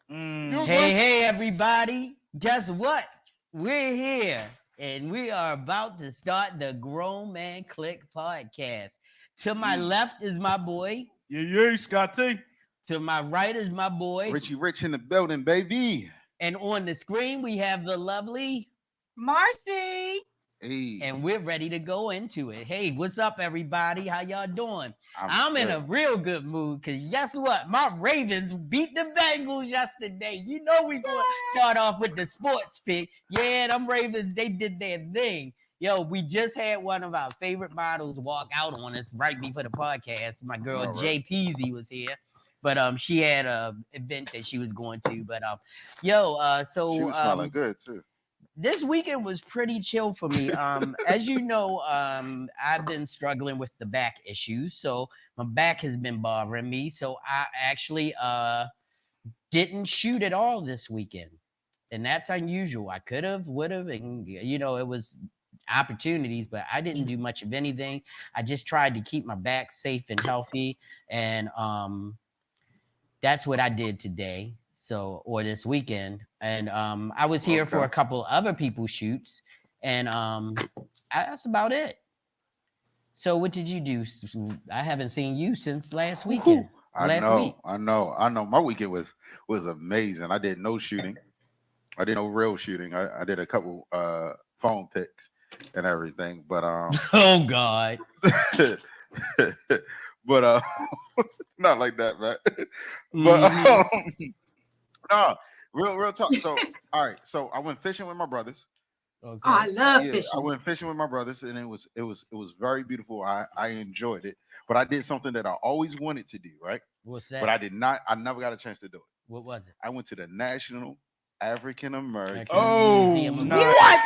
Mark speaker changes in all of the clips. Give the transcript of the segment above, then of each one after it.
Speaker 1: Hey, everybody. Guess what? We're here and we are about to start the Grown Man Clique podcast. To my left is my boy.
Speaker 2: Yeah, Scotty.
Speaker 1: To my right is my boy.
Speaker 3: Richie Rich in the building, baby.
Speaker 1: And on the screen, we have the lovely
Speaker 4: Marcy.
Speaker 3: Hey,
Speaker 1: and we're ready to go into it. Hey, what's up, everybody? How y'all doing? I'm in a
Speaker 3: good.
Speaker 1: real good mood because guess what? My Ravens beat the Bengals yesterday. You know we going to start off with the sports pick. Yeah, them Ravens, they did their thing. Yo, we just had one of our favorite models walk out on us right before the podcast. My girl, Jay Peasy, was here. But she had a event that she was going to. But
Speaker 3: she was smelling good too.
Speaker 1: This weekend was pretty chill for me. As you know, I've been struggling with the back issues, so my back has been bothering me. So I actually didn't shoot at all this weekend, and that's unusual. I could have, would have, and it was opportunities, but I didn't do much of anything. I just tried to keep my back safe and healthy, and that's what I did today. Or this weekend, and I was here for a couple other people's shoots, and that's about it. So what did you do? I haven't seen you since last weekend.
Speaker 3: I know. My weekend was amazing. I did no shooting. I did no real shooting. I did a couple phone picks and everything, but
Speaker 1: oh God.
Speaker 3: but not like that, man. But no, real talk. So, all right. So I went fishing with my brothers.
Speaker 4: Okay. Oh, I love fishing.
Speaker 3: I went fishing with my brothers, and it was very beautiful. I enjoyed it, but I did something that I always wanted to do. Right?
Speaker 1: What's that?
Speaker 3: But I did not. I never got a chance to do it.
Speaker 1: What was it?
Speaker 3: I went to the National African American
Speaker 1: Museum.
Speaker 3: Nice.
Speaker 4: What?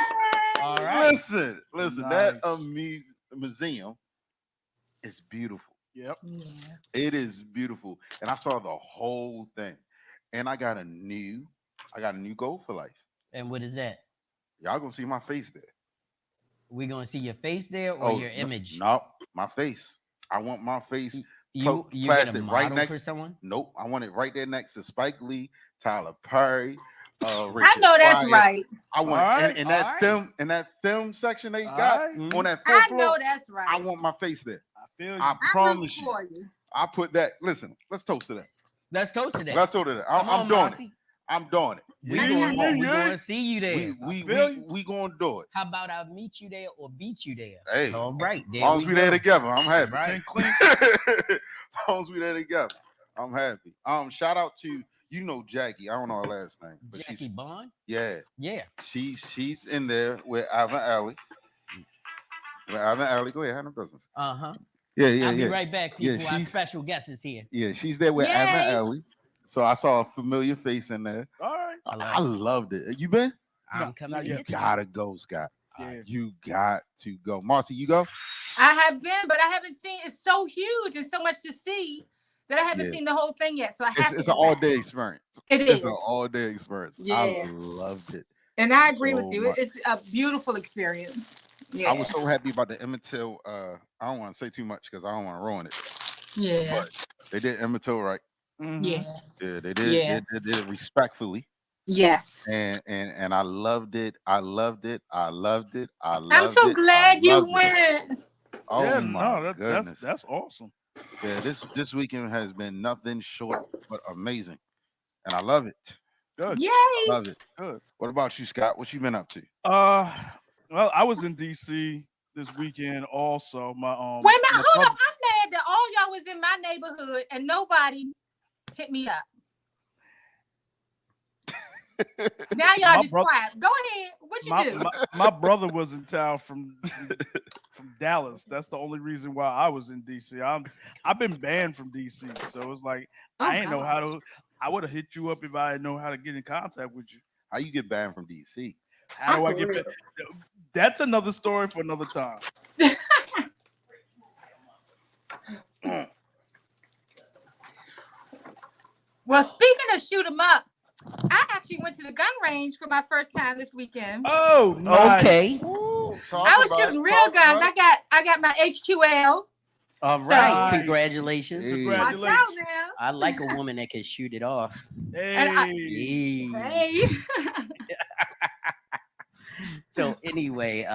Speaker 3: All right. Listen.
Speaker 2: Nice.
Speaker 3: That museum is beautiful.
Speaker 2: Yep.
Speaker 4: Yeah.
Speaker 3: It is beautiful, and I saw the whole thing. And I got a new goal for life.
Speaker 1: And what is that?
Speaker 3: Y'all gonna see my face there.
Speaker 1: We gonna see your face there or your image?
Speaker 3: No, my face. I want my face
Speaker 1: You
Speaker 3: plastered right next
Speaker 1: for someone?
Speaker 3: Nope, I want it right there next to Spike Lee, Tyler Perry.
Speaker 4: I know that's right.
Speaker 3: I want in that film section they got on that fifth floor.
Speaker 4: I know that's right.
Speaker 3: I want my face there.
Speaker 2: I feel you.
Speaker 3: I promise you.
Speaker 4: For you.
Speaker 3: I put that. Listen, let's toast to that.
Speaker 1: Let's toast to that.
Speaker 3: Let's toast to that. I'm doing it. I'm doing it.
Speaker 1: We're going to see you there.
Speaker 3: We going to do it.
Speaker 1: How about I meet you there or beat you there?
Speaker 3: Hey.
Speaker 1: All right.
Speaker 3: As long as we there together, I'm happy.
Speaker 1: Right.
Speaker 3: As long as we there together, I'm happy. Shout out to, Jackie. I don't know her last name. But
Speaker 1: Jackie Bond?
Speaker 3: Yeah.
Speaker 1: Yeah.
Speaker 3: She's in there with Ivan Alley. Go ahead, have no business.
Speaker 1: Uh-huh.
Speaker 3: Yeah.
Speaker 1: I'll be right back, people. Our special guest is here.
Speaker 3: Yeah, she's there with Ivan Alley. So I saw a familiar face in there.
Speaker 2: All right.
Speaker 3: I loved it. You been?
Speaker 1: I'm coming.
Speaker 3: You gotta go, Scott. Yeah. You got to go. Marcy, you go?
Speaker 4: I have been, but I haven't seen. It's so huge and so much to see that I haven't seen the whole thing yet. So
Speaker 3: it's an all-day experience.
Speaker 4: It's
Speaker 3: an all-day experience.
Speaker 4: Yeah.
Speaker 3: I loved it.
Speaker 4: And I agree with you. It's a beautiful experience. Yeah.
Speaker 3: I was so happy about the Emmett Till. I don't want to say too much because I don't want to ruin it.
Speaker 4: Yeah.
Speaker 3: But they did Emmett Till right.
Speaker 4: Mm-hmm. Yeah.
Speaker 3: Yeah, they did.
Speaker 4: Yeah.
Speaker 3: They did it respectfully.
Speaker 4: Yes.
Speaker 3: And I loved it. I'm
Speaker 4: so glad you went.
Speaker 3: Oh
Speaker 2: yeah,
Speaker 3: my goodness.
Speaker 2: That's awesome.
Speaker 3: Yeah, this weekend has been nothing short but amazing. And I love it.
Speaker 2: Good.
Speaker 4: Yay.
Speaker 3: I love it.
Speaker 2: Good.
Speaker 3: What about you, Scott? What you been up to?
Speaker 2: Well, I was in DC this weekend also. My
Speaker 4: Wait a minute, hold up. I'm mad that all y'all was in my neighborhood and nobody hit me up. Now y'all just quiet. Go ahead. What you do?
Speaker 2: My brother was in town from Dallas. That's the only reason why I was in DC. I've been banned from DC, so it was like I ain't know how to. I would have hit you up if I didn't know how to get in contact with you.
Speaker 3: How you get banned from DC?
Speaker 2: How do I get back? That's another story for another time.
Speaker 4: Well, speaking of shoot 'em up, I actually went to the gun range for my first time this weekend.
Speaker 2: Oh, nice.
Speaker 1: Okay.
Speaker 4: I was shooting real guns. I got my HQL,
Speaker 1: All
Speaker 4: So
Speaker 1: right,
Speaker 2: Nice.
Speaker 1: congratulations.
Speaker 3: Hey.
Speaker 4: watch out
Speaker 2: Congratulations.
Speaker 4: now.
Speaker 1: I like a woman that can shoot it off.
Speaker 4: And I,
Speaker 2: Hey.
Speaker 1: Hey.
Speaker 4: hey.
Speaker 1: So anyway,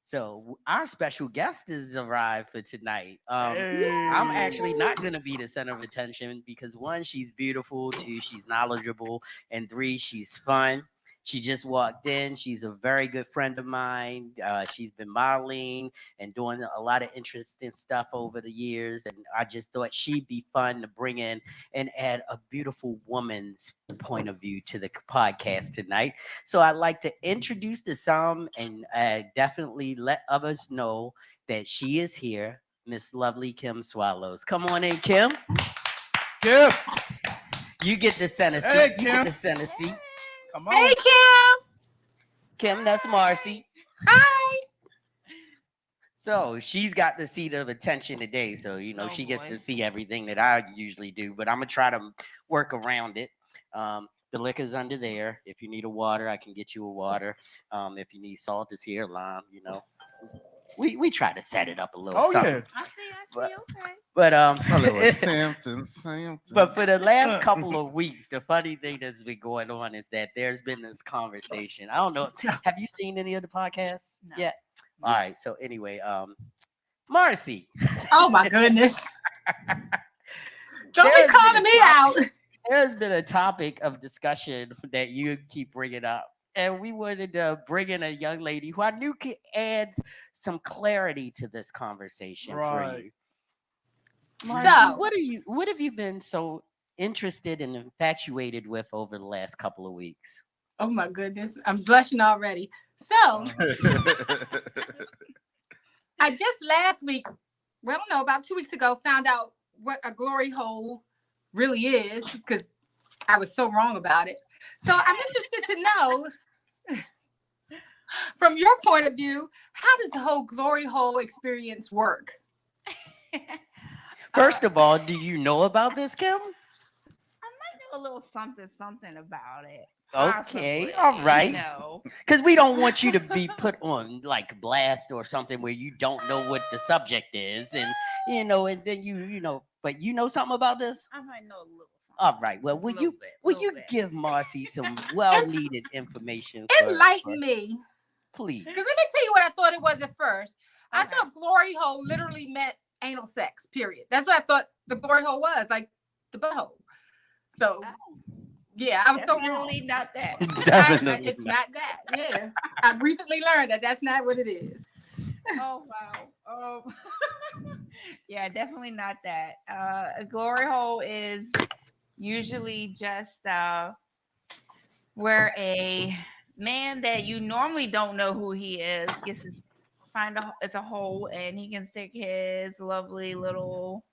Speaker 1: so our special guest has arrived for tonight. I'm
Speaker 2: Hey.
Speaker 1: actually not going to be the center of attention because one, she's beautiful, two, she's knowledgeable, and three, she's fun. She just walked in. She's a very good friend of mine. She's been modeling and doing a lot of interesting stuff over the years. And I just thought she'd be fun to bring in and add a beautiful woman's point of view to the podcast tonight. So I'd like to introduce the some and definitely let others know that she is here, Miss Lovely Kim Swallows. Come on in, Kim.
Speaker 2: Kim.
Speaker 1: You get the center seat.
Speaker 2: Hey,
Speaker 1: You
Speaker 2: Kim.
Speaker 1: get the center seat.
Speaker 2: Come on.
Speaker 4: Hey, Kim.
Speaker 1: Kim, that's Marcy.
Speaker 4: Hi.
Speaker 1: So she's got the seat of attention today. So,
Speaker 5: Oh,
Speaker 1: she gets
Speaker 5: boy.
Speaker 1: to see everything that I usually do, but I'm going to try to work around it. The liquor's under there. If you need a water, I can get you a water. If you need salt, it's here, lime, We try to set it up a little
Speaker 2: Oh,
Speaker 1: something.
Speaker 2: yeah.
Speaker 5: I see, okay.
Speaker 1: But
Speaker 3: Well, it was Samson.
Speaker 1: but for the last couple of weeks, the funny thing that's been going on is that there's been this conversation. I don't know. Have you seen any of the podcasts
Speaker 5: No.
Speaker 1: yet? All right. So anyway, Marcy.
Speaker 4: Oh my goodness. Don't
Speaker 1: There's
Speaker 4: be calling
Speaker 1: been a
Speaker 4: me out.
Speaker 1: There's been a topic of discussion that you keep bringing up, and we wanted to bring in a young lady who I knew could add some clarity to this conversation for
Speaker 2: Right.
Speaker 1: you. Marcy,
Speaker 4: So,
Speaker 1: what have you been so interested and infatuated with over the last couple of weeks?
Speaker 4: oh my goodness, I'm blushing already. So, I just last week, well, no, about 2 weeks ago, found out what a glory hole really is because I was so wrong about it. So, I'm interested to know, from your point of view, how does the whole glory hole experience work?
Speaker 1: First of all, do you know about this, Kim?
Speaker 5: I might know a little something about it.
Speaker 1: Okay,
Speaker 5: Possibly,
Speaker 1: all right.
Speaker 5: No.
Speaker 1: Because we don't want you to be put on like blast or something where you don't know what the subject is, and and then but you know something about this.
Speaker 5: I might know a little something.
Speaker 1: All right. Well,
Speaker 5: Just a
Speaker 1: will
Speaker 5: little
Speaker 1: you
Speaker 5: bit,
Speaker 1: will
Speaker 5: little
Speaker 1: you
Speaker 5: bit.
Speaker 1: give Marcy some well-needed information?
Speaker 4: Enlighten me.
Speaker 1: Please.
Speaker 4: Because let me tell you what I thought it was at first. I
Speaker 5: Okay.
Speaker 4: thought glory hole literally meant anal sex, period. That's what I thought the glory hole was, like the butthole. So, yeah, I was so wrong.
Speaker 5: Definitely not that.
Speaker 1: Definitely
Speaker 4: It's not that. Yeah. I recently learned that that's not what it is.
Speaker 5: Oh wow. Oh yeah, definitely not that. A glory hole is usually just where a man that you normally don't know who he is gets to it's a hole and he can stick his lovely little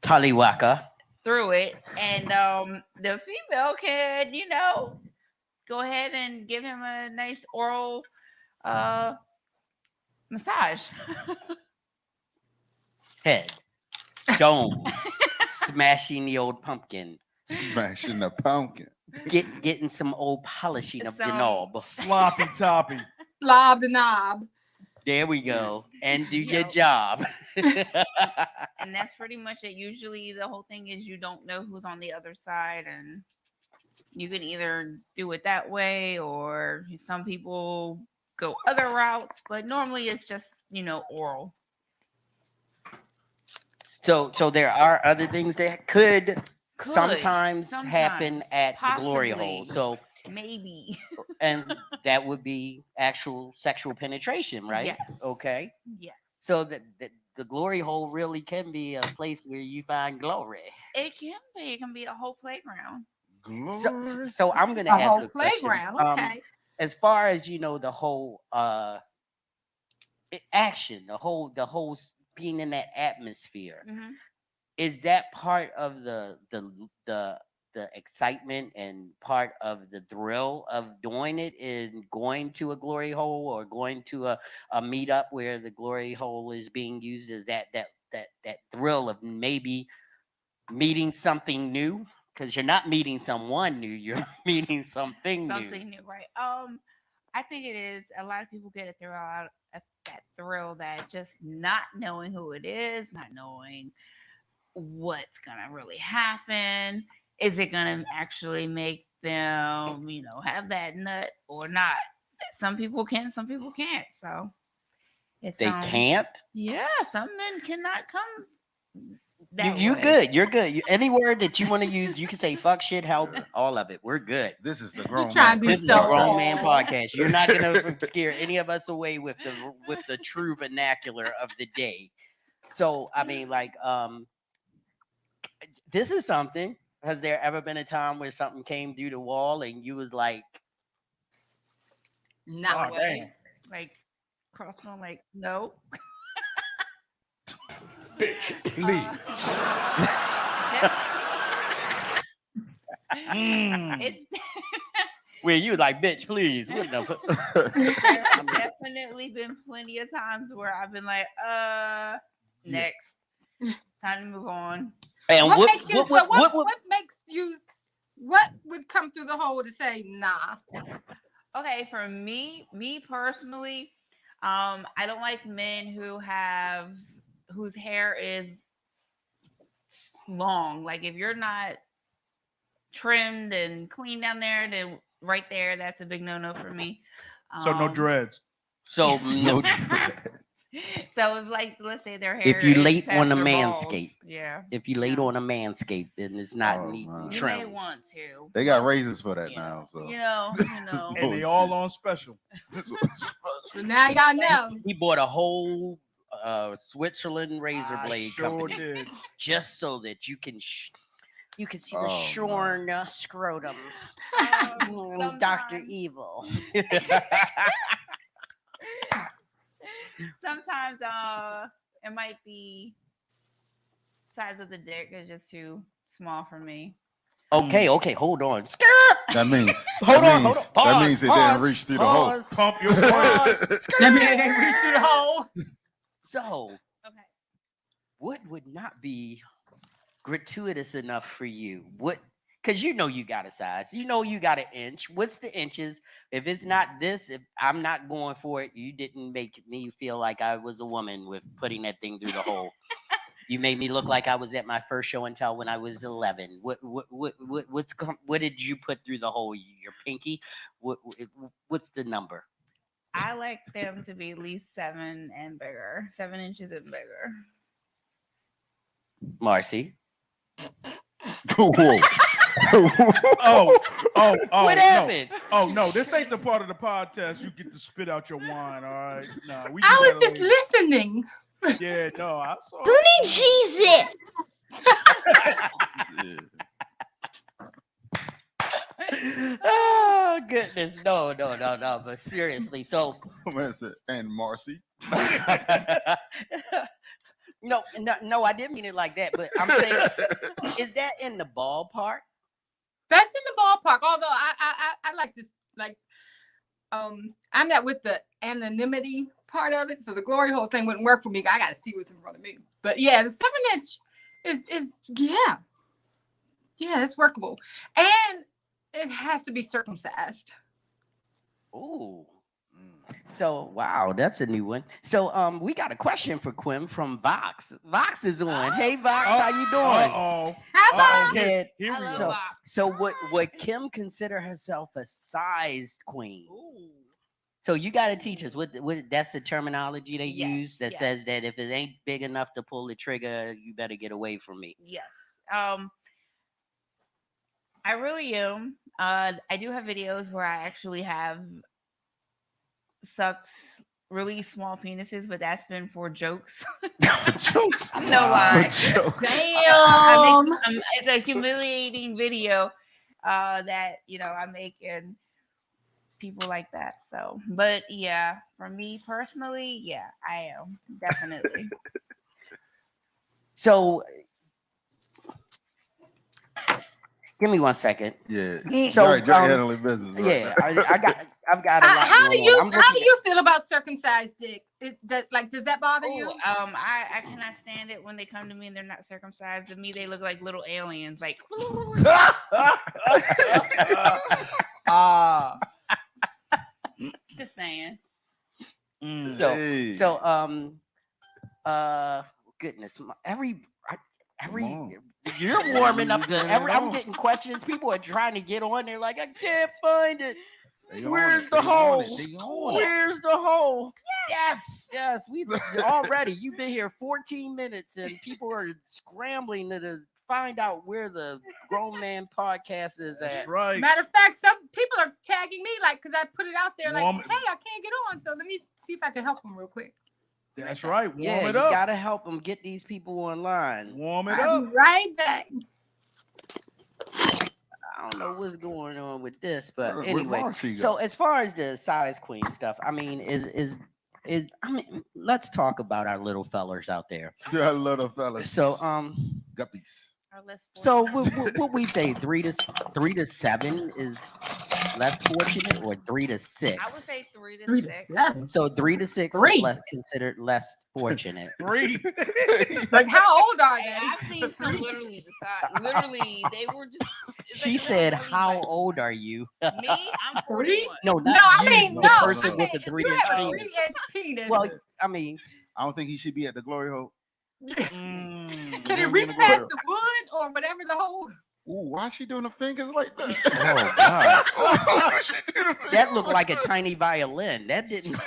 Speaker 1: Taliwaka.
Speaker 5: through it, and the female can go ahead and give him a nice oral massage.
Speaker 1: Head. Dome. Smashing the old pumpkin.
Speaker 3: Smashing the pumpkin.
Speaker 1: Getting some old polishing of the
Speaker 5: Some-
Speaker 1: knob.
Speaker 2: Sloppy toppy.
Speaker 4: Slob the knob.
Speaker 1: There we go. And do your
Speaker 5: Yep.
Speaker 1: job.
Speaker 5: And that's pretty much it. Usually the whole thing is you don't know who's on the other side, and you can either do it that way or some people go other routes, but normally it's just oral.
Speaker 1: So there are other things that could
Speaker 5: Could,
Speaker 1: sometimes happen
Speaker 5: sometimes,
Speaker 1: at the glory hole.
Speaker 5: possibly.
Speaker 1: So
Speaker 5: Maybe.
Speaker 1: and that would be actual sexual penetration, right?
Speaker 5: Yes.
Speaker 1: Okay.
Speaker 5: Yes.
Speaker 1: So the glory hole really can be a place where you find glory.
Speaker 5: It can be. It can be a whole playground.
Speaker 1: So I'm gonna
Speaker 4: A
Speaker 1: ask
Speaker 4: whole
Speaker 1: a question.
Speaker 4: playground. Okay.
Speaker 1: As far as the whole action, the whole being in that atmosphere,
Speaker 5: Mhm.
Speaker 1: is that part of the excitement and part of the thrill of doing it in going to a glory hole or going to a meetup where the glory hole is being used? Is that thrill of maybe meeting something new? Because you're not meeting someone new, you're meeting something new.
Speaker 5: Something new, right? I think it is. A lot of people get a that thrill, that just not knowing who it is, not knowing what's gonna really happen. Is it gonna actually make them, have that nut or not? Some people can, some people can't. So it's
Speaker 1: They can't.
Speaker 5: yeah, some men cannot come that
Speaker 1: You
Speaker 5: way.
Speaker 1: good. You're good. Any word that you want to use, you can say fuck, shit, help, all of it. We're good.
Speaker 3: This is the grown
Speaker 4: trying
Speaker 3: man.
Speaker 4: to be
Speaker 1: This is
Speaker 3: Chris
Speaker 1: a
Speaker 4: so
Speaker 1: grown
Speaker 3: podcast.
Speaker 1: man
Speaker 4: old.
Speaker 1: podcast. You're not gonna scare any of us away with the true vernacular of the day. So I mean, like, this is something. Has there ever been a time where something came through the wall and you was like,
Speaker 4: Nah.
Speaker 2: Oh, damn.
Speaker 5: Like cross my like no.
Speaker 6: Bitch, please.
Speaker 5: It's
Speaker 1: where you like, bitch, please? What the fuck?
Speaker 5: there's definitely been plenty of times where I've been like, next. Time to move on.
Speaker 1: And
Speaker 4: What makes you?
Speaker 1: what
Speaker 4: Makes you? What would come through the hole to say nah?
Speaker 5: Okay, for me personally, I don't like men whose hair is long. Like if you're not trimmed and clean down there, then right there, that's a big no-no for me.
Speaker 2: So no dreads.
Speaker 1: So
Speaker 3: No,
Speaker 5: So if like let's say their hair
Speaker 1: if you
Speaker 5: is
Speaker 1: late
Speaker 5: past
Speaker 1: on the
Speaker 5: their balls,
Speaker 1: manscape,
Speaker 5: yeah,
Speaker 1: if you late
Speaker 5: No.
Speaker 1: on a manscape, then it's not
Speaker 3: Oh,
Speaker 1: neat and
Speaker 3: man.
Speaker 5: you may
Speaker 1: trimmed.
Speaker 5: want to.
Speaker 3: they got razors for that
Speaker 1: You
Speaker 3: now. So
Speaker 5: You know.
Speaker 2: And they all on special.
Speaker 4: So now y'all know.
Speaker 1: He bought a whole Switzerland razor
Speaker 2: I
Speaker 1: blade
Speaker 2: sure
Speaker 1: company
Speaker 2: did.
Speaker 1: just so that you can you can see the
Speaker 3: Oh,
Speaker 1: shorn scrotum. Dr.
Speaker 5: Sometimes-
Speaker 1: Evil.
Speaker 5: Sometimes it might be size of the dick is just too small for me.
Speaker 1: Okay, hold on.
Speaker 3: that means
Speaker 1: Hold
Speaker 3: that
Speaker 1: on,
Speaker 3: means,
Speaker 1: hold on.
Speaker 3: that
Speaker 1: Pause,
Speaker 3: means it
Speaker 1: pause,
Speaker 3: didn't reach through the hole.
Speaker 1: pause.
Speaker 2: Pump your
Speaker 1: Pause.
Speaker 2: brakes.
Speaker 4: That man ain't reach through the hole.
Speaker 1: So,
Speaker 5: Okay.
Speaker 1: what would not be gratuitous enough for you? What? Because you know you got a size, you know you got an inch. What's the inches? If it's not this, if I'm not going for it, you didn't make me feel like I was a woman with putting that thing through the hole. You made me look like I was at my first show and tell when I was 11. What did you put through the hole? Your pinky? What's the number?
Speaker 5: I like them to be at least 7 and bigger, 7 inches and bigger.
Speaker 1: Marcy?
Speaker 3: Whoa.
Speaker 2: Oh,
Speaker 1: What
Speaker 2: no.
Speaker 1: happened?
Speaker 2: Oh no, this ain't the part of the podcast you get to spit out your wine. All right, no, we.
Speaker 4: I
Speaker 2: do
Speaker 4: was
Speaker 2: that
Speaker 4: just
Speaker 2: later.
Speaker 4: listening.
Speaker 2: Yeah, no, I saw.
Speaker 7: Jesus.
Speaker 1: Oh goodness, no. But seriously, so
Speaker 3: Man said, and Marcy.
Speaker 1: no, I didn't mean it like that. But I'm saying, is that in the ballpark?
Speaker 4: That's in the ballpark. Although I like this, like, I'm not with the anonymity part of it, so the glory hole thing wouldn't work for me. I got to see what's in front of me. But yeah, the 7-inch is yeah, it's workable, and it has to be circumcised.
Speaker 1: Ooh. So wow, that's a new one. So we got a question for Quim from Vox. Vox is on. Hey Vox, how you doing?
Speaker 2: Oh,
Speaker 4: How about
Speaker 1: Kid.
Speaker 2: here
Speaker 5: I
Speaker 2: we
Speaker 5: love
Speaker 2: go.
Speaker 5: Box.
Speaker 1: So would Kim consider herself a sized queen?
Speaker 5: Ooh.
Speaker 1: So you got to teach us what that's the terminology they
Speaker 5: Yes,
Speaker 1: use that
Speaker 5: yes.
Speaker 1: says that if it ain't big enough to pull the trigger, you better get away from me.
Speaker 5: Yes. I really am. I do have videos where I actually have sucked really small penises, but that's been for jokes.
Speaker 3: Jokes.
Speaker 5: No lie.
Speaker 3: Jokes.
Speaker 4: Damn.
Speaker 5: It's a humiliating video that I make and people like that. So, but yeah, for me personally, yeah, I am definitely.
Speaker 1: So give me 1 second.
Speaker 3: Yeah.
Speaker 1: So,
Speaker 3: Sorry, you're handling business. Right
Speaker 1: Yeah,
Speaker 3: now.
Speaker 1: I've got a lot
Speaker 4: How do
Speaker 1: going
Speaker 4: you
Speaker 1: on. I'm looking
Speaker 4: feel about circumcised dick? Does that bother you?
Speaker 5: Ooh, I cannot stand it when they come to me and they're not circumcised. To me, they look like little aliens. Like, just saying.
Speaker 1: So
Speaker 3: Hey,
Speaker 1: so goodness,
Speaker 3: come
Speaker 1: every
Speaker 3: on.
Speaker 1: you're warming up
Speaker 3: You
Speaker 1: the
Speaker 3: getting
Speaker 1: every.
Speaker 3: it
Speaker 1: I'm
Speaker 3: on.
Speaker 1: getting questions. People are trying to get on. They're like, I can't find it.
Speaker 3: They on
Speaker 1: Where's
Speaker 3: it.
Speaker 1: the
Speaker 3: They on it.
Speaker 1: hole?
Speaker 3: They on it.
Speaker 1: Where's the hole? Yes. We already. You've been here 14 minutes, and people are scrambling to find out where the Grown Man Podcast is
Speaker 2: That's
Speaker 1: at.
Speaker 2: right.
Speaker 4: Matter of fact, some people are tagging me like because I put it out there like,
Speaker 2: Woman-
Speaker 4: hey, I can't get on. So let me see if I can help them real quick.
Speaker 2: That's right. Warm
Speaker 1: Yeah,
Speaker 2: it
Speaker 1: you
Speaker 2: up.
Speaker 1: gotta help them get these people online.
Speaker 2: Warm it
Speaker 4: I'll
Speaker 2: up.
Speaker 4: be right back.
Speaker 1: I don't know what's going on with this, but
Speaker 3: Where
Speaker 1: anyway.
Speaker 3: Marcy go?
Speaker 1: So as far as the size queen stuff, I mean, I mean, let's talk about our little fellers out there.
Speaker 3: Yeah, I love the fellas.
Speaker 1: So
Speaker 3: Guppies.
Speaker 5: Or less
Speaker 1: so
Speaker 5: fortunate.
Speaker 1: what we say 3 to 7 is less fortunate, or 3 to 6.
Speaker 5: I would say 3 to
Speaker 4: 3 to
Speaker 5: 6.
Speaker 4: 7.
Speaker 1: So 3 to 6 is
Speaker 4: Three.
Speaker 1: considered less fortunate.
Speaker 2: 3.
Speaker 4: Like, how old are
Speaker 5: Hey,
Speaker 4: they?
Speaker 5: I've seen some literally decide. Literally, they were just. it's
Speaker 1: She
Speaker 5: like they
Speaker 1: said,
Speaker 5: don't really
Speaker 1: "How
Speaker 5: like-
Speaker 1: old are you?"
Speaker 5: Me, I'm 41.
Speaker 1: No, not
Speaker 4: No, I
Speaker 1: you,
Speaker 4: mean,
Speaker 1: the
Speaker 4: no.
Speaker 1: person
Speaker 4: I
Speaker 1: with
Speaker 4: mean,
Speaker 1: the
Speaker 4: if
Speaker 1: 3
Speaker 4: you
Speaker 1: inch
Speaker 4: have a
Speaker 1: penis.
Speaker 4: 3-inch penis,
Speaker 1: Well, I mean,
Speaker 3: I don't think he should be at the glory hole.
Speaker 4: can
Speaker 3: We're
Speaker 4: it
Speaker 3: gonna
Speaker 4: reach
Speaker 3: go
Speaker 4: past
Speaker 3: there.
Speaker 4: the wood or whatever the whole?
Speaker 3: Ooh, why is she doing the fingers like that?
Speaker 1: Oh, God.
Speaker 3: Why she do the
Speaker 1: that
Speaker 3: fingers
Speaker 1: looked
Speaker 3: like
Speaker 1: like a tiny violin. That didn't.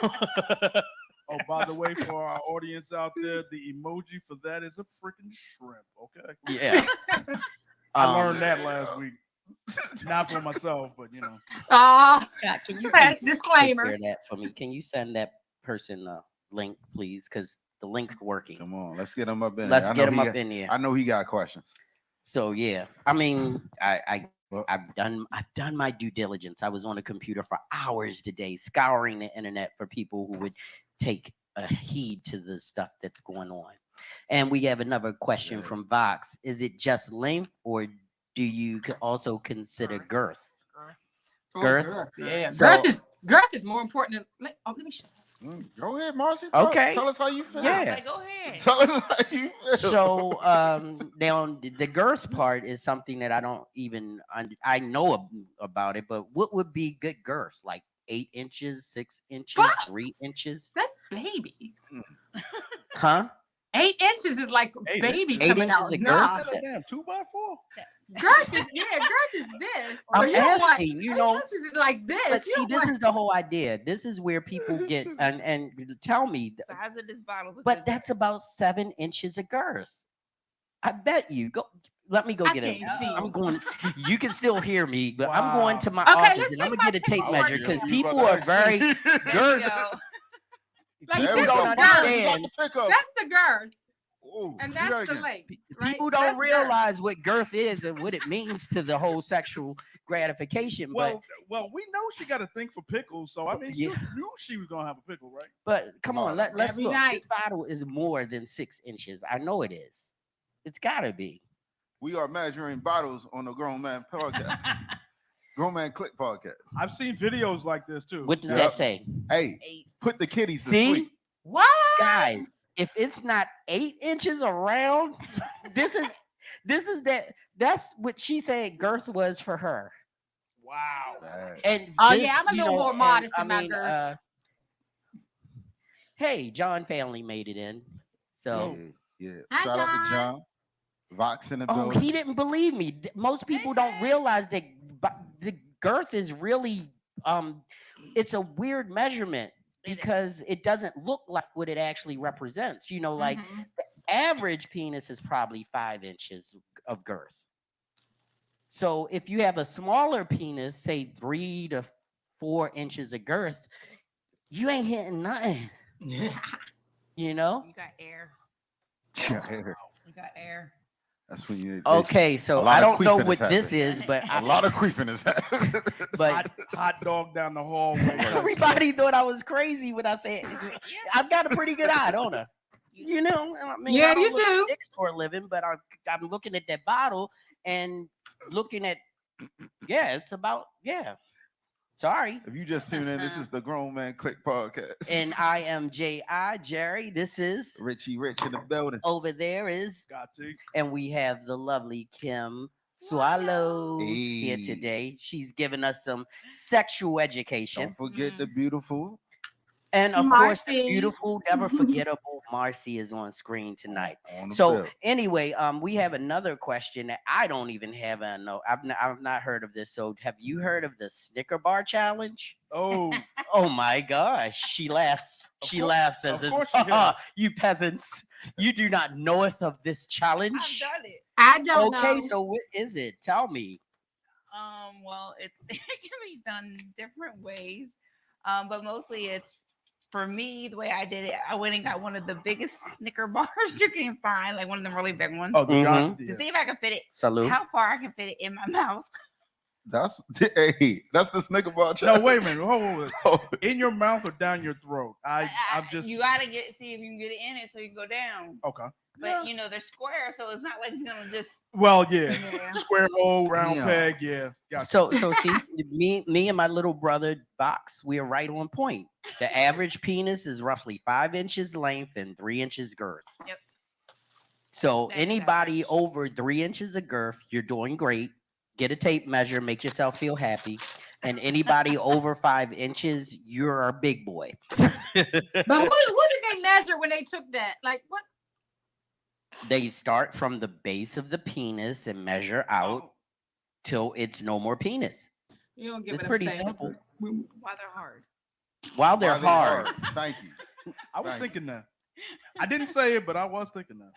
Speaker 2: Oh, by the way, for our audience out there, the emoji for that is a freaking shrimp. Okay.
Speaker 1: Yeah.
Speaker 2: I learned that last week. Not for myself, but you know.
Speaker 4: Ah,
Speaker 1: God, can you
Speaker 4: That's
Speaker 1: please
Speaker 4: disclaimer.
Speaker 1: take care of that for me? Can you send that person a link, please? Because the link's working.
Speaker 3: Come on, let's get him up in
Speaker 1: Let's
Speaker 3: here.
Speaker 1: get him up in here.
Speaker 3: I know he got questions.
Speaker 1: So yeah, I mean,
Speaker 3: Well,
Speaker 1: I've done my due diligence. I was on the computer for hours today, scouring the internet for people who would take a heed to the stuff that's going on. And we have another question
Speaker 3: Yeah.
Speaker 1: from Vox. Is it just length, or do you also consider girth? Girth?
Speaker 4: Yeah,
Speaker 1: So-
Speaker 4: girth is more important than. Let me show you.
Speaker 3: Go ahead, Marcy.
Speaker 1: Okay.
Speaker 3: Tell us how you feel.
Speaker 1: Yeah.
Speaker 5: Like, go ahead.
Speaker 3: Tell us how you feel.
Speaker 1: So now the girth part is something that I don't even I know about it, but what would be good girth? Like 8 inches, 6 inches,
Speaker 4: Fuck.
Speaker 1: 3 inches?
Speaker 4: That's baby.
Speaker 1: Huh?
Speaker 4: 8 inches is like
Speaker 2: 8
Speaker 4: baby
Speaker 2: inches?
Speaker 4: coming
Speaker 1: 8
Speaker 4: out.
Speaker 1: inches of
Speaker 4: Nah.
Speaker 1: girth?
Speaker 2: That damn 2x4.
Speaker 4: Girth is girth is this. So
Speaker 1: I'm
Speaker 4: you don't want
Speaker 1: asking,
Speaker 4: 8 inches is like this.
Speaker 1: But
Speaker 4: You
Speaker 1: see,
Speaker 4: don't
Speaker 1: this
Speaker 4: want-
Speaker 1: is the whole idea. This is where people get and tell me,
Speaker 5: Size of this bottle's a
Speaker 1: but
Speaker 5: good
Speaker 1: that's about 7 inches of girth. I bet you. Go. Let me go
Speaker 4: I
Speaker 1: get it.
Speaker 4: can't see.
Speaker 1: I'm going. You can still hear me, but I'm going
Speaker 2: Wow.
Speaker 1: to my
Speaker 4: Okay,
Speaker 1: office
Speaker 4: let's
Speaker 1: and I'm
Speaker 4: take
Speaker 1: gonna
Speaker 4: my
Speaker 1: get a tape
Speaker 4: tape
Speaker 1: measure
Speaker 4: measure.
Speaker 1: because
Speaker 3: You
Speaker 1: people
Speaker 3: about
Speaker 1: are
Speaker 3: to
Speaker 1: very
Speaker 3: ask me.
Speaker 5: There you
Speaker 1: girth.
Speaker 5: go.
Speaker 4: Like
Speaker 1: People
Speaker 4: this
Speaker 1: don't
Speaker 4: is
Speaker 1: understand.
Speaker 4: girth. That's the girth,
Speaker 3: Ooh,
Speaker 4: and
Speaker 3: do that
Speaker 4: that's the
Speaker 3: again.
Speaker 4: length. Right?
Speaker 1: People
Speaker 4: That's
Speaker 1: don't
Speaker 4: girth.
Speaker 1: realize what girth is and what it means to the whole sexual gratification.
Speaker 2: Well, we know she got a thing for pickles, so I mean, you
Speaker 1: Yeah.
Speaker 2: knew she was gonna have a pickle, right?
Speaker 1: but come on, let's
Speaker 4: Every
Speaker 1: look.
Speaker 4: night.
Speaker 1: This bottle is more than 6 inches. I know it is. It's gotta be.
Speaker 3: We are measuring bottles on the Grown Man Podcast. Grown Man Clique Podcast.
Speaker 2: I've seen videos like this too.
Speaker 1: What does
Speaker 3: Yep.
Speaker 1: that say?
Speaker 3: Hey,
Speaker 5: 8.
Speaker 3: put the kitties to
Speaker 1: See?
Speaker 3: sleep.
Speaker 4: What?
Speaker 1: Guys, if it's not 8 inches around, this is that's what she said girth was for her.
Speaker 2: Wow.
Speaker 3: Bad.
Speaker 1: And
Speaker 4: Oh,
Speaker 1: this,
Speaker 4: yeah, I'm a
Speaker 1: you
Speaker 4: little
Speaker 1: know,
Speaker 4: more
Speaker 1: and,
Speaker 4: modest
Speaker 1: I
Speaker 4: in my
Speaker 1: mean,
Speaker 4: girth.
Speaker 1: Hey, John Family made it in. So
Speaker 3: Yeah.
Speaker 4: Hi,
Speaker 3: Shout out to
Speaker 4: John.
Speaker 3: John. Vox in the
Speaker 1: oh,
Speaker 3: building.
Speaker 1: he didn't believe me. Most people don't realize that the girth is really it's a weird measurement
Speaker 5: It is.
Speaker 1: because it doesn't look like what it actually represents. You know, like
Speaker 4: Mhm.
Speaker 1: average penis is probably 5 inches of girth. So if you have a smaller penis, say 3 to 4 inches of girth, you ain't hitting nothing. You know?
Speaker 5: You got air.
Speaker 3: Yeah,
Speaker 5: You got air.
Speaker 3: that's when you.
Speaker 1: Okay, so
Speaker 3: lot
Speaker 1: I
Speaker 3: of
Speaker 1: don't know
Speaker 3: queefing
Speaker 1: what
Speaker 3: is
Speaker 1: this
Speaker 3: happening.
Speaker 1: is, but
Speaker 3: A lot of queefing is happening.
Speaker 1: but
Speaker 2: Hot dog down the hallway. type
Speaker 1: everybody thought I was crazy when I said I've got a pretty good eye, don't I? You know, I mean,
Speaker 4: Yeah,
Speaker 1: I don't
Speaker 4: you
Speaker 1: look at
Speaker 4: do.
Speaker 1: dicks for a living, but I'm looking at that bottle and looking at it's about Sorry.
Speaker 3: If you just tune in, this is the Grown Man Clique Podcast.
Speaker 1: And I am J.I. Jerry. This is
Speaker 3: Richie Rich in the building.
Speaker 1: over there is,
Speaker 2: Got to.
Speaker 1: and we have the lovely Kim Swallows here
Speaker 3: Hey.
Speaker 1: today. She's giving us some sexual education.
Speaker 3: Don't forget the beautiful
Speaker 1: And of course, the
Speaker 4: Marcy.
Speaker 1: beautiful, never forgettable Marcy is on screen tonight.
Speaker 3: On the
Speaker 1: So
Speaker 3: bill.
Speaker 1: anyway, we have another question that I don't even have. No, I've not heard of this. So have you heard of the Snicker bar challenge?
Speaker 2: Oh,
Speaker 1: Oh my gosh, she laughs.
Speaker 2: Of
Speaker 1: She
Speaker 2: cour-
Speaker 1: laughs as
Speaker 2: of
Speaker 1: if,
Speaker 2: course she has.
Speaker 1: you peasants, you do not knoweth of this
Speaker 5: I've
Speaker 1: challenge.
Speaker 5: done it.
Speaker 4: I don't
Speaker 1: Okay,
Speaker 4: know.
Speaker 1: so what is it? Tell me.
Speaker 5: Well, it's it can be done different ways. But mostly it's for me the way I did it. I went and got one of the biggest Snicker bars you can find, like one of them really big ones,
Speaker 2: oh, the John.
Speaker 5: to see if I can fit it.
Speaker 1: Salute.
Speaker 5: How far I can fit it in my mouth.
Speaker 3: That's that's the Snicker bar
Speaker 2: No,
Speaker 3: challenge.
Speaker 2: wait a minute. Hold
Speaker 3: Oh,
Speaker 2: in your mouth or down your throat? I'm just.
Speaker 5: You gotta see if you can get it in it so you can go down.
Speaker 2: Okay.
Speaker 5: But they're square, so it's not like it's gonna just.
Speaker 2: Well, yeah.
Speaker 5: Yeah.
Speaker 2: Square hole, round
Speaker 3: Yeah.
Speaker 2: peg. Yeah. Gotcha.
Speaker 1: So see, me and my little brother Box, we are right on point. The average penis is roughly 5 inches length and 3 inches girth.
Speaker 5: Yep.
Speaker 1: So
Speaker 5: That's
Speaker 1: anybody
Speaker 5: average.
Speaker 1: over 3 inches of girth, you're doing great. Get a tape measure, make yourself feel happy. And anybody over 5 inches, you're a big boy.
Speaker 4: But who did they measure when they took that? Like what?
Speaker 1: They start from the base of the penis and measure out till it's no more penis.
Speaker 4: You don't give
Speaker 1: It's
Speaker 4: it
Speaker 1: pretty
Speaker 4: a say.
Speaker 1: simple.
Speaker 5: Why they're hard.
Speaker 1: While they're hard.
Speaker 3: Thank you.
Speaker 2: I was
Speaker 3: Thank
Speaker 2: thinking that. I didn't say it, but I was thinking that.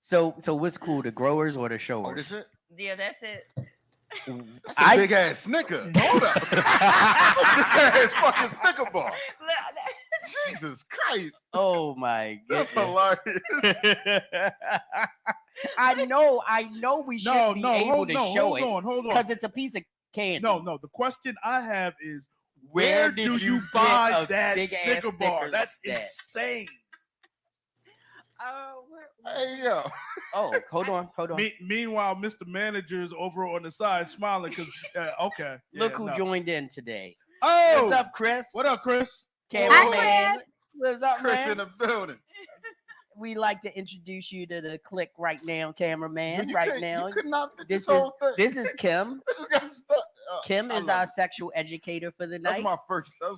Speaker 1: So what's cool, the growers or the
Speaker 3: Oh,
Speaker 1: showers?
Speaker 3: this it?
Speaker 5: Yeah, that's it.
Speaker 3: That's a big ass Snicker. Hold up. That's a big ass fucking Snicker bar. Jesus Christ.
Speaker 1: Oh my
Speaker 3: That's
Speaker 1: goodness.
Speaker 3: hilarious.
Speaker 1: I know we should be able to show it
Speaker 2: hold on.
Speaker 1: because it's a piece of candy.
Speaker 2: No. The question I have is,
Speaker 1: Where
Speaker 2: where
Speaker 1: did
Speaker 2: do
Speaker 1: you
Speaker 2: you
Speaker 1: get
Speaker 2: buy
Speaker 1: a
Speaker 2: that
Speaker 1: big-ass
Speaker 2: Snicker bar?
Speaker 1: Snickers
Speaker 2: That's
Speaker 1: like that?
Speaker 2: insane.
Speaker 5: Oh,
Speaker 3: Hey yo.
Speaker 1: Oh, hold on.
Speaker 2: Meanwhile, Mr. Manager's over on the side smiling because okay.
Speaker 1: Look
Speaker 2: yeah,
Speaker 1: who
Speaker 2: no.
Speaker 1: joined in today.
Speaker 2: Oh,
Speaker 1: What's up, Chris?
Speaker 2: What up, Chris?
Speaker 1: Cameraman.
Speaker 4: Hi, Chris.
Speaker 1: What's up,
Speaker 3: Chris
Speaker 1: man?
Speaker 3: in the building.
Speaker 1: We like to introduce you to the Clique right now, cameraman.
Speaker 3: You
Speaker 1: Right
Speaker 3: can't-
Speaker 1: now,
Speaker 3: You could not fit
Speaker 1: this
Speaker 3: this whole thing.
Speaker 1: this is Kim.
Speaker 3: I just got stuck.
Speaker 1: Kim
Speaker 3: I
Speaker 1: is
Speaker 3: love
Speaker 1: our
Speaker 3: it.
Speaker 1: sexual educator for the
Speaker 3: That
Speaker 1: night.
Speaker 3: was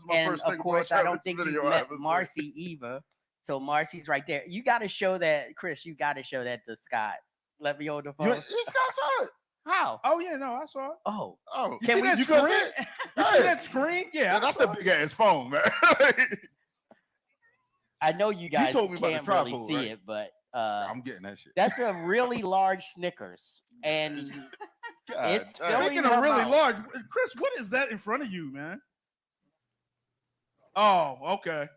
Speaker 3: my
Speaker 1: And
Speaker 3: first
Speaker 1: of
Speaker 3: Snicker
Speaker 1: course,
Speaker 3: bar
Speaker 1: I don't
Speaker 3: challenge
Speaker 1: think you
Speaker 3: video I
Speaker 1: met
Speaker 3: ever seen.
Speaker 1: Marcy either. So Marcy's right there. You got to show that, Chris. You got to show that to Scott. Let me hold the phone.
Speaker 3: You Scott saw it.
Speaker 1: How?
Speaker 2: Oh yeah, no, I saw it.
Speaker 1: Oh,
Speaker 3: Oh,
Speaker 2: You
Speaker 1: Can
Speaker 2: see
Speaker 1: we-
Speaker 2: that
Speaker 3: you gonna
Speaker 2: screen?
Speaker 3: see it?
Speaker 2: You see
Speaker 3: Hey.
Speaker 2: that screen? Yeah,
Speaker 3: That's
Speaker 2: I
Speaker 3: a
Speaker 2: saw
Speaker 3: big
Speaker 2: it.
Speaker 3: ass phone, man.
Speaker 1: I know you guys
Speaker 3: told me about the
Speaker 1: can't really
Speaker 3: tripod,
Speaker 1: see
Speaker 3: right?
Speaker 1: it, but
Speaker 3: I'm getting that shit.
Speaker 1: that's a really large Snickers, and
Speaker 3: God
Speaker 1: it's
Speaker 3: damn.
Speaker 1: filling
Speaker 2: Speaking
Speaker 1: her
Speaker 2: of really
Speaker 1: mouth.
Speaker 2: large, Chris, what is that in front of you, man? Oh, okay.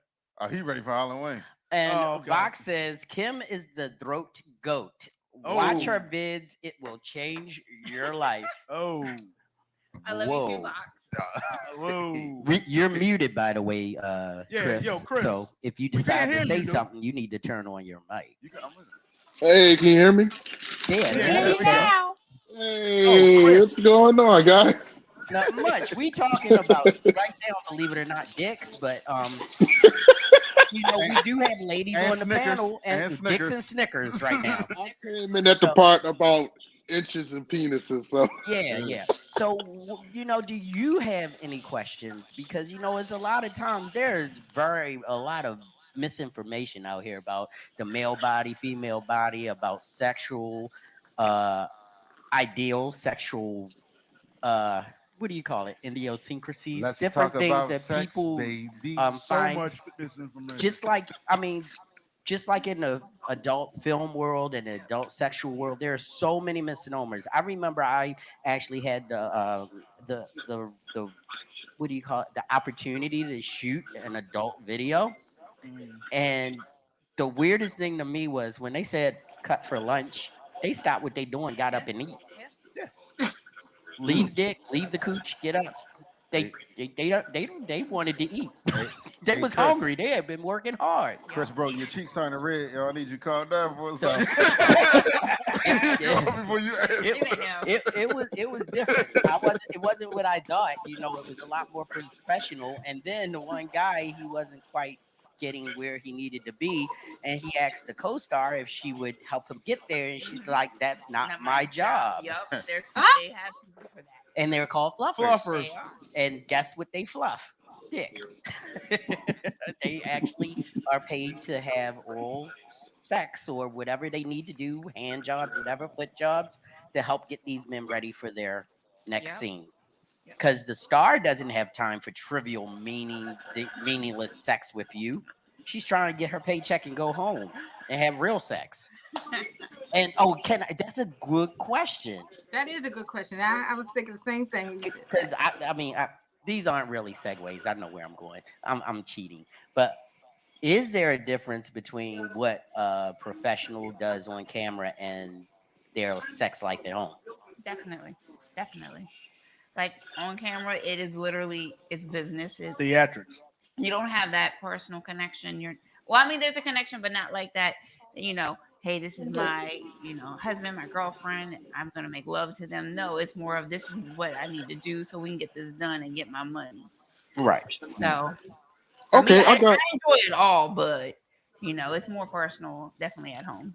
Speaker 3: Oh, he ready for Halloween.
Speaker 1: And
Speaker 2: Oh, okay.
Speaker 1: Vox says Kim is the throat goat. Watch
Speaker 2: Oh.
Speaker 1: her vids; it will change your life.
Speaker 2: Oh,
Speaker 5: I love you too,
Speaker 1: Whoa.
Speaker 5: Box.
Speaker 2: whoa.
Speaker 1: You're muted, by the way,
Speaker 2: Yeah,
Speaker 1: Chris.
Speaker 2: yo, Chris,
Speaker 1: So if you
Speaker 2: we
Speaker 1: decide
Speaker 2: can't
Speaker 1: to
Speaker 2: hear
Speaker 1: say
Speaker 2: you, dude.
Speaker 1: something, you need to turn on your mic.
Speaker 3: You got with it.
Speaker 6: Hey, can you hear me?
Speaker 1: Yeah,
Speaker 2: Yeah,
Speaker 1: there
Speaker 4: Hear
Speaker 1: we
Speaker 4: you
Speaker 1: go.
Speaker 4: now.
Speaker 6: Hey,
Speaker 1: Chris.
Speaker 6: what's going on, guys?
Speaker 1: Not much. We talking about right now, believe it or not, dicks, but you know, we do have ladies
Speaker 3: And
Speaker 1: on the
Speaker 3: Snickers,
Speaker 1: panel and,
Speaker 3: and
Speaker 1: dicks
Speaker 3: Snickers.
Speaker 1: and Snickers right now.
Speaker 6: I came in at the part about inches and penises, so
Speaker 1: Yeah. So, you know, do you have any questions? Because, you know, it's a lot of times there's a lot of misinformation out here about the male body, female body, about sexual, ideal sexual, what do you call it? Idiosyncrasies,
Speaker 3: Let's
Speaker 1: different
Speaker 3: talk
Speaker 1: things
Speaker 3: about
Speaker 1: that
Speaker 3: sex,
Speaker 1: people
Speaker 3: baby.
Speaker 2: So
Speaker 1: find.
Speaker 2: much misinformation.
Speaker 1: Just like, I mean, just like in the adult film world and the adult sexual world, there are so many misnomers. I remember I actually had the what do you call it? The opportunity to shoot an adult video, and the weirdest thing to me was when they said cut for lunch, they stopped what they doing, got up and eat. Leave dick, leave the cooch, get up. They wanted to eat. They
Speaker 3: Hey,
Speaker 1: was
Speaker 3: Chris.
Speaker 1: hungry. They had been working hard.
Speaker 3: Chris, bro, your cheeks turning red. Yo, I need you to calm down for a
Speaker 1: So-
Speaker 3: second. Before you ask.
Speaker 5: Do it now.
Speaker 1: It was different. It wasn't what I thought. You know, it was a lot more professional. And then the one guy, he wasn't quite getting where he needed to be, and he asked the co-star if she would help him get there, and she's like, "That's not my job."
Speaker 5: Yup. They have people for that.
Speaker 1: And they're called fluffers.
Speaker 2: Fluffers.
Speaker 5: They are.
Speaker 1: And guess what they fluff? dick. They actually are paid to have oral sex or whatever they need to do, hand jobs, whatever, foot jobs, to help get these men ready for their next
Speaker 5: Yep.
Speaker 1: scene.
Speaker 5: Yep.
Speaker 1: Because the star doesn't have time for trivial, meaningless sex with you. She's trying to get her paycheck and go home and have real sex. And that's a good question.
Speaker 4: That is a good question. I was thinking the same thing when you said
Speaker 1: Because
Speaker 4: that.
Speaker 1: these aren't really segues. I know where I'm going. I'm cheating. But is there a difference between what a professional does on camera and their sex life at home?
Speaker 5: Definitely. Definitely. Like on camera, it is literally it's business. It's
Speaker 2: Theatrics.
Speaker 5: you don't have that personal connection. Well, I mean, there's a connection, but not like that. Hey, this is my husband, my girlfriend. I'm gonna make love to them. No, it's more of this is what I need to do so we can get this done and get my money.
Speaker 1: Right.
Speaker 5: So for me,
Speaker 6: Okay,
Speaker 5: I enjoy it all, but it's more personal, definitely at home.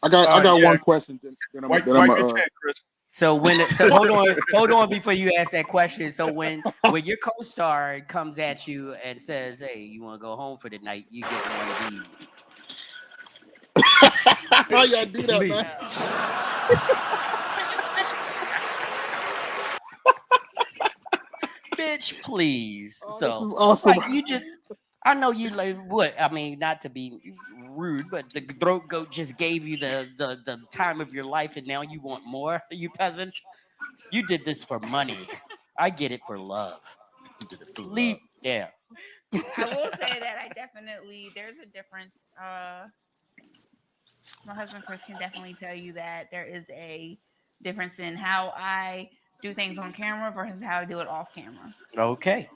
Speaker 6: I got
Speaker 2: Yeah.
Speaker 6: one question. Then I'm
Speaker 2: Wipe
Speaker 6: then I'm
Speaker 2: your chin, Chris.
Speaker 1: So hold on before you ask that question. So when your co-star comes at you and says, "Hey, you want to go home for the night?" You give them one of these.
Speaker 6: how y'all do that,
Speaker 2: Leave.
Speaker 6: man?
Speaker 1: Bitch, please.
Speaker 6: Oh,
Speaker 1: So
Speaker 6: this is awesome.
Speaker 1: like you just I know you like what I mean, not to be rude, but the throat goat just gave you the time of your life, and now you want more. You peasant. You did this for money. I get it for love.
Speaker 3: He did it for
Speaker 1: Leave.
Speaker 3: love.
Speaker 1: Yeah.
Speaker 5: I will say that there's a difference. My husband Chris can definitely tell you that there is a difference in how I do things on camera versus how I do it off camera.
Speaker 1: Okay.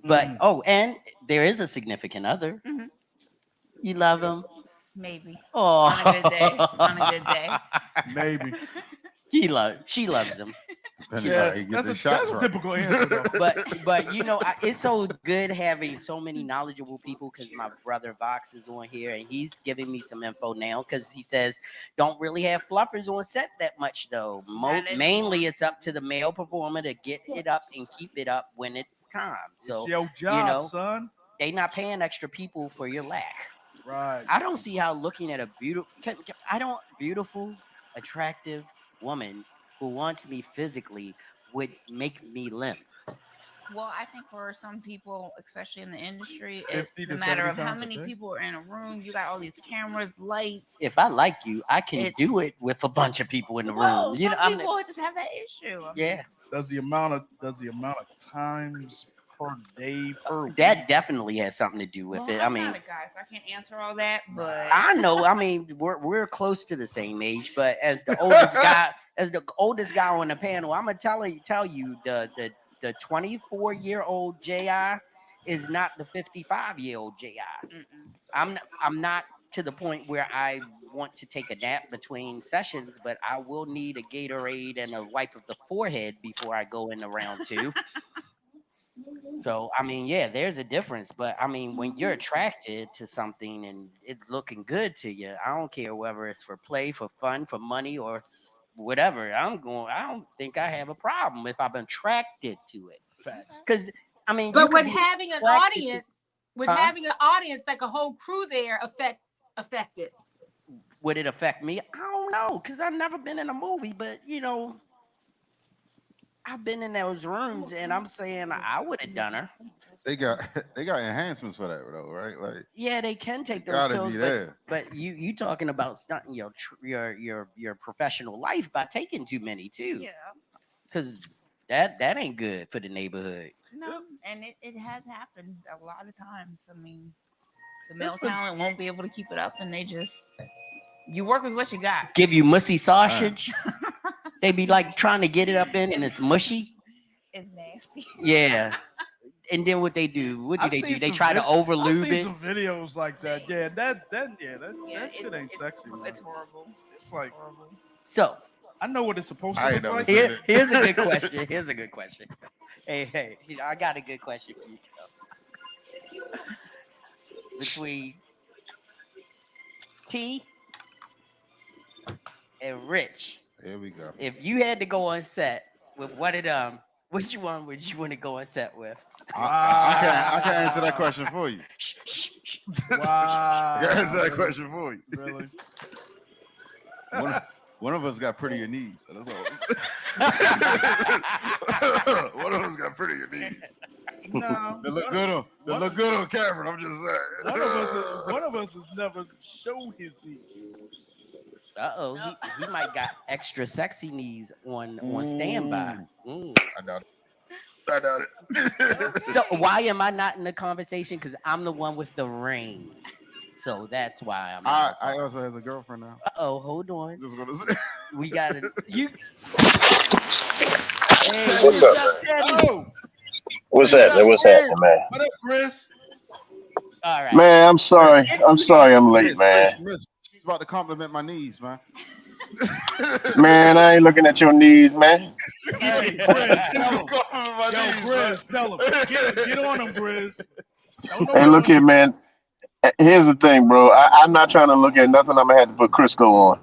Speaker 1: But
Speaker 2: Mhm.
Speaker 1: and there is a significant other.
Speaker 5: Hmm.
Speaker 1: You love him.
Speaker 5: Maybe
Speaker 1: Oh.
Speaker 5: on a good day. On a good day.
Speaker 2: Maybe.
Speaker 1: She loves him.
Speaker 3: Depending
Speaker 2: Yeah,
Speaker 3: how he get the
Speaker 2: that's
Speaker 3: shots
Speaker 2: a
Speaker 3: right.
Speaker 2: typical answer though.
Speaker 1: But it's so good having so many knowledgeable people because my brother Vox is on here and he's giving me some info now because he says don't really have fluffers on set that much though.
Speaker 5: Not anymore.
Speaker 1: Mainly it's up to the male performer to get it up and keep it up when it's time.
Speaker 2: It's
Speaker 1: So
Speaker 2: your job, son.
Speaker 1: they not paying extra people for your lack.
Speaker 2: Right.
Speaker 1: I don't see how looking at a beautiful, attractive woman who wants me physically would make me limp.
Speaker 5: Well, I think for some people, especially in the industry,
Speaker 2: 50
Speaker 5: it's a
Speaker 2: to
Speaker 5: matter
Speaker 2: 70
Speaker 5: of how
Speaker 2: times a
Speaker 5: many
Speaker 2: day.
Speaker 5: people are in a room. You got all these cameras, lights.
Speaker 1: If I like you, I can
Speaker 5: It's
Speaker 1: do it with a bunch of people in the
Speaker 5: well,
Speaker 1: room.
Speaker 5: some people just have that issue. I mean,
Speaker 1: Yeah,
Speaker 2: Does the amount of times per day per week?
Speaker 1: that definitely has something to do with
Speaker 5: well,
Speaker 1: it.
Speaker 5: I'm not a guy, so I can't answer all that. But
Speaker 1: I know. I mean, we're close to the same age, but as the oldest guy on the panel, I'm gonna tell you the 24-year-old Ji is not the 55-year-old Ji.
Speaker 5: mm-mm.
Speaker 1: I'm not to the point where I want to take a nap between sessions, but I will need a Gatorade and a wipe of the forehead before I go into round two. So I mean, yeah, there's a difference, but I mean, when you're attracted to something and it's looking good to you, I don't care whether it's for play, for fun, for money, or whatever. I don't think I have a problem if I'm attracted to it,
Speaker 2: Facts.
Speaker 1: because I mean, you
Speaker 4: But
Speaker 1: could
Speaker 4: with
Speaker 1: be
Speaker 4: having an
Speaker 1: attracted to,
Speaker 4: audience,
Speaker 1: huh?
Speaker 4: like a whole crew there, affected.
Speaker 1: Would it affect me? I don't know, because I've never been in a movie, but I've been in those rooms, and I'm saying I would have done her.
Speaker 3: They got they got enhancements for that though, right? Like
Speaker 1: Yeah, they can take those
Speaker 3: gotta
Speaker 1: pills,
Speaker 3: be
Speaker 1: but
Speaker 3: there.
Speaker 1: you talking about stunting your professional life by taking too many too,
Speaker 5: Yeah,
Speaker 1: because that ain't good for the neighborhood.
Speaker 5: no, and it has happened a lot of times. I mean, the
Speaker 2: It's
Speaker 5: male
Speaker 2: been
Speaker 5: talent won't be able to keep it up, and you work with what you got.
Speaker 1: Give you mushy
Speaker 3: Damn.
Speaker 1: sausage. They be like trying to get it up in, and it's mushy.
Speaker 5: It's nasty.
Speaker 1: Yeah, and then what they do? What do
Speaker 2: I've
Speaker 1: they
Speaker 2: seen
Speaker 1: do? They
Speaker 2: some
Speaker 1: try to
Speaker 2: I've
Speaker 1: overlube
Speaker 2: seen
Speaker 1: it.
Speaker 2: some videos like that. Yeah, that
Speaker 5: Yeah,
Speaker 2: shit ain't sexy, man.
Speaker 5: it's horrible.
Speaker 2: It's like
Speaker 5: Horrible.
Speaker 1: So
Speaker 2: I know what it's supposed to
Speaker 3: I
Speaker 2: look
Speaker 3: ain't never
Speaker 2: like.
Speaker 3: seen it.
Speaker 1: here's a good question. Here's a good question. Hey, I got a good question for you. Between T and Rich,
Speaker 3: Here we go.
Speaker 1: if you had to go on set with one of them, Which one would you want to go and set with?
Speaker 3: I can't answer that question for you.
Speaker 1: Shh, shh, shh.
Speaker 2: Wow.
Speaker 3: I can't answer that question for you.
Speaker 2: Really?
Speaker 3: One of us got prettier knees. That's all. One of us got prettier knees.
Speaker 2: No.
Speaker 3: They look good on. They look good on camera. I'm just saying.
Speaker 2: One of us has never showed his knees.
Speaker 1: Uh-oh, he might got extra sexy knees on standby.
Speaker 3: I doubt it.
Speaker 1: So why am I not in the conversation? Because I'm the one with the ring. So that's why I'm.
Speaker 3: I also has a girlfriend now.
Speaker 1: Uh-oh, hold on.
Speaker 3: Just gonna say.
Speaker 1: We got it. You. Hey,
Speaker 7: What's up,
Speaker 1: Teddy?
Speaker 2: Oh,
Speaker 7: What's happening? What's happening, man?
Speaker 2: what up, Chris?
Speaker 1: All right.
Speaker 7: Man, I'm sorry. I'm late, man.
Speaker 3: She's about to compliment my knees, man.
Speaker 7: Man, I ain't looking at your knees, man.
Speaker 2: Hey, Chris, tell him. Yo, Grizz, tell him. Get on him, Grizz.
Speaker 7: Hey, look here, man. Here's the thing, bro. I'm not trying to look at nothing. I'm gonna have to put Crisco on.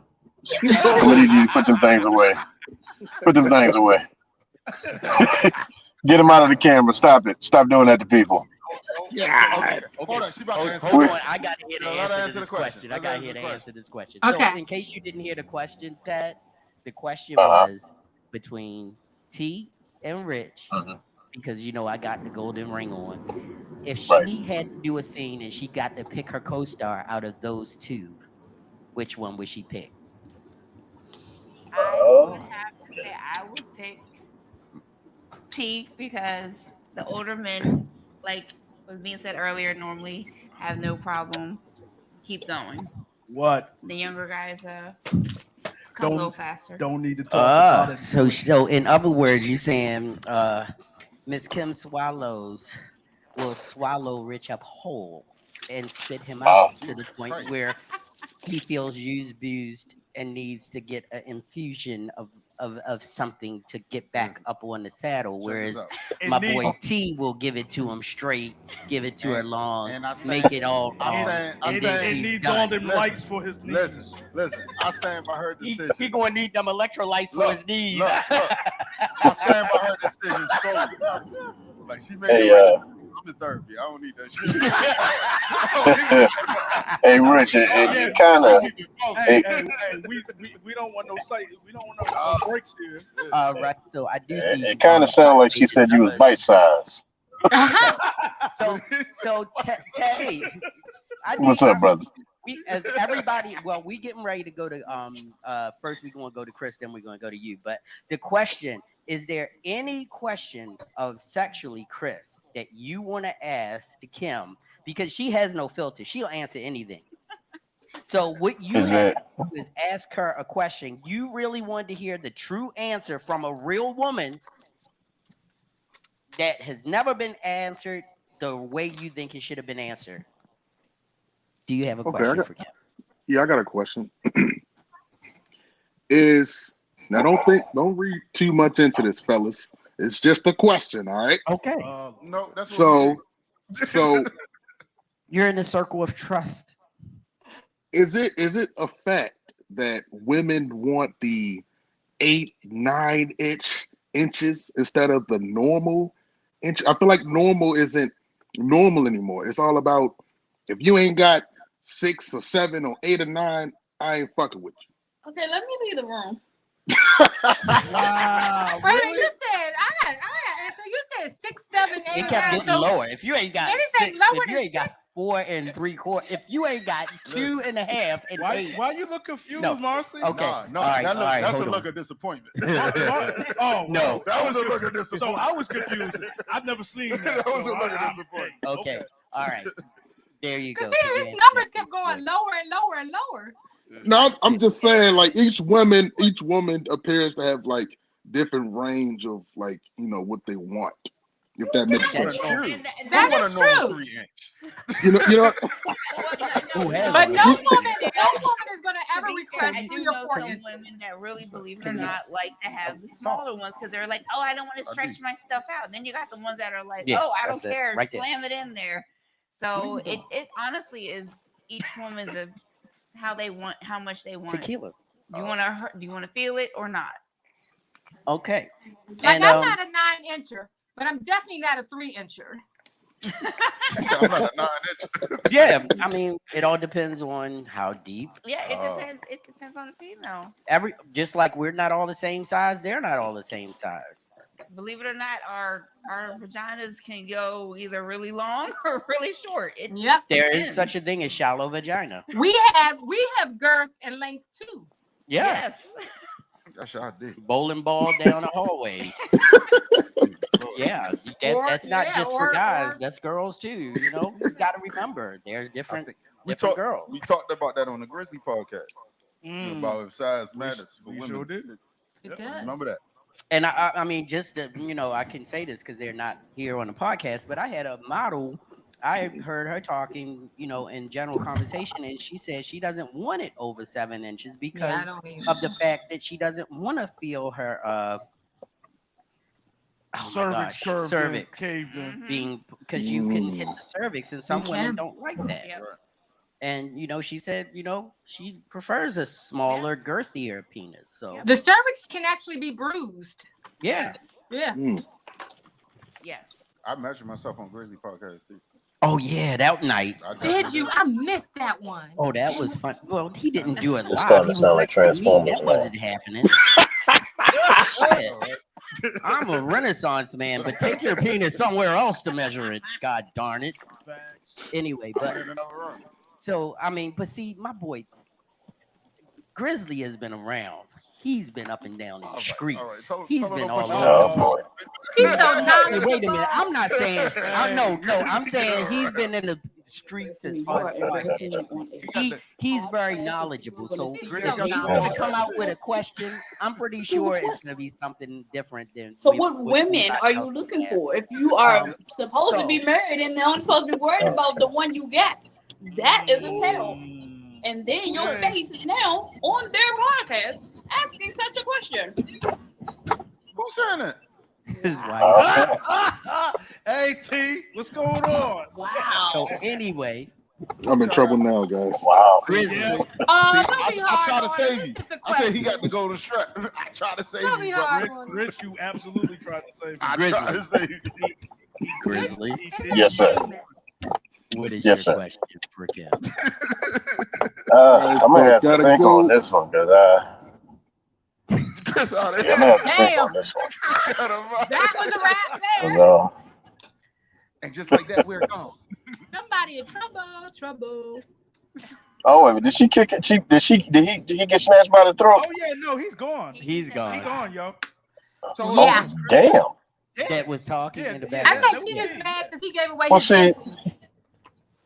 Speaker 7: I'm gonna need you to put them things away. Put them things away. Get them out of the camera. Stop it. Stop doing that to people.
Speaker 1: Okay.
Speaker 3: Hold on. She about to answer.
Speaker 1: Hold on. I got to hear the
Speaker 3: Let her
Speaker 1: answer to this question. I got to hear the
Speaker 3: question.
Speaker 1: answer to this question.
Speaker 4: Okay.
Speaker 1: So in case you didn't hear the question, Ted, the question
Speaker 7: Uh-huh.
Speaker 1: was between T and Rich, because you know I got the golden ring on. If she
Speaker 7: Right.
Speaker 1: had to do a scene and she got to pick her co-star out of those two, which one would she pick?
Speaker 5: I would have to say I would pick T because the older men, like was being said earlier, normally have no problem. Keep going.
Speaker 2: What?
Speaker 5: The younger guys come a little faster.
Speaker 2: Don't need to talk about it.
Speaker 1: So in other words, you saying Miss Kim Swallows will swallow Rich up whole and spit him out to the point where he feels used, abused, and needs to get an infusion of something to get back up on the saddle. Whereas my boy T will give it to him straight, give it to her long, make it all wrong, and then
Speaker 2: He
Speaker 1: she's
Speaker 2: needs all
Speaker 1: done.
Speaker 2: them lights for his knees.
Speaker 3: Listen. I stand by her decision.
Speaker 1: He gonna need them electrolytes for his knees.
Speaker 3: Look. I stand by her decision solely. Like she made
Speaker 7: Hey,
Speaker 3: it right. I'm in therapy. I don't need that shit.
Speaker 7: hey, Rich, it kind of.
Speaker 2: Hey, we don't want no sight. We don't want no breaks here.
Speaker 1: Right. So I do see.
Speaker 7: It kind of sounded like she said you was bite size.
Speaker 1: So Teddy,
Speaker 7: What's up, brother?
Speaker 1: We as everybody, well, we getting ready to go to first we're gonna go to Chris, then we're gonna go to you. But the question is, there any question of sexually, Chris, that you want to ask to Kim, because she has no filter, she'll answer anything. So what you have to do is ask her a question you really wanted to hear the true answer from a real woman that has never been answered the way you think it should have been answered. Do you have a question for Kim?
Speaker 6: Yeah, I got a question. Now don't read too much into this, fellas. It's just a question, all right?
Speaker 1: Okay.
Speaker 3: No, that's
Speaker 6: So
Speaker 1: You're in the circle of trust.
Speaker 6: is it a fact that women want the 8-9 inches instead of the normal inch? I feel like normal isn't normal anymore. It's all about if you ain't got 6 or 7 or 8 or 9, I ain't fucking with you.
Speaker 8: Okay, let me leave the room.
Speaker 2: Wow.
Speaker 4: Wait a minute, you said I got answer. You said 6, 7, 8.
Speaker 1: It kept getting lower. If you ain't got
Speaker 4: Anything
Speaker 1: 6,
Speaker 4: lower
Speaker 1: if you
Speaker 4: than
Speaker 1: ain't got 4 3/4, if you ain't got 2.5 and 8.
Speaker 2: Why you look confused,
Speaker 1: No.
Speaker 2: Marcy?
Speaker 1: Okay.
Speaker 3: No,
Speaker 1: All right,
Speaker 3: that's
Speaker 1: hold
Speaker 3: a
Speaker 1: on.
Speaker 3: look of disappointment.
Speaker 2: Oh
Speaker 1: No.
Speaker 3: That was a look of
Speaker 2: So
Speaker 3: disappointment.
Speaker 2: I was confused. I've never seen that.
Speaker 3: That was
Speaker 2: so
Speaker 3: a look of
Speaker 2: I-
Speaker 3: disappointment.
Speaker 1: Okay. All right. There you go.
Speaker 4: Because his numbers kept going lower and lower and lower.
Speaker 6: No, I'm just saying, like each woman appears to have like different range of like what they want. If that makes sense.
Speaker 4: That is true.
Speaker 3: 3-inch.
Speaker 6: You know.
Speaker 4: But no woman is gonna ever request
Speaker 5: I
Speaker 4: 3
Speaker 5: do
Speaker 4: or
Speaker 5: know
Speaker 4: 4
Speaker 5: some
Speaker 4: inches.
Speaker 5: women that really, believe it or not, like to have the smaller ones because they're like, oh, I don't want to stretch my stuff out. And then you got the ones that are like,
Speaker 1: Yeah,
Speaker 5: oh, I don't
Speaker 1: that's it,
Speaker 5: care,
Speaker 1: right there.
Speaker 5: slam it in there. So it honestly is each woman's of how they want, how much they want.
Speaker 1: Tequila.
Speaker 5: Do you want to feel it or not?
Speaker 1: Okay.
Speaker 4: Like
Speaker 1: And
Speaker 4: I'm not a 9-incher, but I'm definitely not a 3-incher.
Speaker 3: I'm not a 9 inch.
Speaker 1: yeah, I mean, it all depends on how deep.
Speaker 5: Yeah, it
Speaker 3: Oh.
Speaker 5: depends. It depends on the female.
Speaker 1: Just like we're not all the same size, they're not all the same size.
Speaker 5: Believe it or not, our vaginas can go either really long or really short. It
Speaker 4: Yep.
Speaker 5: just
Speaker 1: There is
Speaker 5: depends.
Speaker 1: such a thing as shallow vagina.
Speaker 4: We have girth and length too.
Speaker 1: Yes.
Speaker 3: That's y'all did.
Speaker 1: Bowling ball down the hallway. Yeah, that's not just for guys. That's girls too. You know, you got to remember there's
Speaker 3: I
Speaker 1: different
Speaker 3: think
Speaker 1: different girls.
Speaker 3: we talked about that on the Grizzly podcast. About if size matters for
Speaker 2: We
Speaker 3: women.
Speaker 2: sure did.
Speaker 4: It does.
Speaker 3: Remember that?
Speaker 1: And I mean, just to, I can say this because they're not here on the podcast, but I had a model. I heard her talking, in general conversation, and she said she doesn't want it over 7 inches
Speaker 4: Yeah, I
Speaker 1: because
Speaker 4: don't either.
Speaker 1: of the fact that she doesn't want to feel her
Speaker 2: Cervix curved
Speaker 1: cervix
Speaker 2: in, caved in.
Speaker 5: Mhm.
Speaker 1: being, because you can hit the cervix, and some women
Speaker 4: can.
Speaker 1: don't like that.
Speaker 5: Yep.
Speaker 1: And she said, she prefers a smaller, girthier penis. So
Speaker 5: Yep.
Speaker 4: The cervix can actually be bruised.
Speaker 1: yeah.
Speaker 4: Yeah.
Speaker 5: Yes.
Speaker 3: I measured myself on Grizzly podcast too.
Speaker 1: Oh yeah, that night.
Speaker 3: I
Speaker 4: Did
Speaker 3: definitely
Speaker 4: you? I missed that one.
Speaker 1: Oh, that was fun. Well, he didn't do it
Speaker 7: It's
Speaker 1: live.
Speaker 7: starting
Speaker 1: He
Speaker 7: to sound like
Speaker 1: was lecturing me.
Speaker 7: Transformers
Speaker 1: That
Speaker 7: now.
Speaker 1: wasn't happening. Shit. I'm a Renaissance man, but take your penis somewhere else to measure it. God darn it.
Speaker 2: Facts.
Speaker 1: Anyway, but so I mean, but see, my boy Grizzly has been around. He's been up and down in the streets. He's been all over.
Speaker 7: Oh boy.
Speaker 4: He's so
Speaker 1: Hey,
Speaker 4: knowledgeable.
Speaker 1: wait a minute. I'm not saying. I'm saying he's been in the streets as far as he's very knowledgeable. So
Speaker 4: He's
Speaker 1: if
Speaker 4: so
Speaker 1: he's
Speaker 4: knowledgeable.
Speaker 1: going to come out with a question, I'm pretty sure it's going to be something different than.
Speaker 8: So what women are you looking for? If you are supposed to be married and they're only supposed to be worried about the one you got, that is a tell. And then your face is now on their podcast asking such a question.
Speaker 3: Who's saying that?
Speaker 1: His wife.
Speaker 2: Hey T, what's going on?
Speaker 8: Wow.
Speaker 1: So anyway,
Speaker 6: I'm in trouble now, guys.
Speaker 7: Wow.
Speaker 1: Grizzly.
Speaker 2: Yeah.
Speaker 4: Don't be
Speaker 3: I
Speaker 4: hard
Speaker 3: try to
Speaker 4: on
Speaker 3: save
Speaker 4: him.
Speaker 3: you.
Speaker 4: It's a
Speaker 3: I said he
Speaker 4: question.
Speaker 3: got the golden strap. I tried to save
Speaker 4: Don't be
Speaker 3: you, but
Speaker 4: hard
Speaker 2: Rich,
Speaker 4: on him.
Speaker 2: Rich, you absolutely tried to save me.
Speaker 3: I
Speaker 1: Grizzly.
Speaker 3: tried to save you.
Speaker 1: Grizzly.
Speaker 4: It's
Speaker 7: Yes, sir.
Speaker 4: entertainment.
Speaker 1: What is
Speaker 7: Yes,
Speaker 1: your
Speaker 7: sir.
Speaker 1: question for Kim?
Speaker 7: I'm gonna have to
Speaker 6: Gotta
Speaker 7: think
Speaker 6: go.
Speaker 7: on this one because
Speaker 3: Chris out of
Speaker 7: I'm gonna have to think
Speaker 4: Damn.
Speaker 7: on this one.
Speaker 4: That was a wrap
Speaker 7: 'Cause,
Speaker 4: there.
Speaker 3: And just like that, we're gone.
Speaker 4: Somebody in trouble.
Speaker 7: oh, wait a minute. Did she kick it? Did he get snatched by the throat?
Speaker 2: Oh yeah, no, he's gone.
Speaker 1: He's
Speaker 2: He
Speaker 1: gone.
Speaker 2: gone, yo.
Speaker 3: So
Speaker 4: Yeah.
Speaker 7: Damn.
Speaker 1: That was talking in the
Speaker 2: Yeah,
Speaker 4: I
Speaker 1: background.
Speaker 4: think she just mad because he gave away
Speaker 7: Well,
Speaker 4: his
Speaker 7: see,
Speaker 4: business.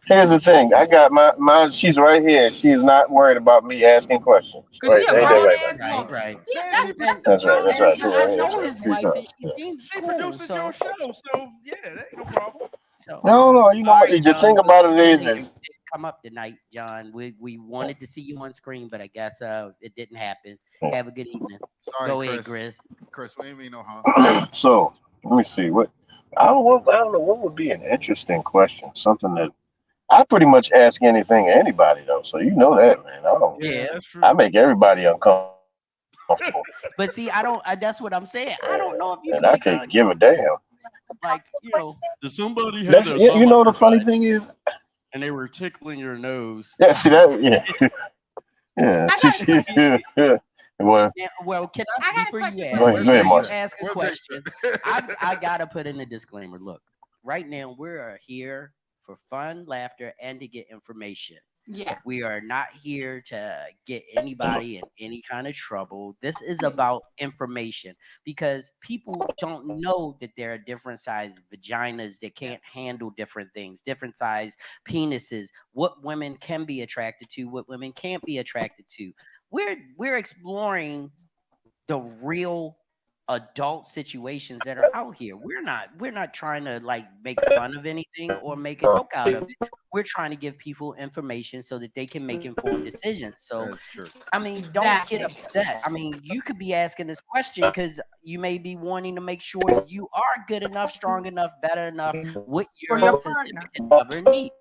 Speaker 7: here's the thing. I got my she's right here. She is not worried about me asking questions.
Speaker 4: Because
Speaker 7: Right,
Speaker 4: she a
Speaker 7: ain't that
Speaker 4: grown
Speaker 7: right,
Speaker 4: ass
Speaker 7: buddy?
Speaker 1: Right,
Speaker 4: woman.
Speaker 1: right.
Speaker 4: See, that's a
Speaker 7: That's right,
Speaker 4: grown
Speaker 7: that's
Speaker 4: ass
Speaker 7: right. She's
Speaker 1: I
Speaker 7: right here.
Speaker 1: know
Speaker 7: That's right.
Speaker 1: his
Speaker 7: She's
Speaker 1: wife.
Speaker 7: right.
Speaker 1: And she seems
Speaker 2: She
Speaker 1: cool.
Speaker 2: produces your show, so yeah, that ain't no problem.
Speaker 1: So
Speaker 7: No, you know
Speaker 1: all
Speaker 7: what?
Speaker 1: right,
Speaker 7: The
Speaker 1: John,
Speaker 7: thing
Speaker 1: well,
Speaker 7: about it
Speaker 1: you
Speaker 7: is
Speaker 1: didn't come up tonight, John. We wanted to see you on screen, but I guess it didn't happen. Have a good evening.
Speaker 3: Sorry,
Speaker 1: Go ahead,
Speaker 3: Chris.
Speaker 1: Chris.
Speaker 3: Chris, we ain't mean no harm.
Speaker 7: so. Let me see what I don't know what would be an interesting question. Something that I pretty much ask anything anybody though. So you know that, man. I don't.
Speaker 1: Yeah.
Speaker 2: That's true.
Speaker 7: I make everybody uncomfortable,
Speaker 1: But see, that's what I'm saying. I don't know if you
Speaker 7: and
Speaker 1: can
Speaker 7: I
Speaker 1: make
Speaker 7: can't give a damn.
Speaker 1: like
Speaker 9: Does somebody have
Speaker 7: That's
Speaker 9: a
Speaker 7: you know the
Speaker 9: bum
Speaker 7: funny
Speaker 9: butt
Speaker 7: thing is,
Speaker 9: and they were tickling your nose?
Speaker 7: yeah. See that? Yeah, yeah. Well,
Speaker 1: Yeah, well, can
Speaker 4: I got a
Speaker 1: before
Speaker 4: question
Speaker 1: you
Speaker 4: for
Speaker 1: ask,
Speaker 7: Go ahead,
Speaker 1: before you
Speaker 7: Mark.
Speaker 1: ask a
Speaker 3: We're
Speaker 1: question, I gotta put in a disclaimer. Look, right now we're here for fun, laughter, and to get information.
Speaker 4: Yes.
Speaker 1: We are not here to get anybody in any kind of trouble. This is about information because people don't know that there are different size vaginas that can't handle different things, different size penises, what women can be attracted to, what women can't be attracted to. We're exploring the real adult situations that are out here. We're not trying to like make fun of anything or make a joke out of it. We're trying to give people information so that they can make informed decisions. So
Speaker 3: That's true.
Speaker 1: I mean, don't
Speaker 4: Exactly.
Speaker 1: get upset. I mean, you could be asking this question because you may be wanting to make sure you are good enough, strong enough, better enough, what
Speaker 4: For
Speaker 1: your
Speaker 4: your partner.
Speaker 1: significant other needs.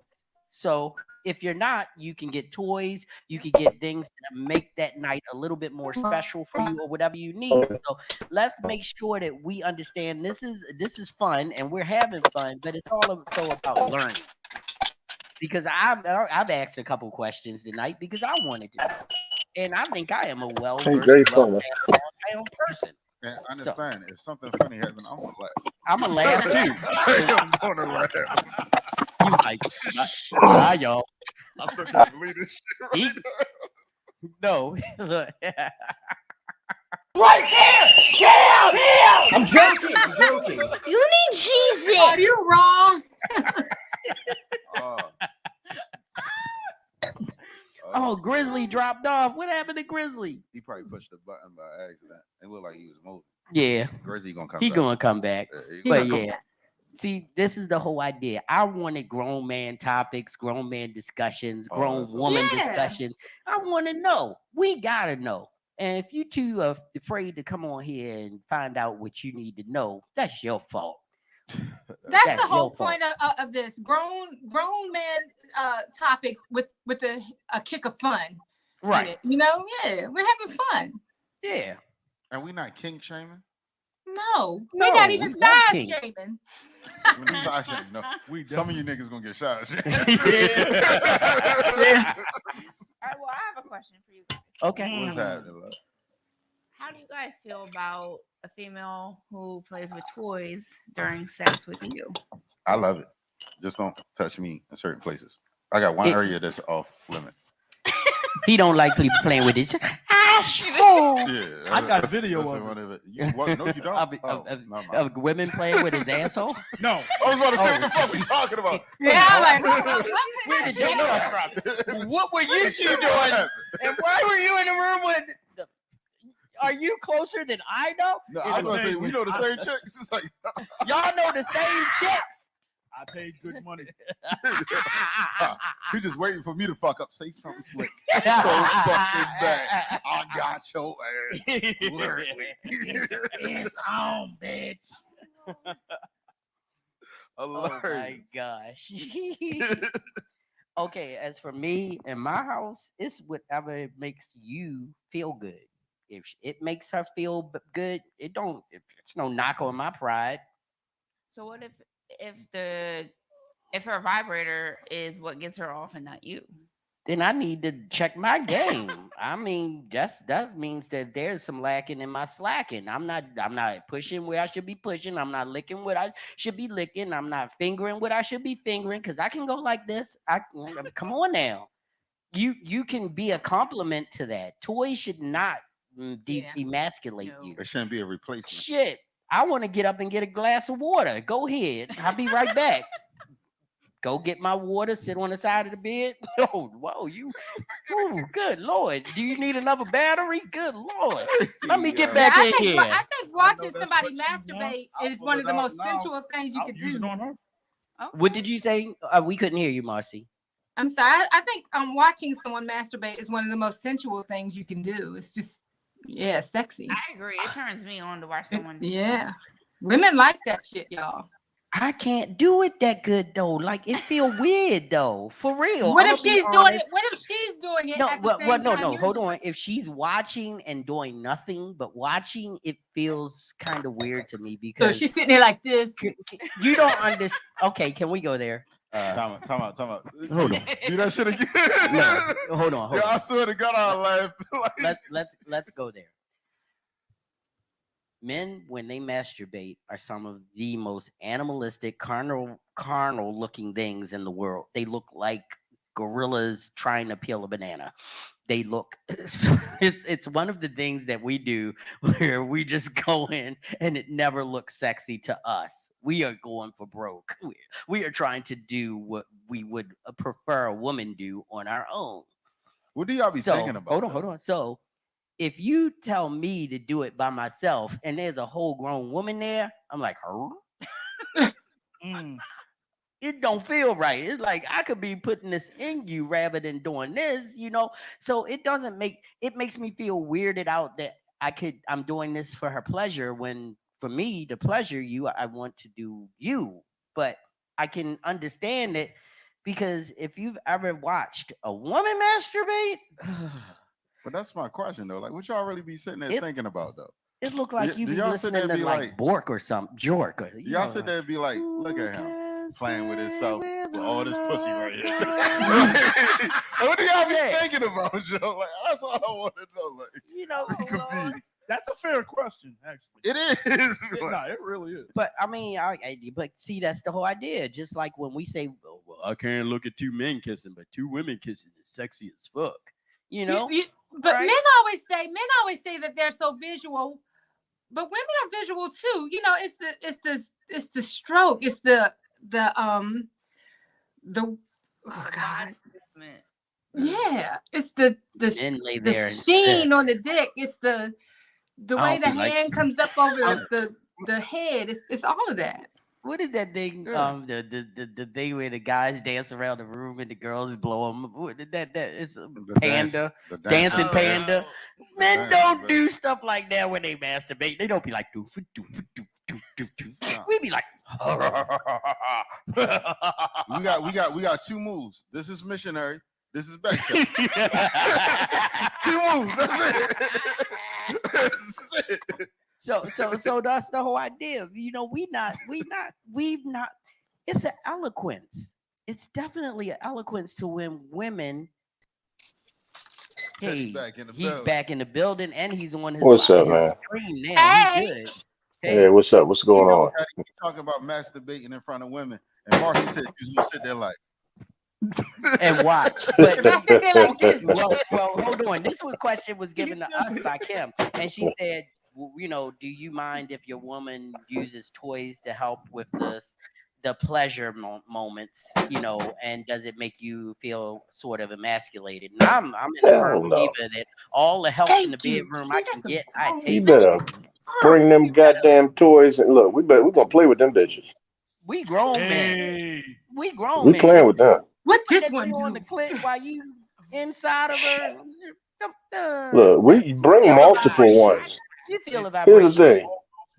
Speaker 1: So if you're not, you can get toys, you can get things that make that night a little bit more special for you or whatever you need. So let's make sure that we understand this is fun and we're having fun, but it's also about learning. Because I've asked a couple questions tonight because I wanted to know. And I think I am a well-versed,
Speaker 7: Very
Speaker 1: well
Speaker 7: funny.
Speaker 1: down person.
Speaker 3: And
Speaker 1: So
Speaker 3: understand, if something funny happens, I'm gonna laugh.
Speaker 1: I'm gonna laugh too.
Speaker 3: I'm gonna laugh.
Speaker 1: He was like, "Bye, y'all."
Speaker 3: I still can't believe this shit
Speaker 1: He-
Speaker 3: right now.
Speaker 1: No.
Speaker 10: I'm joking.
Speaker 11: You need Jesus.
Speaker 4: Are you wrong?
Speaker 3: Oh.
Speaker 1: Oh, Grizzly dropped off. What happened to Grizzly?
Speaker 3: He probably pushed the button by accident. It looked like he was moving.
Speaker 1: Yeah,
Speaker 3: Grizzly gonna come
Speaker 1: he
Speaker 3: back.
Speaker 1: gonna come back.
Speaker 3: He
Speaker 1: But
Speaker 3: gonna come
Speaker 1: yeah, see, this is the whole idea. I wanted grown man topics, grown man discussions, grown
Speaker 3: that's
Speaker 1: woman
Speaker 4: Yeah.
Speaker 1: discussions. I want to know. We gotta know. And if you two are afraid to come on here and find out what you need to know, that's your fault.
Speaker 4: That's
Speaker 1: That's
Speaker 4: the whole
Speaker 1: your fault.
Speaker 4: point of this grown man topics with a kick of fun. in
Speaker 1: Right.
Speaker 4: it. You know, yeah, we're having fun.
Speaker 1: Yeah.
Speaker 3: And we not king shaming.
Speaker 4: No,
Speaker 1: No,
Speaker 4: we're not even
Speaker 1: we love
Speaker 4: size
Speaker 1: King.
Speaker 4: shaming.
Speaker 3: We not size shaming. No, some of you niggas gonna get shot.
Speaker 4: Yeah.
Speaker 5: All right, well, I have a question for you guys.
Speaker 1: Okay.
Speaker 3: What's happening? Love?
Speaker 5: How do you guys feel about a female who plays with toys during sex with you?
Speaker 3: I love it. Just don't touch me in certain places. I got one area that's off limit.
Speaker 1: He don't like people playing with his asshole.
Speaker 3: Yeah,
Speaker 2: I got a video
Speaker 3: that's
Speaker 2: of
Speaker 3: one
Speaker 2: it.
Speaker 3: of it. You, what? No, you don't.
Speaker 1: Of-
Speaker 3: Oh,
Speaker 1: of-
Speaker 3: never mind.
Speaker 1: Of women playing with his asshole.
Speaker 2: No.
Speaker 3: I was about to say,
Speaker 1: Oh.
Speaker 3: what the fuck we talking about?
Speaker 4: Yeah, like
Speaker 1: Where did you know from? What were you two doing? And why were you in the room with? Are you closer than I know?
Speaker 3: No, I was gonna say we know the same chicks. It's like
Speaker 1: Y'all know the same chicks.
Speaker 2: I paid good money.
Speaker 3: he just waiting for me to fuck up. Say something slick. So fucking bad. I got your ass. Literally.
Speaker 1: It's on, bitch. Oh my
Speaker 3: Hilarious.
Speaker 1: gosh. Okay, as for me in my house, it's whatever makes you feel good. If it makes her feel good, it's no knock on my pride.
Speaker 5: So what if her vibrator is what gets her off and not you?
Speaker 1: Then I need to check my game. I mean, that means that there's some lacking in my slacking. I'm not pushing where I should be pushing. I'm not licking what I should be licking. I'm not fingering what I should be fingering because I can go like this. Come on now. You can be a compliment to that. Toys should not
Speaker 4: Yeah.
Speaker 1: emasculate
Speaker 5: No.
Speaker 1: you.
Speaker 3: It shouldn't be a replacement.
Speaker 1: Shit. I want to get up and get a glass of water. Go ahead. I'll be right back. Go get my water, sit on the side of the bed. Oh, whoa, good Lord. Do you need another battery? Good Lord. Let me get back in here.
Speaker 4: I think watching
Speaker 2: that's
Speaker 4: somebody
Speaker 2: what she
Speaker 4: masturbate
Speaker 2: wants. I'll
Speaker 4: is
Speaker 2: pull
Speaker 4: one
Speaker 2: it
Speaker 4: of the
Speaker 2: out
Speaker 4: most
Speaker 2: now.
Speaker 4: sensual things you
Speaker 2: I'll
Speaker 4: could
Speaker 2: use it
Speaker 4: do.
Speaker 2: on her.
Speaker 1: What did you say? We couldn't hear you, Marcy.
Speaker 4: I'm sorry. I think watching someone masturbate is one of the most sensual things you can do. It's just, yeah, sexy.
Speaker 5: I agree. It turns me on to watch someone.
Speaker 4: Yeah. Women like that shit, y'all.
Speaker 1: I can't do it that good though. Like it feel weird though. For real.
Speaker 4: What
Speaker 1: I'ma
Speaker 4: if
Speaker 1: be
Speaker 4: she's doing
Speaker 1: honest.
Speaker 4: it? What if she's doing it
Speaker 1: No,
Speaker 4: at the
Speaker 1: well,
Speaker 4: same
Speaker 1: no,
Speaker 4: time you're
Speaker 1: hold
Speaker 4: doing
Speaker 1: on. If she's watching and doing nothing but watching, it feels kind of weird to me
Speaker 4: it? So
Speaker 1: because
Speaker 4: she's sitting there like this.
Speaker 1: you don't understand. Okay, can we go there?
Speaker 3: Time out.
Speaker 1: Hold on.
Speaker 3: Do that shit again.
Speaker 1: No, hold on.
Speaker 3: Yeah, I swear to God, I laugh. Like,
Speaker 1: Let's go there. Men, when they masturbate, are some of the most animalistic, carnal looking things in the world. They look like gorillas trying to peel a banana. They look. It's one of the things that we do where we just go in and it never looks sexy to us. We are going for broke. We are trying to do what we would prefer a woman do on our own.
Speaker 3: what do y'all be thinking about?
Speaker 1: Hold on. So if you tell me to do it by myself and there's a whole grown woman there, I'm like, huh? It don't feel right. It's like I could be putting this in you rather than doing this, you know. So it makes me feel weirded out that I'm doing this for her pleasure when for me to pleasure you, I want to do you. But I can understand it because if you've ever watched a woman masturbate,
Speaker 3: But that's my question though. Like, what y'all really be sitting there
Speaker 1: it
Speaker 3: thinking about though?
Speaker 1: it looked
Speaker 3: Do,
Speaker 1: like you
Speaker 3: do
Speaker 1: be
Speaker 3: y'all sit there
Speaker 1: listening
Speaker 3: and
Speaker 1: to
Speaker 3: be
Speaker 1: like
Speaker 3: like,
Speaker 1: Bork or something, Jork, or
Speaker 3: do y'all sit there and be like, look at him playing with himself with all this pussy right here? What do y'all be thinking about, Joe? Like, that's all I want to know. Like,
Speaker 1: you know,
Speaker 2: That's a fair question, actually.
Speaker 3: it is.
Speaker 2: Nah, it really is.
Speaker 1: But I mean, but see, that's the whole idea. Just like when we say, well, I can't look at two men kissing, but two women kissing is sexy as fuck.
Speaker 4: But
Speaker 1: right?
Speaker 4: men always say that they're so visual, but women are visual too. It's the stroke, it's the oh God. Yeah, it's the
Speaker 1: Men lay there and
Speaker 4: sheen on the
Speaker 1: stress.
Speaker 4: dick. It's the
Speaker 1: I
Speaker 4: way
Speaker 1: don't
Speaker 4: the
Speaker 1: be like-
Speaker 4: hand comes up over the head. It's all of that.
Speaker 1: What is that thing?
Speaker 3: Yeah.
Speaker 1: The thing where the guys dance around the room and the girls blow them. That it's a
Speaker 3: The
Speaker 1: panda,
Speaker 3: the
Speaker 1: dancing
Speaker 5: Oh,
Speaker 1: panda.
Speaker 3: The
Speaker 1: Men
Speaker 3: dancing
Speaker 1: don't
Speaker 3: panda.
Speaker 1: do stuff like that when they masturbate. They don't be like doof doof doof doof doof doof. We be like.
Speaker 3: We got two moves. This is missionary. This is back. Two moves. That's it. That's it.
Speaker 1: So that's the whole idea. We've not. It's an eloquence. It's definitely an eloquence to when women.
Speaker 3: Teddy
Speaker 1: Hey,
Speaker 3: back in the
Speaker 1: he's
Speaker 3: building.
Speaker 1: back in the building, and he's on his
Speaker 7: What's up,
Speaker 1: his
Speaker 7: man?
Speaker 1: screen now.
Speaker 4: Hey.
Speaker 1: He good.
Speaker 7: Hey, what's up? What's going on?
Speaker 3: Teddy, you talking about masturbating in front of women, and Marcy said you was gonna sit there like.
Speaker 1: And watch. But
Speaker 4: I sit there like this.
Speaker 1: well, hold on. This question was given to us by Kim, and she said, do you mind if your woman uses toys to help with the pleasure moments, and does it make you feel sort of emasculated? And I'm in a
Speaker 7: Hell
Speaker 1: firm
Speaker 7: no.
Speaker 1: believer that all the help in the
Speaker 4: Thank you.
Speaker 1: bedroom
Speaker 4: See,
Speaker 1: I can
Speaker 4: that's
Speaker 1: get,
Speaker 4: a
Speaker 1: I
Speaker 4: great
Speaker 1: take.
Speaker 7: You better bring them
Speaker 1: You better-
Speaker 7: goddamn toys and look. We're gonna play with them bitches.
Speaker 1: We grown men.
Speaker 2: Hey,
Speaker 1: We grown
Speaker 7: We
Speaker 1: men.
Speaker 7: playing with them.
Speaker 4: What
Speaker 1: Put
Speaker 4: this
Speaker 1: that
Speaker 4: one
Speaker 1: thing on
Speaker 4: do?
Speaker 1: the clip while you inside of her.
Speaker 7: Look, we bring
Speaker 1: Feel the
Speaker 7: multiple
Speaker 1: vibration.
Speaker 7: ones.
Speaker 1: You feel the
Speaker 7: Here's the
Speaker 1: vibration.
Speaker 7: thing: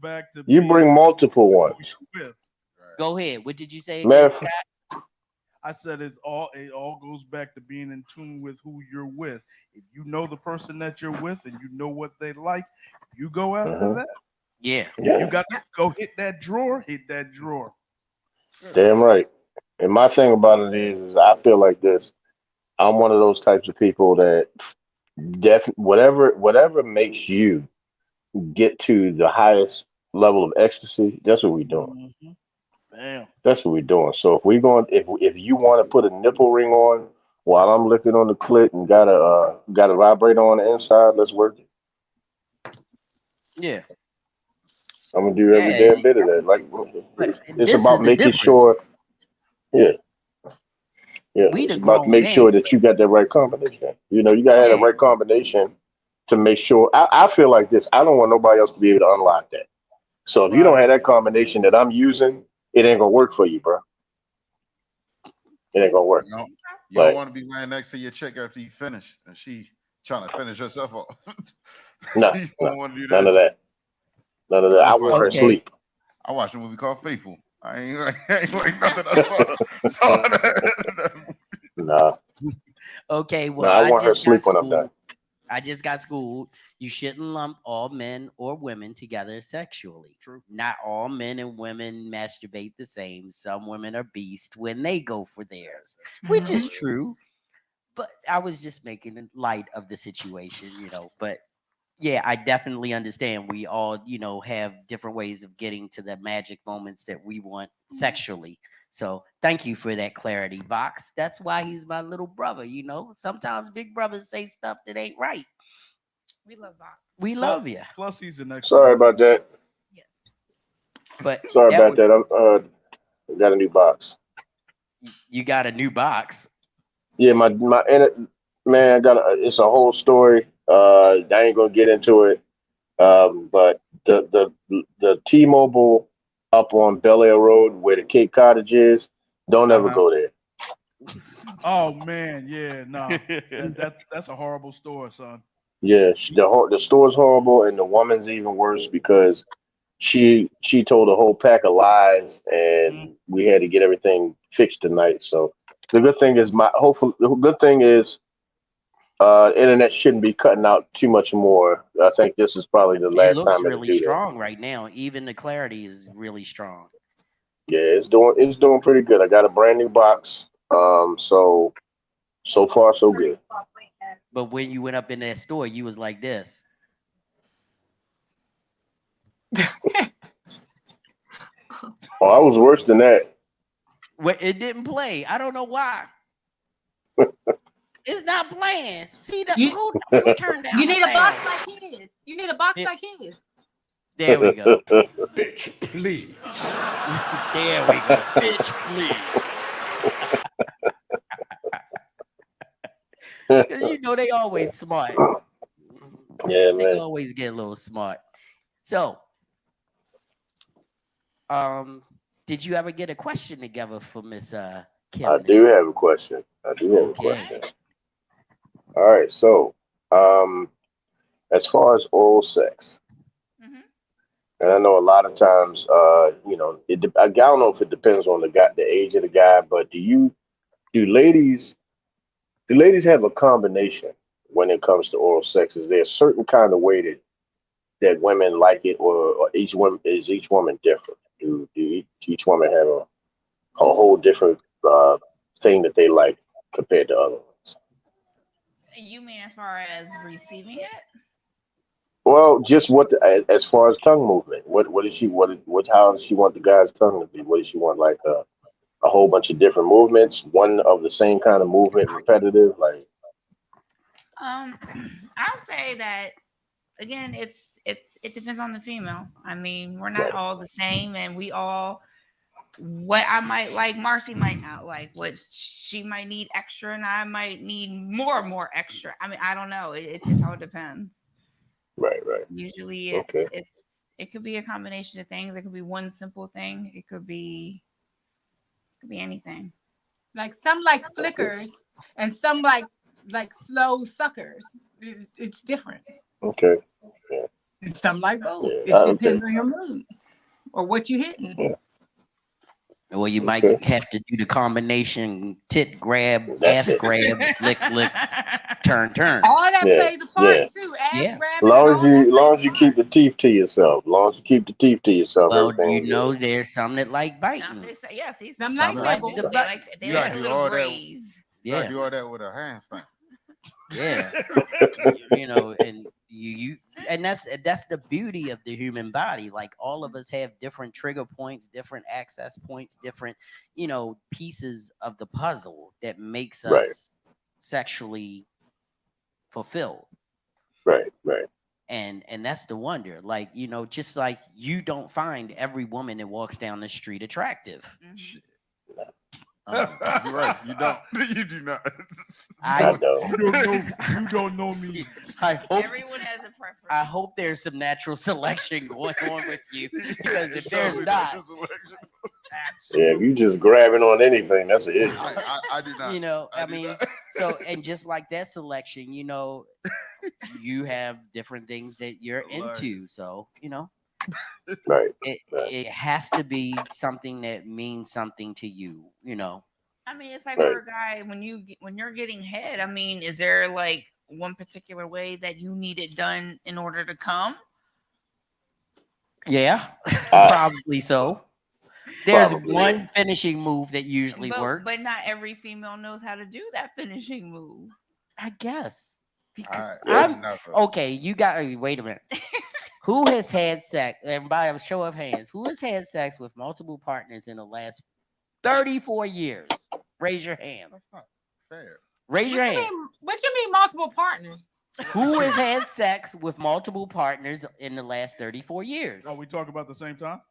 Speaker 2: back to
Speaker 7: you
Speaker 2: being
Speaker 7: bring multiple
Speaker 2: who
Speaker 7: ones.
Speaker 2: you with.
Speaker 1: Go ahead. What did you say
Speaker 7: Matter
Speaker 1: again,
Speaker 7: of
Speaker 1: Scott?
Speaker 2: I said it all goes back to being in tune with who you're with. If you know the person that you're with and you know what they like, you go after that.
Speaker 1: Yeah.
Speaker 7: Yeah,
Speaker 2: You got to go hit that drawer.
Speaker 7: damn right. And my thing about it is I feel like this. I'm one of those types of people that whatever makes you get to the highest level of ecstasy, that's what we're doing.
Speaker 2: Mm-hmm. Bam.
Speaker 7: That's what we're doing. So if you want to put a nipple ring on while I'm licking on the clit and got a vibrator on the inside, let's work it.
Speaker 1: Yeah.
Speaker 7: I'm gonna do every damn bit of that. Like
Speaker 1: But
Speaker 7: it's
Speaker 1: this
Speaker 7: about
Speaker 1: is the
Speaker 7: making
Speaker 1: difference.
Speaker 7: sure. Yeah. Yeah,
Speaker 1: We
Speaker 7: it's
Speaker 1: the
Speaker 7: about to
Speaker 1: grown
Speaker 7: make
Speaker 1: men.
Speaker 7: sure that you got that right combination. You gotta have the
Speaker 1: Yeah.
Speaker 7: right combination to make sure. I feel like this. I don't want nobody else to be able to unlock that. So if you don't have that combination that I'm using, it ain't gonna work for you, bro. It ain't gonna work.
Speaker 3: You
Speaker 7: Like-
Speaker 3: don't want to be laying next to your chick after you finish, and she trying to finish herself off.
Speaker 7: No,
Speaker 3: You don't want to do
Speaker 7: none of that. None of that. I
Speaker 3: That's
Speaker 7: want her
Speaker 1: Okay.
Speaker 7: asleep.
Speaker 3: I watched a movie called Faithful. I ain't like nothing I saw that.
Speaker 7: Nah,
Speaker 1: Okay.
Speaker 7: no,
Speaker 1: Well,
Speaker 7: I want her
Speaker 1: just got
Speaker 7: asleep when I'm done.
Speaker 1: schooled. I just got schooled. You shouldn't lump all men or women together sexually.
Speaker 2: True.
Speaker 1: Not all men and women masturbate the same. Some women are beasts when they go for theirs, which is true. But I was just making light of the situation, But yeah, I definitely understand. We all, have different ways of getting to the magic moments that we want sexually. So thank you for that clarity, Vox. That's why he's my little brother. Sometimes big brothers say stuff that ain't right.
Speaker 5: We love Vox.
Speaker 1: We love you.
Speaker 2: Plus, he's an excellent.
Speaker 7: Sorry about that.
Speaker 5: Yes.
Speaker 1: But
Speaker 7: Sorry
Speaker 1: that
Speaker 7: about that. I got a new box.
Speaker 1: you got a new box.
Speaker 7: Yeah, man, it's a whole story. I ain't gonna get into it. But the T-Mobile up on Bel Air Road where the Cape Cottage is, don't ever go there.
Speaker 2: Oh man, yeah, no, that's a horrible store, son.
Speaker 7: Yeah, the store's horrible, and the woman's even worse because she told a whole pack of lies, and we had to get everything fixed tonight. So The good thing is the good thing is internet shouldn't be cutting out too much more. I think this is probably the
Speaker 1: It
Speaker 7: last
Speaker 1: looks
Speaker 7: time it'll
Speaker 1: really
Speaker 7: do that.
Speaker 1: strong right now. Even the clarity is really strong.
Speaker 7: Yeah, it's doing pretty good. I got a brand new box. So far so good.
Speaker 1: But when you went up in that store, you was like this.
Speaker 7: Oh, I was worse than that.
Speaker 1: It didn't play. I don't know why. It's not playing. See the
Speaker 4: You,
Speaker 1: who turned down
Speaker 4: you
Speaker 1: the
Speaker 4: need a box
Speaker 1: sound?
Speaker 4: like his. You need a box
Speaker 1: Yeah.
Speaker 4: like his.
Speaker 1: There we go.
Speaker 10: Bitch, please.
Speaker 1: There we go. Bitch, please. Because you know they always smart.
Speaker 7: Yeah,
Speaker 1: They
Speaker 7: man.
Speaker 1: always get a little smart. So, did you ever get a question together for Miss Kim?
Speaker 7: I do have a question.
Speaker 1: Okay.
Speaker 7: All right, so as far as oral sex,
Speaker 5: Mhm.
Speaker 7: and I know a lot of times, I don't know if it depends on the age of the guy, but do ladies have a combination when it comes to oral sex? Is there a certain kind of way that women like it, or each woman different? Do each woman have a whole different thing that they like compared to other ones?
Speaker 5: You mean as far as receiving it?
Speaker 7: Well, just as far as tongue movement, what does she how does she want the guy's tongue to be? What does she want, like a whole bunch of different movements, one of the same kind of movement, repetitive, like?
Speaker 5: I'll say that again. It depends on the female. I mean, we're not all the same, and we all what I might like, Marcy might not like. What she might need extra, and I might need more extra. I mean, I don't know. It just all depends.
Speaker 7: Right.
Speaker 5: Usually,
Speaker 7: Okay.
Speaker 5: it could be a combination of things. It could be one simple thing. It could be anything.
Speaker 4: Like some like flickers and some like slow suckers. It's different.
Speaker 7: Okay. Yeah.
Speaker 4: And some like both.
Speaker 7: Yeah.
Speaker 4: It
Speaker 7: Okay.
Speaker 4: depends on your mood or what you hitting.
Speaker 7: Yeah.
Speaker 1: Or you might have to do the combination tit grab,
Speaker 7: That's
Speaker 1: ass
Speaker 7: it.
Speaker 1: grab, lick, turn.
Speaker 4: All that
Speaker 7: Yeah.
Speaker 4: plays a part
Speaker 7: Yeah.
Speaker 4: too. Ass
Speaker 1: Yeah.
Speaker 4: grabbing and all that
Speaker 7: As long as
Speaker 4: plays
Speaker 7: you
Speaker 4: a
Speaker 7: keep
Speaker 4: part.
Speaker 7: the teeth to yourself,
Speaker 1: Well,
Speaker 7: everything is good.
Speaker 1: there's some that like
Speaker 5: Now,
Speaker 1: biting.
Speaker 5: they say, yeah, see,
Speaker 4: Some
Speaker 1: Some
Speaker 4: like
Speaker 1: like
Speaker 4: nibbles.
Speaker 1: the
Speaker 5: they
Speaker 1: butt.
Speaker 5: like
Speaker 3: You
Speaker 5: a
Speaker 3: gotta do
Speaker 5: little
Speaker 3: all that.
Speaker 5: graze.
Speaker 3: You gotta
Speaker 1: Yeah.
Speaker 3: do all that with a handstand.
Speaker 1: Yeah. And you and that's the beauty of the human body. Like all of us have different trigger points, different access points, different, pieces of the puzzle that makes
Speaker 7: Right.
Speaker 1: us sexually fulfilled.
Speaker 7: Right.
Speaker 1: And that's the wonder. Like, just like you don't find every woman that walks down the street attractive.
Speaker 5: Mhm.
Speaker 3: You're right. You don't. You do not.
Speaker 7: I know.
Speaker 2: You don't know me.
Speaker 1: I hope
Speaker 5: Everyone has a preference.
Speaker 1: I hope there's some natural selection going on with you, because if there's
Speaker 3: Totally
Speaker 1: not,
Speaker 3: natural selection.
Speaker 7: Yeah, if you just grabbing on anything, that's an issue.
Speaker 3: I do not.
Speaker 1: I
Speaker 3: do
Speaker 1: mean,
Speaker 3: not.
Speaker 1: so, and just like that selection, you have different things that you're into.
Speaker 3: Hilarious.
Speaker 1: So,
Speaker 7: Right.
Speaker 1: it has to be something that means something to you,
Speaker 5: I mean, it's like
Speaker 7: Right.
Speaker 5: for a guy when you're getting head. I mean, is there like one particular way that you need it done in order to come?
Speaker 1: Yeah, probably so. There's
Speaker 7: Probably,
Speaker 1: one
Speaker 7: yeah.
Speaker 1: finishing move that usually works.
Speaker 5: But not every female knows how to do that finishing move.
Speaker 1: I guess. Okay, you got wait a minute. Who has had sex? Everybody, a show of hands. Who has had sex with multiple partners in the last 34 years? Raise your hand.
Speaker 3: That's not fair.
Speaker 1: Raise your hand.
Speaker 4: What you mean multiple partners?
Speaker 1: Who has had sex with multiple partners in the last 34 years?
Speaker 2: Oh, we talk about the same time?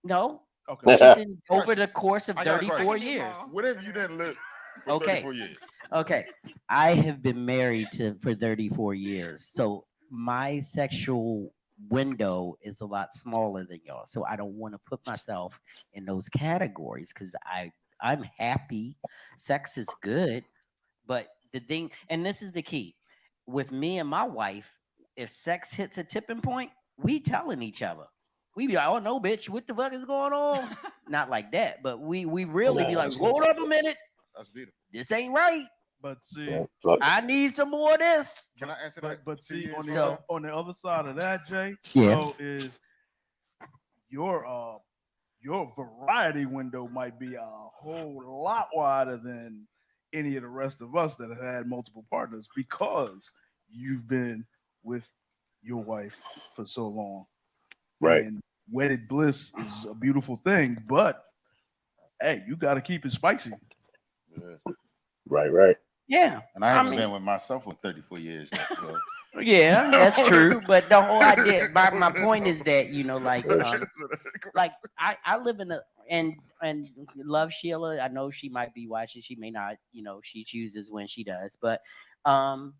Speaker 1: No.
Speaker 2: Okay.
Speaker 1: Just over the course of
Speaker 3: I got a
Speaker 1: 34
Speaker 3: question.
Speaker 1: years.
Speaker 3: What if you didn't live for
Speaker 1: Okay.
Speaker 3: 34 years?
Speaker 1: Okay. I have been married for 34 years. So my sexual window is a lot smaller than y'all. So I don't want to put myself in those categories because I'm happy. Sex is good. But the thing, and this is the key, with me and my wife, if sex hits a tipping point, we telling each other. We be like, oh no, bitch, what the fuck is going on? Not like that, but we really be like, hold up a minute.
Speaker 3: That's beautiful.
Speaker 1: This ain't right.
Speaker 2: But see,
Speaker 1: I need some more of this.
Speaker 3: Can I answer that?
Speaker 2: but see, on the other side of that, Jay,
Speaker 1: Yes.
Speaker 2: so is your variety window might be a whole lot wider than any of the rest of us that have had multiple partners because you've been with your wife for so long.
Speaker 7: Right.
Speaker 2: And wedded bliss is a beautiful thing, but hey, you got to keep it spicy.
Speaker 7: Right.
Speaker 3: Yeah. And I haven't been with myself for 34 years yet, so.
Speaker 1: Yeah, that's true. But the whole idea, my point is that, like I live in and love Sheila. I know she might be watching. She may not, she chooses when she does. But I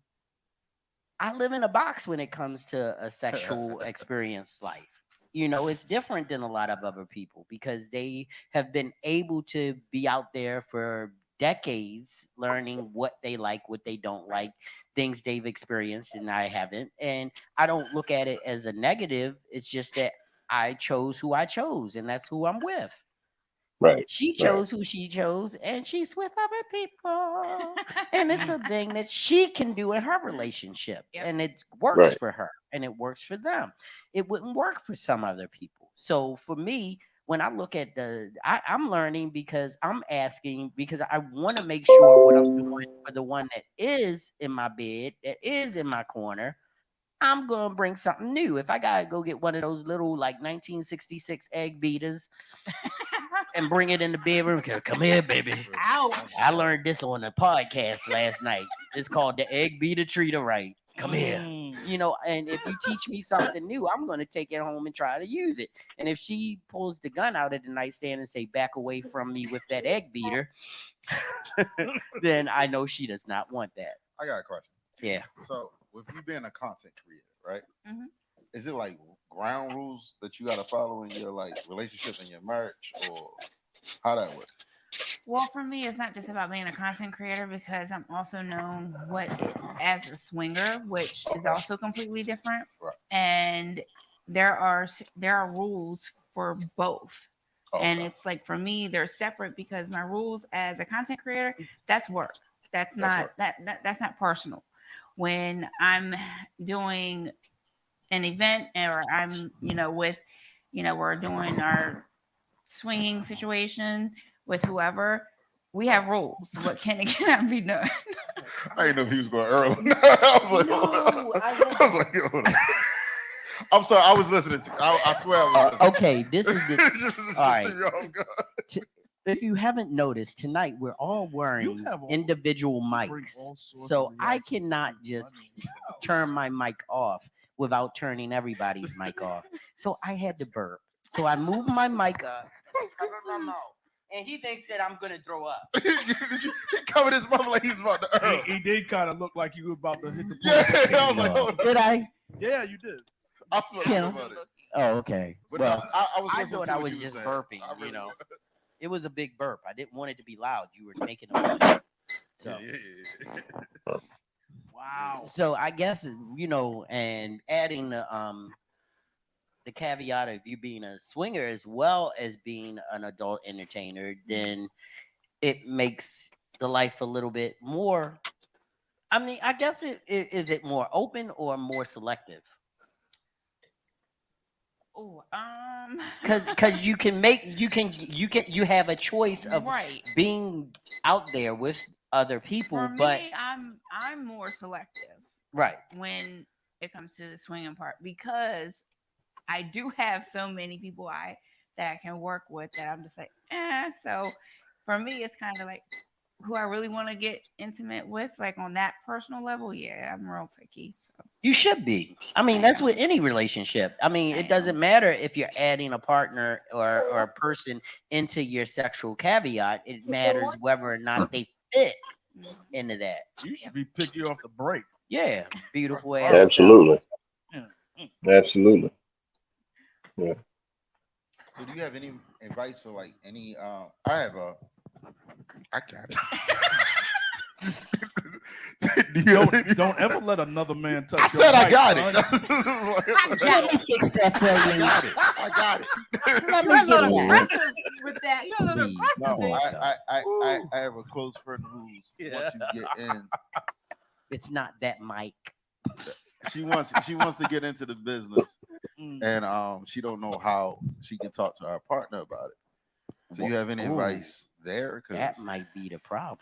Speaker 1: live in a box when it comes to a sexual experience life. It's different than a lot of other people because they have been able to be out there for decades learning what they like, what they don't like, things they've experienced and I haven't. And I don't look at it as a negative. It's just that I chose who I chose and that's who I'm with.
Speaker 7: Right.
Speaker 1: She chose who she chose and she's with other people. And it's a thing that she can do in her relationship. And it works for her and it works for them. It wouldn't work for some other people. So for me, when I look at I'm learning because I'm asking because I want to make sure what I'm doing for the one that is in my bed, that is in my corner, I'm going to bring something new. If I got to go get one of those little like 1966 egg beaters and bring it in the bedroom, come here, baby.
Speaker 4: Ouch.
Speaker 1: I learned this on a podcast last night. It's called the egg beater treater right. Come here. And if you teach me something new, I'm going to take it home and try to use it. And if she pulls the gun out at the nightstand and say, back away from me with that egg beater, then I know she does not want that.
Speaker 3: I got a question.
Speaker 1: Yeah.
Speaker 3: So with you being a content creator, right?
Speaker 5: Mm-hmm.
Speaker 3: Is it like ground rules that you got to follow in your like relationship and your marriage, or how that works?
Speaker 5: Well, for me, it's not just about being a content creator because I'm also known as a swinger, which is also completely different.
Speaker 3: Right.
Speaker 5: And there are rules for both.
Speaker 3: Okay.
Speaker 5: And it's like for me, they're separate because my rules as a content creator, that's work. That's not personal. When I'm doing an event or I'm, with, we're doing our swinging situation with whoever, we have rules. What can and cannot be done.
Speaker 3: I didn't know if he was going early. I was like, hold on. I'm sorry. I was listening to. I swear I was listening.
Speaker 1: Okay, this is the. All right. If you haven't noticed, tonight we're all wearing individual mics, so I cannot just turn my mic off without turning everybody's mic off. So I had to burp. So I moved my mic up, covered my mouth, and he thinks that I'm gonna throw up.
Speaker 3: He covered his mouth like he was about to.
Speaker 2: He did kind of look like you were about to hit the.
Speaker 3: Yeah, I was like, oh,
Speaker 1: did I?
Speaker 2: Yeah, you did.
Speaker 3: I feel about it.
Speaker 1: Oh, okay.
Speaker 3: But
Speaker 1: well,
Speaker 3: I
Speaker 1: thought I was just burping. It was a big burp. I didn't want it to be loud. You were making a noise. So.
Speaker 3: Yeah.
Speaker 2: Wow.
Speaker 1: So I guess and adding the caveat of you being a swinger as well as being an adult entertainer, then it makes the life a little bit more. I mean, I guess is it more open or more selective?
Speaker 5: Oh,
Speaker 1: because you have a choice of being out there with other people.
Speaker 5: For
Speaker 1: but
Speaker 5: me, I'm more selective,
Speaker 1: right,
Speaker 5: when it comes to the swinging part because I do have so many people that I can work with that I'm just like, So for me, it's kind of like who I really want to get intimate with, like on that personal level. Yeah, I'm real picky. So.
Speaker 1: You should be. I mean, that's with any relationship. I mean, it doesn't matter if you're adding a partner or a person into your sexual caveat. It matters whether or not they fit into that.
Speaker 2: You should be picky off the break.
Speaker 1: Yeah, beautiful ass.
Speaker 7: Absolutely. Absolutely. Yeah.
Speaker 3: So do you have any advice for like any I have a I got it.
Speaker 2: Don't ever let another man touch
Speaker 3: I
Speaker 2: your
Speaker 3: said I
Speaker 2: mic,
Speaker 3: got
Speaker 2: son.
Speaker 3: it.
Speaker 1: Let me fix that for you.
Speaker 3: I got it.
Speaker 1: Let
Speaker 4: You're a
Speaker 1: me get
Speaker 4: little
Speaker 1: it.
Speaker 4: aggressive. with that. You're a little
Speaker 1: Please,
Speaker 4: aggressive,
Speaker 3: No,
Speaker 4: baby.
Speaker 3: I have a close friend who's once you get in,
Speaker 1: it's not that Mike.
Speaker 3: she wants to get into the business,
Speaker 2: Mm.
Speaker 3: and she don't know how she can talk to her partner about it. So you have any
Speaker 1: Ooh,
Speaker 3: advice there?
Speaker 1: that might be the problem.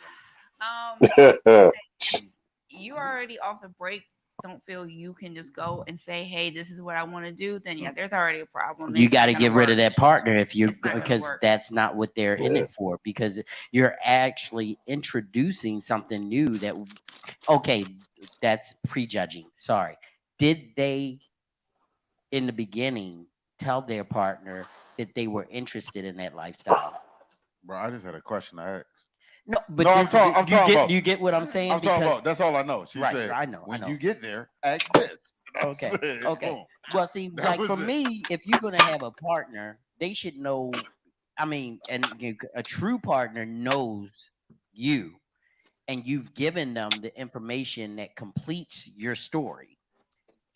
Speaker 5: You already off the break. Don't feel you can just go and say, "Hey, this is what I want to do." Then yeah, there's already a problem.
Speaker 1: You
Speaker 5: It's
Speaker 1: got
Speaker 5: not
Speaker 1: to
Speaker 5: gonna
Speaker 1: get rid of
Speaker 5: work.
Speaker 1: that partner if you
Speaker 5: It's not gonna
Speaker 1: because
Speaker 5: work.
Speaker 1: that's not what they're in it for. Because you're actually introducing something new that, okay, that's prejudging. Sorry. Did they in the beginning tell their partner that they were interested in that lifestyle?
Speaker 3: Bro, I just had a question I asked.
Speaker 1: No, but
Speaker 3: No, I'm
Speaker 1: this,
Speaker 3: talking. I'm
Speaker 1: you
Speaker 3: talking
Speaker 1: get
Speaker 3: about.
Speaker 1: you get what I'm saying.
Speaker 3: I'm talking
Speaker 1: Because
Speaker 3: about. That's all I know. She
Speaker 1: right,
Speaker 3: said,
Speaker 1: I know.
Speaker 3: when you get there, ask this. And I
Speaker 1: Okay.
Speaker 3: said,
Speaker 1: Okay.
Speaker 3: boom.
Speaker 1: Well, see,
Speaker 3: That
Speaker 1: like
Speaker 3: was
Speaker 1: for
Speaker 3: it.
Speaker 1: me, if you're gonna have a partner, they should know. I mean, and a true partner knows you, and you've given them the information that completes your story.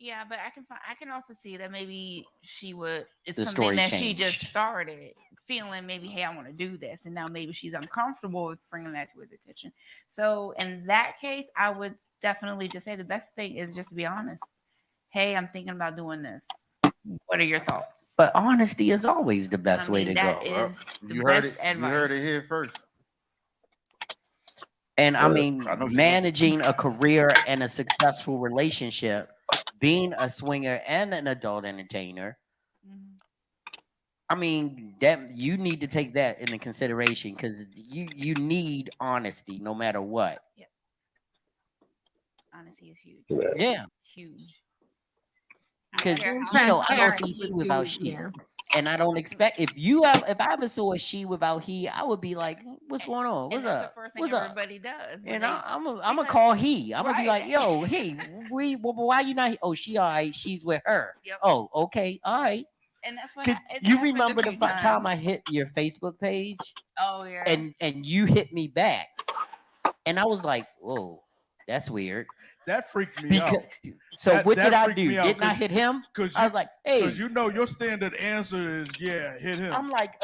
Speaker 5: Yeah, but I can also see that maybe it's
Speaker 1: The
Speaker 5: something
Speaker 1: story
Speaker 5: that she just
Speaker 1: changed.
Speaker 5: started feeling maybe, hey, I want to do this, and now maybe she's uncomfortable with bringing that to his attention. So in that case, I would definitely just say the best thing is just to be honest. Hey, I'm thinking about doing this. What are your thoughts?
Speaker 1: But honesty is always the best way to
Speaker 5: that
Speaker 1: go.
Speaker 3: Well,
Speaker 5: is the
Speaker 3: you heard
Speaker 5: best
Speaker 3: it. You heard it
Speaker 5: advice.
Speaker 3: here first.
Speaker 1: And I mean,
Speaker 3: I know she
Speaker 1: managing a career and a successful relationship, being a swinger and an adult entertainer.
Speaker 5: Mhm.
Speaker 1: I mean, that you need to take that into consideration because you need honesty no matter what.
Speaker 5: Yep. Honesty is huge.
Speaker 1: Yeah,
Speaker 5: Huge.
Speaker 1: because
Speaker 5: Care how
Speaker 1: I don't
Speaker 4: Transparency
Speaker 1: see
Speaker 4: would
Speaker 1: she
Speaker 4: be,
Speaker 1: without she,
Speaker 4: yeah.
Speaker 1: and I don't expect if I ever saw a she without he, I would be like, what's going on? What's
Speaker 5: And that's
Speaker 1: up?
Speaker 5: the first thing
Speaker 1: What's up?
Speaker 5: everybody does.
Speaker 1: And
Speaker 5: When
Speaker 1: I'm
Speaker 5: they
Speaker 1: gonna
Speaker 5: because-
Speaker 1: call he. I'm gonna be
Speaker 5: Right.
Speaker 1: like, yo, he, why you not? Oh, she all right. She's with her.
Speaker 5: Yep.
Speaker 1: Oh, okay, all right.
Speaker 5: And that's what
Speaker 1: Could
Speaker 5: it's
Speaker 1: you
Speaker 5: happened
Speaker 1: remember
Speaker 5: a
Speaker 1: the
Speaker 5: few
Speaker 1: time
Speaker 5: times.
Speaker 1: I hit your Facebook page
Speaker 5: Oh yeah.
Speaker 1: and you hit me back, and I was like, whoa, that's weird.
Speaker 2: That freaked me
Speaker 1: Because
Speaker 2: out.
Speaker 1: so
Speaker 2: That-
Speaker 1: what
Speaker 2: that
Speaker 1: did I
Speaker 2: freaked
Speaker 1: do?
Speaker 2: me out,
Speaker 1: Didn't I
Speaker 2: 'cause-
Speaker 1: hit him?
Speaker 2: Because
Speaker 1: I was like, hey.
Speaker 2: Because you know your standard answer is yeah, hit him.
Speaker 1: I'm like,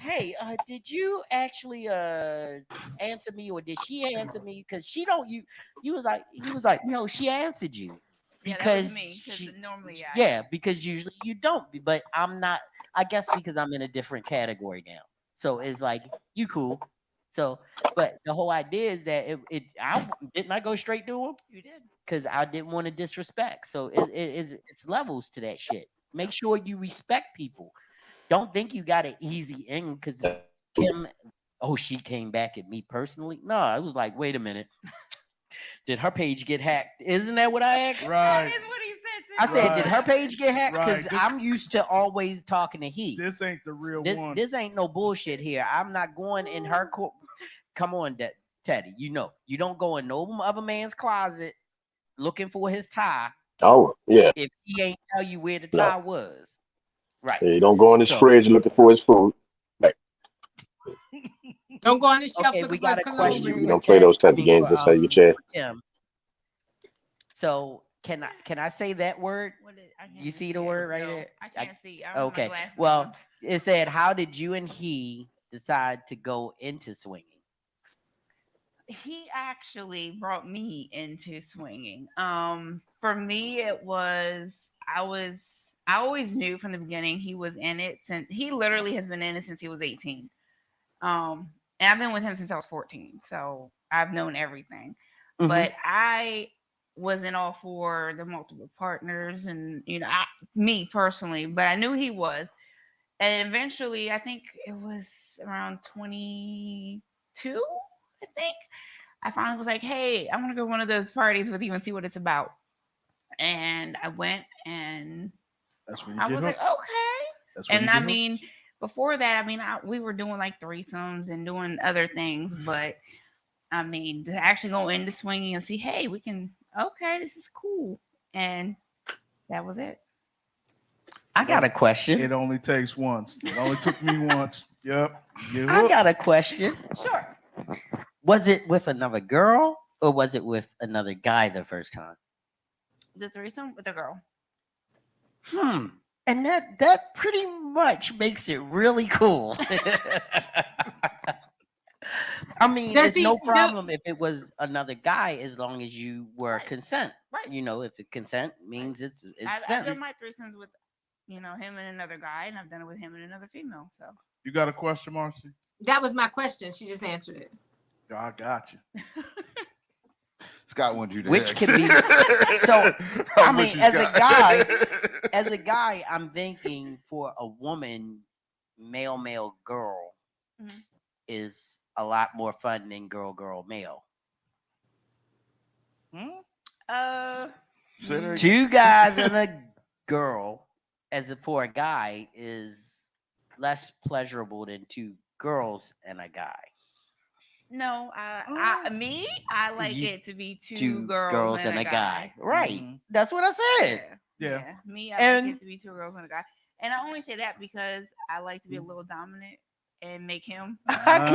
Speaker 1: hey, did you actually answer me or did she answer me? Because she don't he was like, no, she answered you.
Speaker 5: Yeah, that
Speaker 1: Because
Speaker 5: was me. Because normally,
Speaker 1: yeah, because usually you don't, but I'm not. I guess because I'm in a different category now. So it's like you cool. So, but the whole idea is that I didn't I go straight to him
Speaker 5: you did.
Speaker 1: because I didn't want to disrespect. So it's levels to that shit. Make sure you respect people. Don't think you got it easy in because Kim. Oh, she came back at me personally. No, I was like, wait a minute. Did her page get hacked? Isn't that what I asked?
Speaker 2: Right.
Speaker 5: That is what he said.
Speaker 1: I said, did
Speaker 2: Right.
Speaker 1: her page get hacked? Because
Speaker 2: Right.
Speaker 1: I'm used to always talking to he.
Speaker 2: This ain't the real
Speaker 1: This,
Speaker 2: one.
Speaker 1: this ain't no bullshit here. I'm not going in her court. Come on, Teddy. You know, you don't go in no other man's closet looking for his tie
Speaker 7: Oh, yeah.
Speaker 1: if he ain't tell you where the
Speaker 7: No.
Speaker 1: tie was. Right.
Speaker 7: Yeah, don't go in his
Speaker 1: So-
Speaker 7: fridge looking for his food.
Speaker 4: Don't go on the shelf
Speaker 1: Okay, we
Speaker 4: looking
Speaker 1: got
Speaker 4: for
Speaker 1: a
Speaker 4: his
Speaker 1: question.
Speaker 4: cologne.
Speaker 7: You don't play those type of
Speaker 1: Coming
Speaker 7: games
Speaker 1: for,
Speaker 7: inside your chair.
Speaker 1: Kim. So can I say that word?
Speaker 5: I can't
Speaker 1: You see the
Speaker 5: it.
Speaker 1: word right
Speaker 5: No,
Speaker 1: there?
Speaker 5: I can't see. I don't have my
Speaker 1: Okay.
Speaker 5: glasses
Speaker 1: Well,
Speaker 5: on.
Speaker 1: it said, how did you and he decide to go into swinging?
Speaker 5: He actually brought me into swinging. For me, it was I always knew from the beginning he was in it since he literally has been in it since he was 18. And I've been with him since I was 14, so I've known everything.
Speaker 1: Mhm.
Speaker 5: But I wasn't all for the multiple partners, and me personally, but I knew he was. And eventually, I think it was around 22. I think I finally was like, "Hey, I want to go to one of those parties with you and see what it's about." And I went, and
Speaker 2: That's when you
Speaker 5: I
Speaker 2: get
Speaker 5: was like,
Speaker 2: hooked.
Speaker 5: "Okay."
Speaker 2: That's when
Speaker 5: And
Speaker 2: you
Speaker 5: I
Speaker 2: get hooked.
Speaker 5: mean, before that, I mean, we were doing like threesomes and doing other things, but I mean, to actually go into swinging and see, hey, we can, okay, this is cool, and that was it.
Speaker 1: I got a question.
Speaker 2: It only takes once. It only took me once. Yep. You get
Speaker 1: I
Speaker 2: hooked.
Speaker 1: got a question.
Speaker 5: Sure.
Speaker 1: Was it with another girl or was it with another guy the first time?
Speaker 5: The threesome with a girl.
Speaker 1: And that pretty much makes it really cool. I mean,
Speaker 4: Does
Speaker 1: it's
Speaker 4: he
Speaker 1: no
Speaker 4: do?
Speaker 1: problem if it was another guy as long as you were
Speaker 5: Right.
Speaker 1: consent.
Speaker 5: Right.
Speaker 1: You know, if it consent means it's
Speaker 5: I've
Speaker 1: sent.
Speaker 5: done my threesomes with, him and another guy, and I've done it with him and another female. So
Speaker 2: You got a question, Marcy?
Speaker 4: That was my question. She just answered it.
Speaker 2: I got you.
Speaker 3: Scott wants you to
Speaker 1: Which
Speaker 3: ask.
Speaker 1: can be so.
Speaker 3: How
Speaker 1: I
Speaker 3: much
Speaker 1: mean,
Speaker 3: you
Speaker 1: as a
Speaker 3: got?
Speaker 1: guy, I'm thinking for a woman, male, girl
Speaker 5: Mhm.
Speaker 1: is a lot more fun than girl, male.
Speaker 5: uh,
Speaker 3: Say that again.
Speaker 1: Two guys and a girl, as a for a guy, is less pleasurable than two girls and a guy.
Speaker 5: no, I like
Speaker 1: You-
Speaker 5: it to be two
Speaker 1: Two
Speaker 5: girls and a guy.
Speaker 1: Right.
Speaker 2: Mhm.
Speaker 1: That's what I said.
Speaker 2: Yeah.
Speaker 5: Me, I
Speaker 1: And-
Speaker 5: like it to be two girls and a guy. And I only say that because I like to be a little dominant and make him.
Speaker 1: I can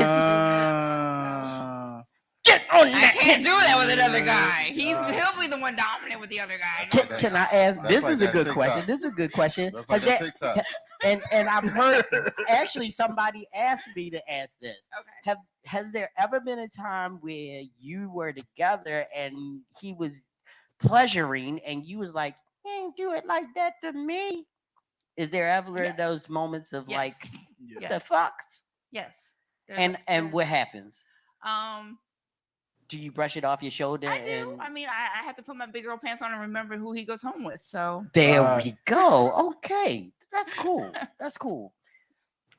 Speaker 1: get on
Speaker 5: I
Speaker 1: that.
Speaker 5: can't do that with another guy.
Speaker 2: Yeah.
Speaker 5: He'll be the one dominant with the other guy.
Speaker 3: That's like that.
Speaker 1: Can I ask?
Speaker 3: That's
Speaker 1: This
Speaker 3: like
Speaker 1: is a
Speaker 3: that
Speaker 1: good
Speaker 3: TikTok.
Speaker 1: question. This is a good question.
Speaker 3: That's like
Speaker 1: Has
Speaker 3: that
Speaker 1: that-
Speaker 3: TikTok.
Speaker 1: and I've heard actually somebody asked me to ask this.
Speaker 5: Okay.
Speaker 1: Has there ever been a time where you were together and he was pleasuring and you was like, "You ain't do it like that to me"? Is there ever
Speaker 5: Yes.
Speaker 1: those moments of
Speaker 5: Yes.
Speaker 1: like,
Speaker 2: Yeah.
Speaker 1: what the fucks?
Speaker 5: Yes.
Speaker 1: And what happens?
Speaker 5: Um,
Speaker 1: Do you brush it off your shoulder?
Speaker 5: I do.
Speaker 1: And
Speaker 5: I mean, I have to put my big girl pants on and remember who he goes home with. So
Speaker 1: there
Speaker 2: Right.
Speaker 1: we go. Okay, that's cool. That's cool.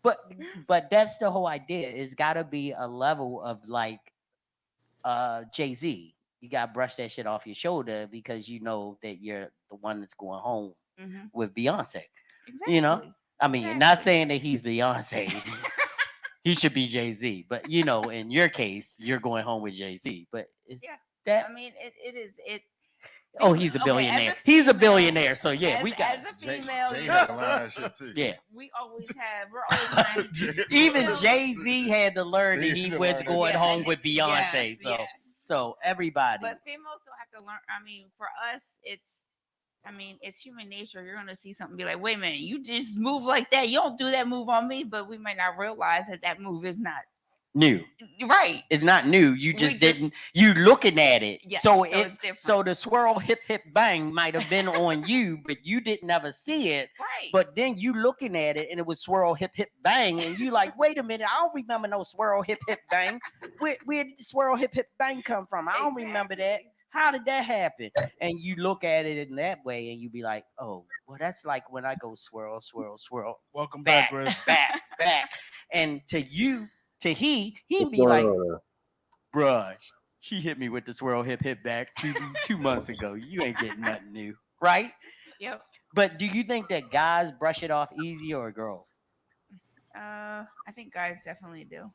Speaker 1: But that's the whole idea. It's got to be a level of like Jay-Z. You got to brush that shit off your shoulder because you know that you're the one that's going home
Speaker 5: Mhm.
Speaker 1: with Beyonce.
Speaker 5: Exactly.
Speaker 1: You know, I mean, not saying that he's Beyonce. He should be Jay-Z, but you know, in your case, you're going home with Jay-Z. But it's
Speaker 5: Yeah.
Speaker 1: that.
Speaker 5: I mean, it is it.
Speaker 1: Oh, he's a
Speaker 5: Okay, as
Speaker 1: billionaire.
Speaker 5: a
Speaker 1: He's a
Speaker 5: female-
Speaker 1: billionaire. So yeah, we got.
Speaker 5: as a
Speaker 3: Jay,
Speaker 5: female.
Speaker 3: Jay
Speaker 5: you
Speaker 3: had to
Speaker 5: know,
Speaker 3: learn that shit too.
Speaker 1: Yeah.
Speaker 5: we're always gonna
Speaker 1: Even
Speaker 5: know,
Speaker 1: Jay-Z had to learn that he
Speaker 3: He
Speaker 1: was
Speaker 3: learned
Speaker 1: going
Speaker 5: Yeah,
Speaker 1: home
Speaker 5: and-
Speaker 1: with Beyonce.
Speaker 5: yes,
Speaker 1: so
Speaker 5: yes.
Speaker 1: so everybody.
Speaker 5: But females still have to learn. I mean, for us, it's human nature. You're gonna see something, be like, wait a minute, you just move like that. You don't do that move on me, but we might not realize that move is not
Speaker 1: New.
Speaker 5: right.
Speaker 1: It's not new. You
Speaker 5: We
Speaker 1: just
Speaker 5: just-
Speaker 1: didn't. You looking at it.
Speaker 5: Yes,
Speaker 1: so
Speaker 5: so it's
Speaker 1: it.
Speaker 5: different.
Speaker 1: So the swirl hip bang might have been on you, but you didn't ever see it.
Speaker 5: Right.
Speaker 1: But then you looking at it and it was swirl hip bang, and you like, wait a minute, I don't remember no swirl hip bang. Where did the swirl hip bang come from? I don't remember that. How did that happen? And you look at it in that way, and you be like, oh, well, that's like when I go swirl.
Speaker 2: Welcome
Speaker 1: back,
Speaker 2: back, Chris.
Speaker 1: back. And to you, to he'd
Speaker 7: What's
Speaker 1: be
Speaker 7: going
Speaker 1: like,
Speaker 7: on there?
Speaker 1: bruh, she hit me with the swirl hip back 2 months ago. You ain't getting nothing new, right?
Speaker 5: Yep.
Speaker 1: But do you think that guys brush it off easier or girls?
Speaker 5: I think guys definitely do.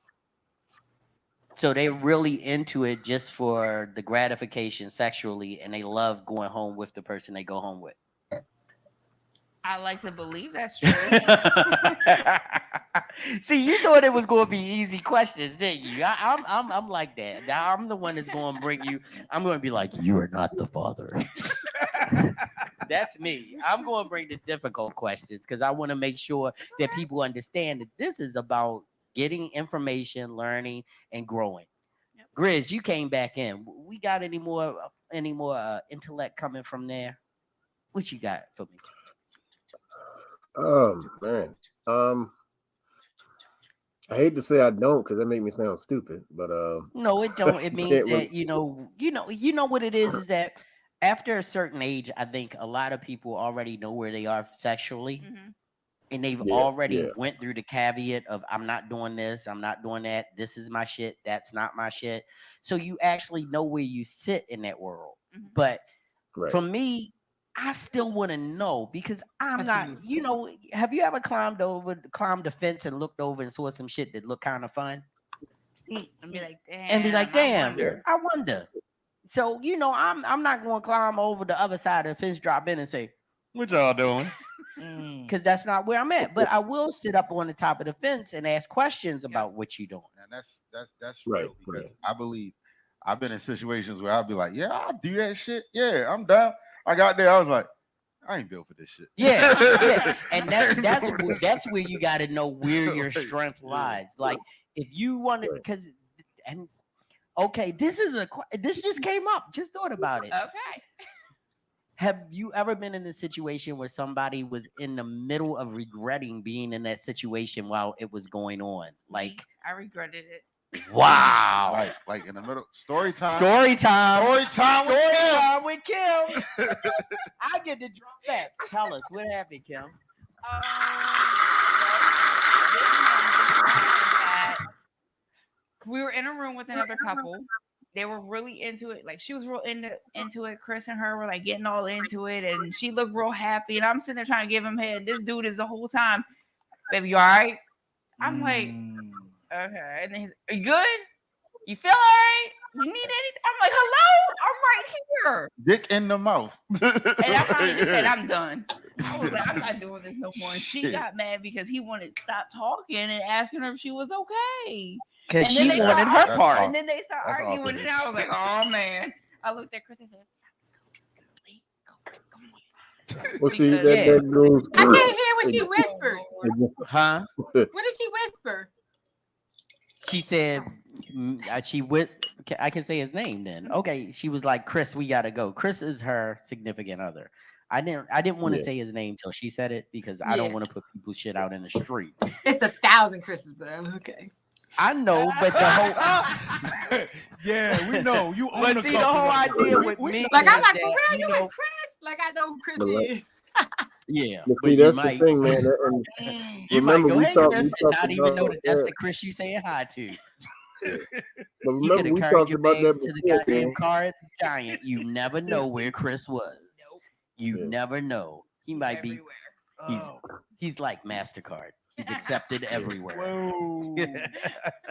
Speaker 1: So they're really into it just for the gratification sexually, and they love going home with the person they go home with.
Speaker 5: I like to believe that's true.
Speaker 1: See, you thought it was going to be easy questions, didn't you? I'm like that. Now I'm the one that's going to bring you. I'm going to be like, you are not the father. That's me. I'm going to bring the difficult questions because I want to make sure that people understand that this is about getting information, learning, and growing.
Speaker 5: Yep.
Speaker 1: Grizz, you came back in. We got any more intellect coming from there? What you got for me?
Speaker 7: Oh man. I hate to say I don't because that make me sound stupid, but
Speaker 1: No, it don't. It means
Speaker 7: Can't
Speaker 1: that you know what it is that after a certain age, I think a lot of people already know where they are sexually,
Speaker 5: Mhm.
Speaker 1: and they've
Speaker 7: Yeah,
Speaker 1: already
Speaker 7: yeah.
Speaker 1: went through the caveat of I'm not doing this, I'm not doing that. This is my shit. That's not my shit. So you actually know where you sit in that world.
Speaker 5: Mhm.
Speaker 1: But
Speaker 7: right.
Speaker 1: for me, I still want to know because I'm
Speaker 4: That's
Speaker 1: not. You know, have you ever climbed the fence and looked over and saw some shit that looked kind of fun?
Speaker 5: And be like, damn.
Speaker 1: And be like,
Speaker 5: I
Speaker 1: damn,
Speaker 5: wonder.
Speaker 1: I wonder. So I'm not going to climb over the other side of the fence, drop in, and say, "What y'all doing?" Because that's not where I'm at. But I will sit up on the top of the fence and ask questions about what you doing.
Speaker 3: And that's
Speaker 7: Right,
Speaker 3: real because
Speaker 7: right.
Speaker 3: I believe I've been in situations where I'll be like, yeah, I'll do that shit. Yeah, I'm down. I got there. I was like, I ain't built for this shit.
Speaker 1: Yeah. And that's where you got to know where your strength lies. Like if you want to, because and okay, this just came up. Just thought about it.
Speaker 5: Okay.
Speaker 1: Have you ever been in a situation where somebody was in the middle of regretting being in that situation while it was going on? Like
Speaker 5: I regretted it.
Speaker 1: Wow.
Speaker 3: Like in the middle. Story time.
Speaker 1: Story time.
Speaker 3: Story time with Kim.
Speaker 1: Time with Kim. I get to drop back. Tell us what happened, Kim.
Speaker 5: We were in a room with another couple. They were really into it. Like she was real into it. Chris and her were like getting all into it, and she looked real happy. And I'm sitting there trying to give him head. This dude is the whole time, baby, you all right? I'm like, okay. And then he's, are you good? You feel all right? You need anything? I'm like, hello? I'm right here.
Speaker 3: Dick in the mouth.
Speaker 5: And I finally just said, I'm done. I was like, I'm not doing this no more. And she got mad because he wanted to stop talking and asking her if she was okay.
Speaker 1: Because she wanted her part.
Speaker 5: And then they started arguing, and I was like, oh, man. I looked at Chris and said,
Speaker 7: well, see, that goes.
Speaker 4: I can't hear what she whispered.
Speaker 1: Huh?
Speaker 4: What did she whisper?
Speaker 1: She said, I can say his name then. Okay. She was like, Chris, we got to go. Chris is her significant other. I didn't want to say his name till she said it because I don't want to put people's shit out in the streets.
Speaker 4: It's 1,000 Chris's, but okay.
Speaker 1: I know, but the whole
Speaker 2: yeah, we know you own
Speaker 1: but see the whole idea with me.
Speaker 4: Like I'm like, for real, you with Chris? Like I know who Chris is.
Speaker 1: Yeah,
Speaker 7: but see, that's the thing, man.
Speaker 1: You might
Speaker 7: remember
Speaker 1: go,
Speaker 7: we
Speaker 1: hey,
Speaker 7: talked.
Speaker 1: Chris, and not even know that that's the Chris you saying hi to.
Speaker 7: But remember, we talked about that
Speaker 1: to the goddamn car at the Giant. You never know where Chris was. You never know. He might be. He's like MasterCard. He's accepted everywhere.
Speaker 2: Whoa.
Speaker 7: You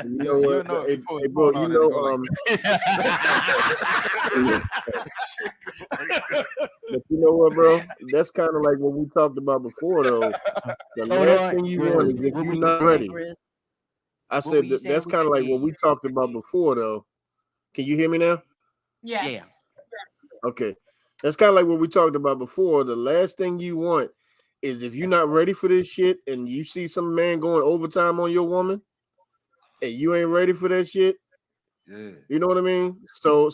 Speaker 7: know what? Hey, bro, you know, but you know what, bro? That's kind of like what we talked about before, though. The last thing you want is if you're not ready. I said that's kind of like what we talked about before, though. Can you hear me now?
Speaker 4: Yeah.
Speaker 7: Okay. That's kind of like what we talked about before. The last thing you want is if you're not ready for this shit and you see some man going overtime on your woman and you ain't ready for that shit.
Speaker 3: Yeah.
Speaker 7: You know what I mean? So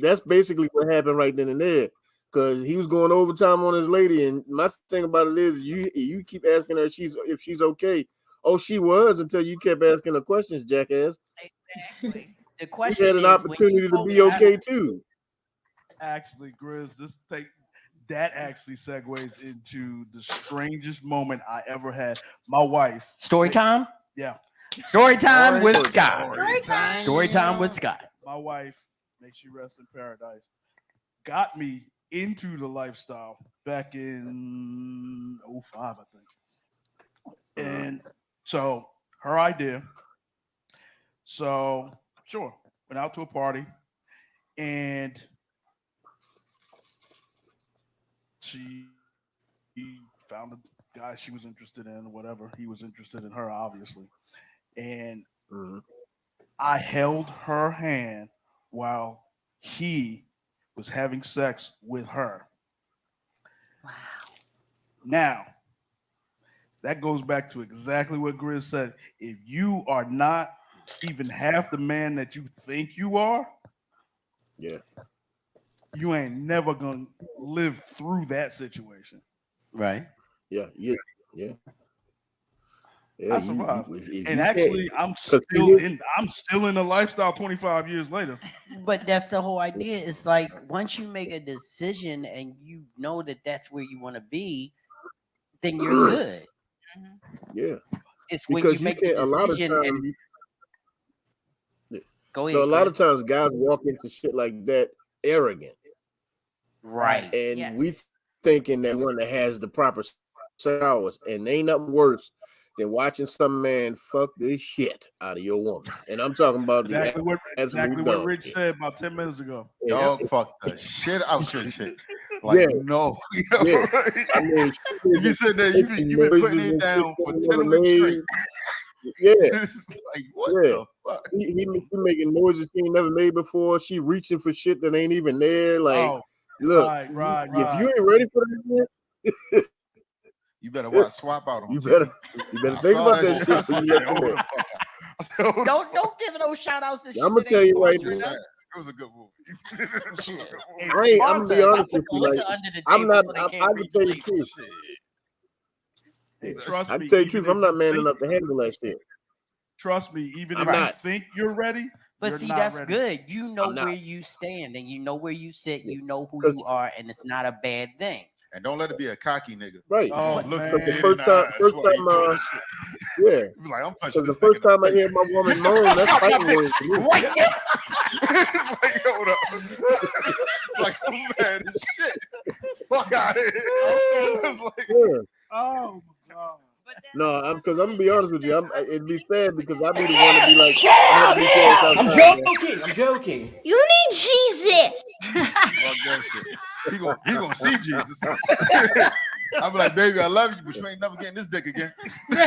Speaker 7: that's basically what happened right then and there. Because he was going overtime on his lady. And my thing about it is you keep asking her if she's okay. Oh, she was until you kept asking her questions, jackass.
Speaker 5: Exactly.
Speaker 1: The question
Speaker 7: you had an opportunity to be okay too.
Speaker 2: Actually, Grizz, that actually segues into the strangest moment I ever had. My wife.
Speaker 1: Story time?
Speaker 2: Yeah.
Speaker 1: Story time with Scott.
Speaker 4: Story time
Speaker 1: with Scott.
Speaker 2: My wife, may she rest in paradise, got me into the lifestyle back in 05, I think. And so her idea. So sure, went out to a party and she found a guy she was interested in, whatever. He was interested in her, obviously. And I held her hand while he was having sex with her.
Speaker 4: Wow.
Speaker 2: Now, that goes back to exactly what Grizz said. If you are not even half the man that you think you are, you ain't never gonna live through that situation.
Speaker 1: Right.
Speaker 7: Yeah.
Speaker 2: I survived. And actually, I'm still in the lifestyle 25 years later.
Speaker 1: But that's the whole idea. It's like once you make a decision and you know that that's where you want to be, then you're good.
Speaker 7: Yeah.
Speaker 1: It's when you make a decision and go ahead.
Speaker 7: So a lot of times guys walk into shit like that arrogant.
Speaker 1: Right.
Speaker 7: And we thinking that one that has the proper hours, and ain't nothing worse than watching some man fuck this shit out of your woman. And I'm talking about
Speaker 2: exactly what Rich said about 10 minutes ago.
Speaker 3: Dog fuck the shit out your shit. Like, no.
Speaker 7: Yeah. I mean,
Speaker 3: you be sitting there, you been putting it down for 10 weeks straight.
Speaker 7: Yeah.
Speaker 3: Like, what the fuck?
Speaker 7: He making noises he ain't never made before. She reaching for shit that ain't even there. Like, look,
Speaker 2: right.
Speaker 7: If you ain't ready for that shit,
Speaker 3: You better watch Swap Out on
Speaker 11: You
Speaker 3: TV.
Speaker 11: better think about that shit.
Speaker 3: I
Speaker 11: Before
Speaker 3: said,
Speaker 11: you let
Speaker 3: hold
Speaker 11: them
Speaker 3: the
Speaker 11: in.
Speaker 3: fuck out. I said, hold the
Speaker 1: Don't give those shout outs to shit.
Speaker 11: I'ma
Speaker 1: that
Speaker 11: tell
Speaker 1: ain't
Speaker 11: you right
Speaker 1: sponsoring
Speaker 11: now.
Speaker 1: us.
Speaker 3: It was a good movie. It was a good movie.
Speaker 11: I'm gonna be
Speaker 1: Sponsor us.
Speaker 11: honest
Speaker 1: I
Speaker 11: with
Speaker 1: put the
Speaker 11: you. Like,
Speaker 1: liquor under the
Speaker 11: I'm
Speaker 1: table
Speaker 11: not.
Speaker 1: so they
Speaker 11: I
Speaker 1: can't
Speaker 11: can
Speaker 1: read
Speaker 11: tell
Speaker 1: the
Speaker 11: you the
Speaker 1: label.
Speaker 11: truth.
Speaker 2: Hey, trust
Speaker 11: I
Speaker 2: me.
Speaker 11: can tell you the
Speaker 2: even
Speaker 11: truth.
Speaker 2: if
Speaker 11: I'm not
Speaker 2: you
Speaker 11: man
Speaker 2: think-
Speaker 11: enough to handle that shit.
Speaker 2: Trust me, even
Speaker 11: I'm
Speaker 2: if you
Speaker 11: not.
Speaker 2: think you're ready,
Speaker 1: But
Speaker 2: you're
Speaker 1: see,
Speaker 2: not
Speaker 1: that's
Speaker 2: ready.
Speaker 1: good. You know
Speaker 11: I'm not.
Speaker 1: where you stand and you know where you sit.
Speaker 11: Yeah.
Speaker 1: You know who
Speaker 11: 'Cause-
Speaker 1: you are, and it's not a bad thing.
Speaker 3: And don't let it be a cocky nigga.
Speaker 11: Right.
Speaker 2: Oh,
Speaker 3: Look
Speaker 2: man.
Speaker 3: you
Speaker 11: The
Speaker 3: dead
Speaker 11: first
Speaker 3: in the
Speaker 11: time,
Speaker 3: eyes
Speaker 11: first
Speaker 3: while you
Speaker 11: time,
Speaker 3: doing this shit.
Speaker 11: yeah.
Speaker 3: You be like, I'm punching
Speaker 11: Because the
Speaker 3: this nigga
Speaker 11: first
Speaker 3: in
Speaker 11: time I
Speaker 3: the face.
Speaker 11: hear my woman moan, that's fighting words to me.
Speaker 1: Right there.
Speaker 3: It's like, hold up. It's like, I'm mad as shit. Fuck out of here. It's like,
Speaker 11: Yeah.
Speaker 2: Oh my god.
Speaker 11: No, because I'm gonna be honest with you. It'd be sad because I'd be the one to be like, I'm beat your ass
Speaker 10: I'm
Speaker 11: outside, man.
Speaker 10: joking. I'm joking.
Speaker 12: You need Jesus.
Speaker 3: fuck that shit. He gonna see Jesus. I'll be like, baby, I love you, but you ain't never getting this dick again. Shit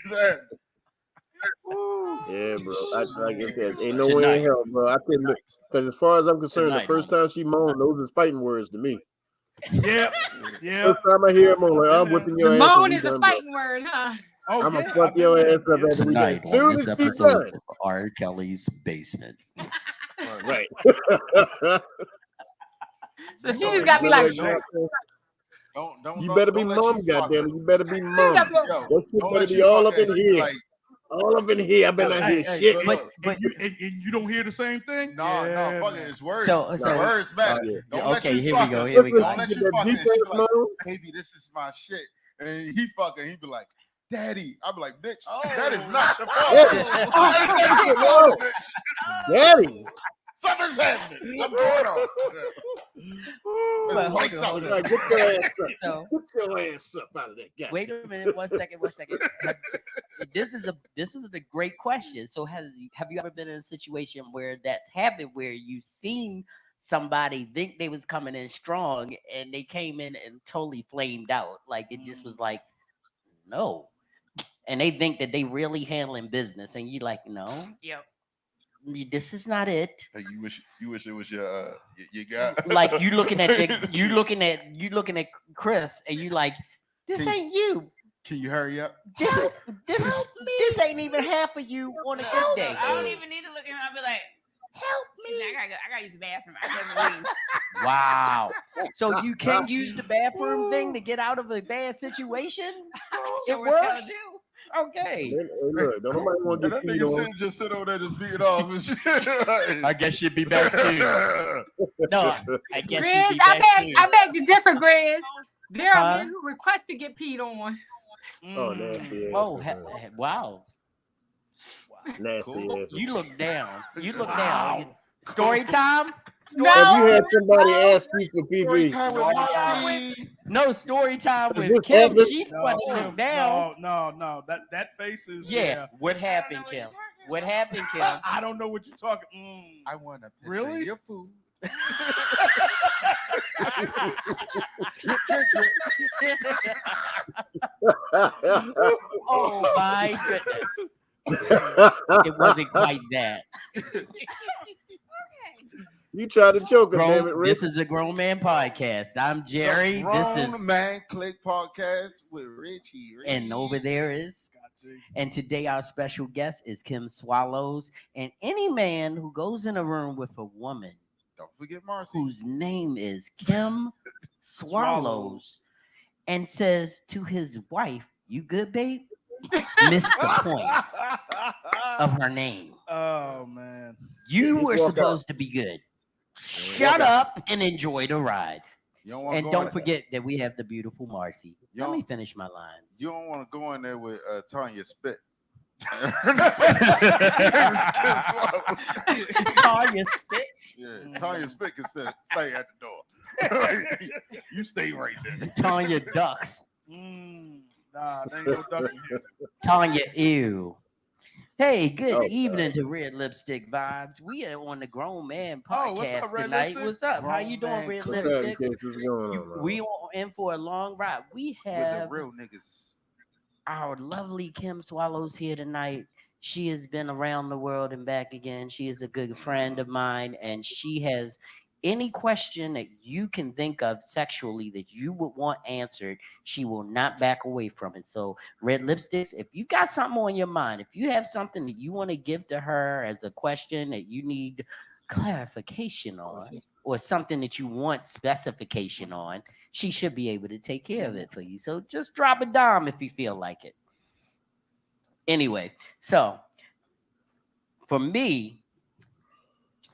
Speaker 3: is happening.
Speaker 11: Yeah, bro. Like I said, ain't no way in hell, bro. I couldn't. Because as far as I'm concerned, the first time she moaned, those is fighting words to me.
Speaker 2: Yeah.
Speaker 11: First time I hear him, I'm like, I'm whipping your
Speaker 4: The
Speaker 11: ass.
Speaker 4: moan
Speaker 11: when we
Speaker 4: is a
Speaker 11: done, bro.
Speaker 4: fighting word, huh?
Speaker 2: Oh,
Speaker 11: I'm
Speaker 2: yeah,
Speaker 11: gonna fuck
Speaker 2: I've been
Speaker 11: your
Speaker 2: there.
Speaker 11: ass up
Speaker 2: Yeah.
Speaker 11: after we done.
Speaker 1: Tonight
Speaker 11: As soon
Speaker 1: on
Speaker 11: as
Speaker 1: this
Speaker 11: she's
Speaker 1: episode
Speaker 11: done.
Speaker 1: of R. Kelly's Basement.
Speaker 11: Right.
Speaker 4: So she's got to be like,
Speaker 3: Don't
Speaker 11: you better be
Speaker 3: don't let
Speaker 11: mom,
Speaker 3: you fuck
Speaker 11: goddamn it. You better be mom.
Speaker 4: gotta be-
Speaker 3: Yo,
Speaker 11: That shit
Speaker 3: don't
Speaker 11: better
Speaker 3: let
Speaker 11: be
Speaker 3: you
Speaker 11: all
Speaker 3: fuck
Speaker 11: up in
Speaker 3: and she be
Speaker 11: here.
Speaker 3: like,
Speaker 11: All up in here. I better not hear shit.
Speaker 3: look,
Speaker 1: But
Speaker 2: And you don't hear the same thing?
Speaker 3: no,
Speaker 2: Yeah,
Speaker 3: fuck
Speaker 2: man.
Speaker 3: it. It's words.
Speaker 1: So-
Speaker 3: words matter.
Speaker 11: yeah.
Speaker 3: Don't let
Speaker 1: okay,
Speaker 3: you
Speaker 1: here
Speaker 3: fuck
Speaker 1: we go.
Speaker 3: her.
Speaker 1: Here we go.
Speaker 3: Don't let
Speaker 11: Get
Speaker 3: you
Speaker 11: that
Speaker 3: fuck her.
Speaker 11: deep
Speaker 3: And she be
Speaker 11: ass
Speaker 3: like,
Speaker 11: moan.
Speaker 3: baby, this is my shit. And he fuck her. He be like, Daddy. I be like, bitch, that is not your fault.
Speaker 11: Yeah.
Speaker 3: That is
Speaker 11: Shit,
Speaker 3: not your
Speaker 11: no.
Speaker 3: fault, bitch.
Speaker 11: Daddy.
Speaker 3: Something's happening. Something's going on.
Speaker 1: But
Speaker 3: There's
Speaker 1: hold
Speaker 3: lights
Speaker 1: on,
Speaker 3: out
Speaker 1: hold
Speaker 3: there.
Speaker 1: on.
Speaker 11: Like, get your ass up.
Speaker 1: So
Speaker 11: Get your ass up out of that goddamn.
Speaker 1: wait a minute, one second. This is a great question. So have you ever been in a situation where that's happened, where you seen somebody think they was coming in strong and they came in and totally flamed out? Like it just was like, no. And they think that they really handling business, and you like, no,
Speaker 5: Yep.
Speaker 1: this is not it.
Speaker 3: Hey, you wish it was your guy.
Speaker 1: Like you looking at Chris, and you like, this
Speaker 3: Can-
Speaker 1: ain't you.
Speaker 3: Can you hurry up?
Speaker 1: This ain't even half of you on a good day.
Speaker 5: I don't even need to look at him. I'll be like, help me. I gotta use the bathroom. I can't leave.
Speaker 1: Wow. So you can use the bathroom thing to get out of a bad situation? It
Speaker 5: Sure as hell
Speaker 1: works?
Speaker 5: do.
Speaker 1: Okay.
Speaker 11: Hey, look, don't nobody want to
Speaker 3: And
Speaker 11: get
Speaker 3: that
Speaker 11: peed
Speaker 3: nigga
Speaker 11: on.
Speaker 3: just sit over there, just beat it off and shit.
Speaker 9: I guess you'd be back soon.
Speaker 1: No, I guess
Speaker 4: Grizz,
Speaker 1: you'd be back soon.
Speaker 4: I beg to differ, Grizz. There are
Speaker 1: Huh?
Speaker 4: men who request to get peed on.
Speaker 11: Oh, nasty ass.
Speaker 1: Oh, wow.
Speaker 11: Nasty ass.
Speaker 1: You look down. Down. Story time?
Speaker 4: No.
Speaker 11: Have you had somebody ask you for
Speaker 3: Story
Speaker 11: PB?
Speaker 3: time with Marcy.
Speaker 1: No, story time
Speaker 11: Does
Speaker 1: with
Speaker 11: this
Speaker 1: Kim.
Speaker 11: happen?
Speaker 1: She wanted to look down.
Speaker 2: No. That face is
Speaker 1: Yeah. What happened, Kim? What happened, Kim?
Speaker 2: I don't know what you're talking.
Speaker 3: I want to piss
Speaker 2: Really?
Speaker 3: in your food.
Speaker 1: Oh my goodness. It wasn't quite that.
Speaker 11: You tried to choke him, damn it,
Speaker 1: Grown,
Speaker 11: Rick.
Speaker 1: this is a grown man podcast. I'm Jerry.
Speaker 3: Grown
Speaker 1: This is
Speaker 3: Man Clique podcast with Richie.
Speaker 1: and over there is. And today our special guest is Kim Swallows. And any man who goes in a room with a woman,
Speaker 3: don't forget Marcy,
Speaker 1: whose name is Kim Swallows, and says to his wife, "You good, babe?" missed the point of her name.
Speaker 2: Oh man.
Speaker 1: You
Speaker 11: Just
Speaker 1: were
Speaker 11: walk
Speaker 1: supposed to be good. Shut up and enjoy the ride. And don't forget that we have the beautiful Marcy. Let me finish my line.
Speaker 3: You don't want to go in there with Tanya Spit.
Speaker 1: Tanya Spitz?
Speaker 3: Yeah, Tanya Spit can stay at the door. You stay right there.
Speaker 1: Tanya Ducks.
Speaker 2: Nah, there ain't no ducking here.
Speaker 1: Tanya, ew. Hey, good evening to Red Lipstick Vibes. We are on the Grown Man podcast
Speaker 2: what's up, Red
Speaker 1: tonight.
Speaker 2: Lipstick?
Speaker 1: What's up? How
Speaker 3: Grown
Speaker 1: you doing,
Speaker 3: Man
Speaker 1: Red
Speaker 3: Clique.
Speaker 1: Lipsticks?
Speaker 11: What's going on, man?
Speaker 1: We are in for a long ride. We
Speaker 3: With
Speaker 1: have
Speaker 3: the real niggas.
Speaker 1: our lovely Kim Swallows here tonight. She has been around the world and back again. She is a good friend of mine, and she has any question that you can think of sexually that you would want answered, she will not back away from it. So, red lipsticks, if you got something on your mind, if you have something that you want to give to her as a question that you need clarification on, or something that you want specification on, she should be able to take care of it for you. So, just drop a dime if you feel like it. Anyway, so for me,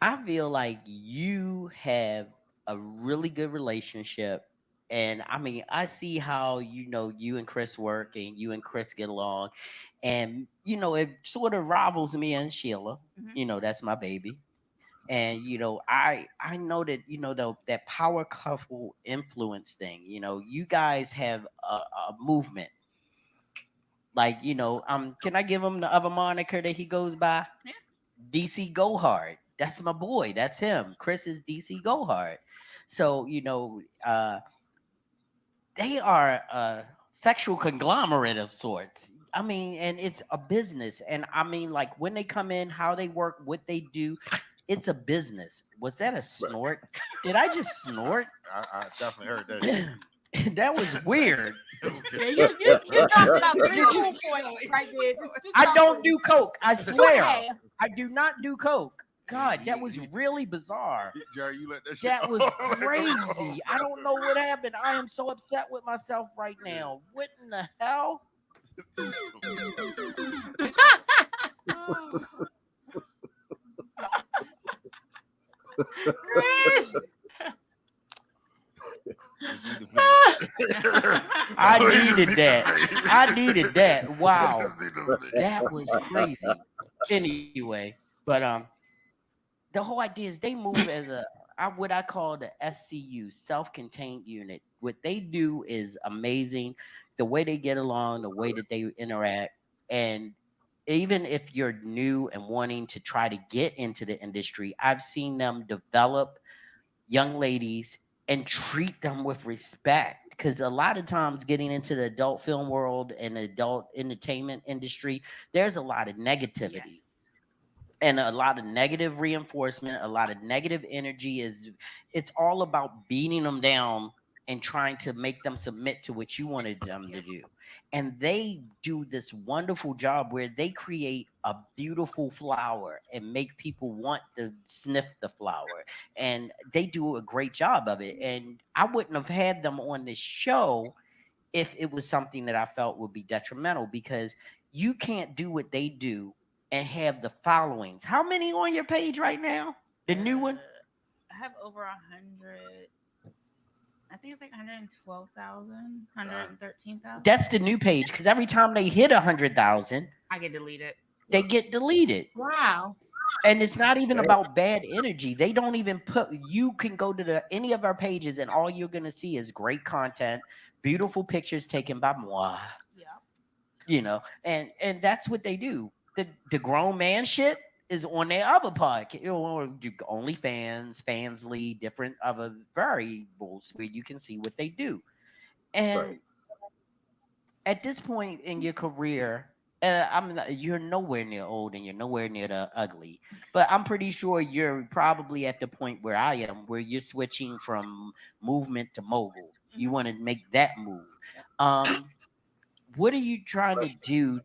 Speaker 1: I feel like you have a really good relationship. And I mean, I see how, you and Chris work and you and Chris get along. And, it sort of rivals me and Sheila. That's my baby. And, I know that, that power couple influence thing, you guys have a movement. Like, can I give him the other moniker that he goes by?
Speaker 5: Yeah.
Speaker 1: DC Go Hard. That's my boy. That's him. Chris is DC Go Hard. So, they are a sexual conglomerate of sorts. I mean, and it's a business. And I mean, like when they come in, how they work, what they do, it's a business. Was that a snort? Did I just snort?
Speaker 3: I definitely heard that.
Speaker 1: That was weird.
Speaker 4: Yeah, you dropped about 3 cool points right there. Just
Speaker 1: I don't do coke. I swear.
Speaker 4: 2.5.
Speaker 1: I do not do coke. God, that was really bizarre.
Speaker 3: Jerry, you let that shit.
Speaker 1: That was crazy. I don't know what happened. I am so upset with myself right now. What in the hell?
Speaker 4: Chris.
Speaker 1: I needed that. I needed that. Wow. That was crazy. Anyway, but the whole idea is they move as what I call the SCU, self-contained unit. What they do is amazing. The way they get along, the way that they interact, and even if you're new and wanting to try to get into the industry, I've seen them develop young ladies and treat them with respect. Because a lot of times getting into the adult film world and the adult entertainment industry, there's a lot of negativity.
Speaker 5: Yes.
Speaker 1: And a lot of negative reinforcement, a lot of negative energy. It's all about beating them down and trying to make them submit to what you wanted them to do. And they do this wonderful job where they create a beautiful flower and make people want to sniff the flower. And they do a great job of it. And I wouldn't have had them on this show if it was something that I felt would be detrimental, because you can't do what they do and have the followings. How many on your page right now? The new one?
Speaker 5: I have over 100. I think it's like 112,000, 113,000.
Speaker 1: That's the new page, because every time they hit 100,000,
Speaker 5: I get deleted.
Speaker 1: They get deleted.
Speaker 4: Wow.
Speaker 1: And it's not even about bad energy. They don't even put. You can go to any of our pages, and all you're gonna see is great content, beautiful pictures taken by moi.
Speaker 5: Yeah.
Speaker 1: And that's what they do. The grown man shit is on their other podcast, OnlyFans, Fansly, different other variables where you can see what they do. And at this point in your career, you're nowhere near old and you're nowhere near the ugly, but I'm pretty sure you're probably at the point where I am, where you're switching from movement to mogul. You want to make that move. What are you trying to do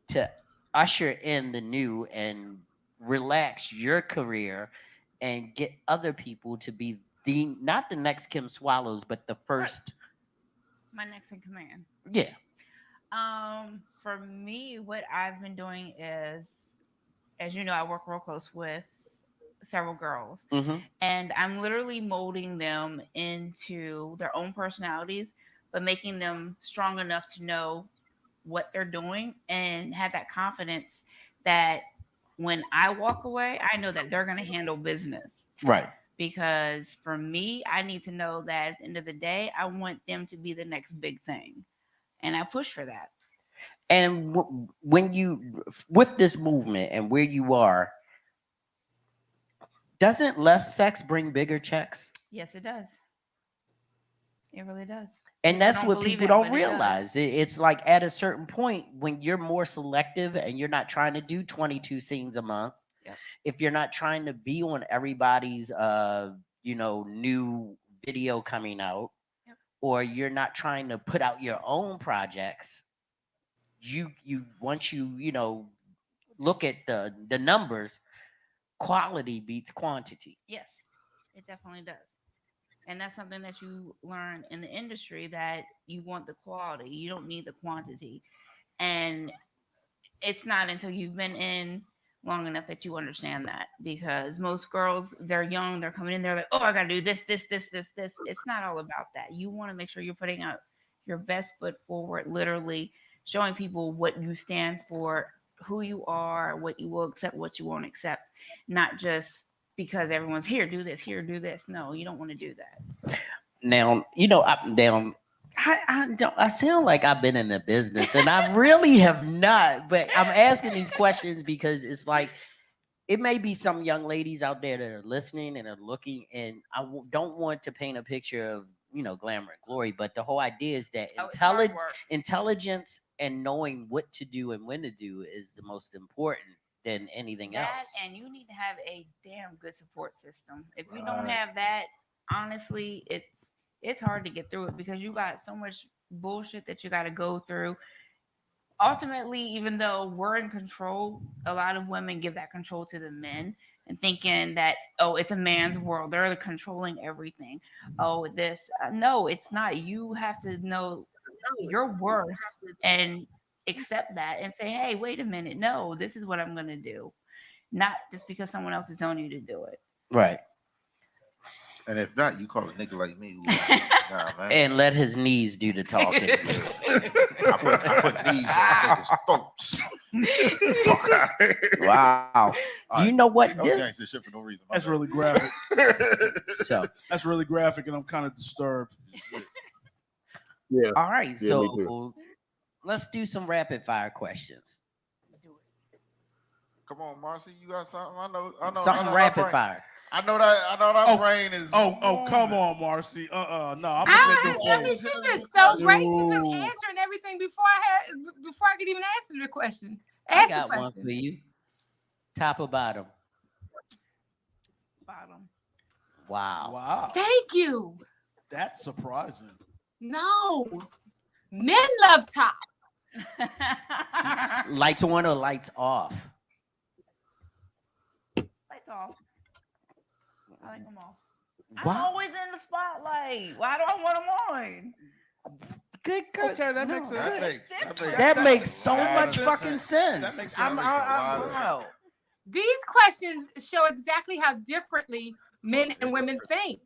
Speaker 1: to usher in the new and relax your career and get other people to be not the next Kim Swallows, but the first?
Speaker 5: My next in command.
Speaker 1: Yeah.
Speaker 5: For me, what I've been doing is, as you know, I work real close with several girls, and I'm literally molding them into their own personalities, but making them strong enough to know what they're doing and have that confidence that when I walk away, I know that they're going to handle business.
Speaker 1: Right.
Speaker 5: Because for me, I need to know that at the end of the day, I want them to be the next big thing. And I push for that.
Speaker 1: And when you, with this movement and where you are, doesn't less sex bring bigger checks?
Speaker 5: Yes, it does. It really does.
Speaker 1: And that's what people don't realize. It's like at a certain point when you're more selective and you're not trying to do 22 scenes a month, if you're not trying to be on everybody's new video coming out, or you're not trying to put out your own projects, you once you look at the numbers, quality beats quantity.
Speaker 5: Yes, it definitely does. And that's something that you learn in the industry, that you want the quality, you don't need the quantity. And it's not until you've been in long enough that you understand that, because most girls, they're young, they're coming in, they're like, oh, I gotta do this. It's not all about that. You want to make sure you're putting out your best foot forward, literally showing people what you stand for, who you are, what you will accept, what you won't accept, not just because everyone's here, do this, here, do this. No, you don't want to do that.
Speaker 1: Now, up and down. I sound like I've been in the business, and I really have not. But I'm asking these questions because it's like it may be some young ladies out there that are listening and are looking, and don't want to paint a picture of glamour and glory, but the whole idea is that intelligence and knowing what to do and when to do is the most important than anything else.
Speaker 5: And you need to have a damn good support system. If you don't have that, honestly, it's hard to get through it, because you got so much bullshit that you got to go through. Ultimately, even though we're in control, a lot of women give that control to the men and thinking that, oh, it's a man's world, they're controlling everything. Oh, this no, it's not. You have to know your worth and accept that and say, hey, wait a minute, no, this is what I'm going to do, not just because someone else is telling you to do it.
Speaker 1: Right.
Speaker 3: And if not, you call a nigga like me. Nah, man.
Speaker 1: And let his knees do the talking.
Speaker 3: I put knees on niggas' throats.
Speaker 1: Wow. You know what?
Speaker 3: Gangster shit for no reason.
Speaker 2: That's really graphic.
Speaker 1: So
Speaker 2: that's really graphic, and I'm kind of disturbed.
Speaker 11: Yeah.
Speaker 1: All right.
Speaker 11: Yeah,
Speaker 1: So let's do some rapid fire questions.
Speaker 3: Come on, Marcy, you got something? I know.
Speaker 1: Something rapid fire.
Speaker 3: I know that brain is.
Speaker 2: Oh, come on, Marcy. No, I'm
Speaker 4: she's been so great. She's been answering everything before I could even answer the question.
Speaker 1: I got one for you. Top or bottom?
Speaker 5: Bottom.
Speaker 2: Wow.
Speaker 4: Thank you.
Speaker 2: That's surprising.
Speaker 4: No, men love top.
Speaker 1: Lights on or lights off?
Speaker 5: Lights off. I like them all.
Speaker 1: Wow.
Speaker 5: I'm always in the spotlight. Why do I want them on?
Speaker 1: Good.
Speaker 2: Okay, that makes sense.
Speaker 1: That makes so much fucking sense.
Speaker 2: That makes sense.
Speaker 1: I'm wow.
Speaker 4: These questions show exactly how differently men and women think.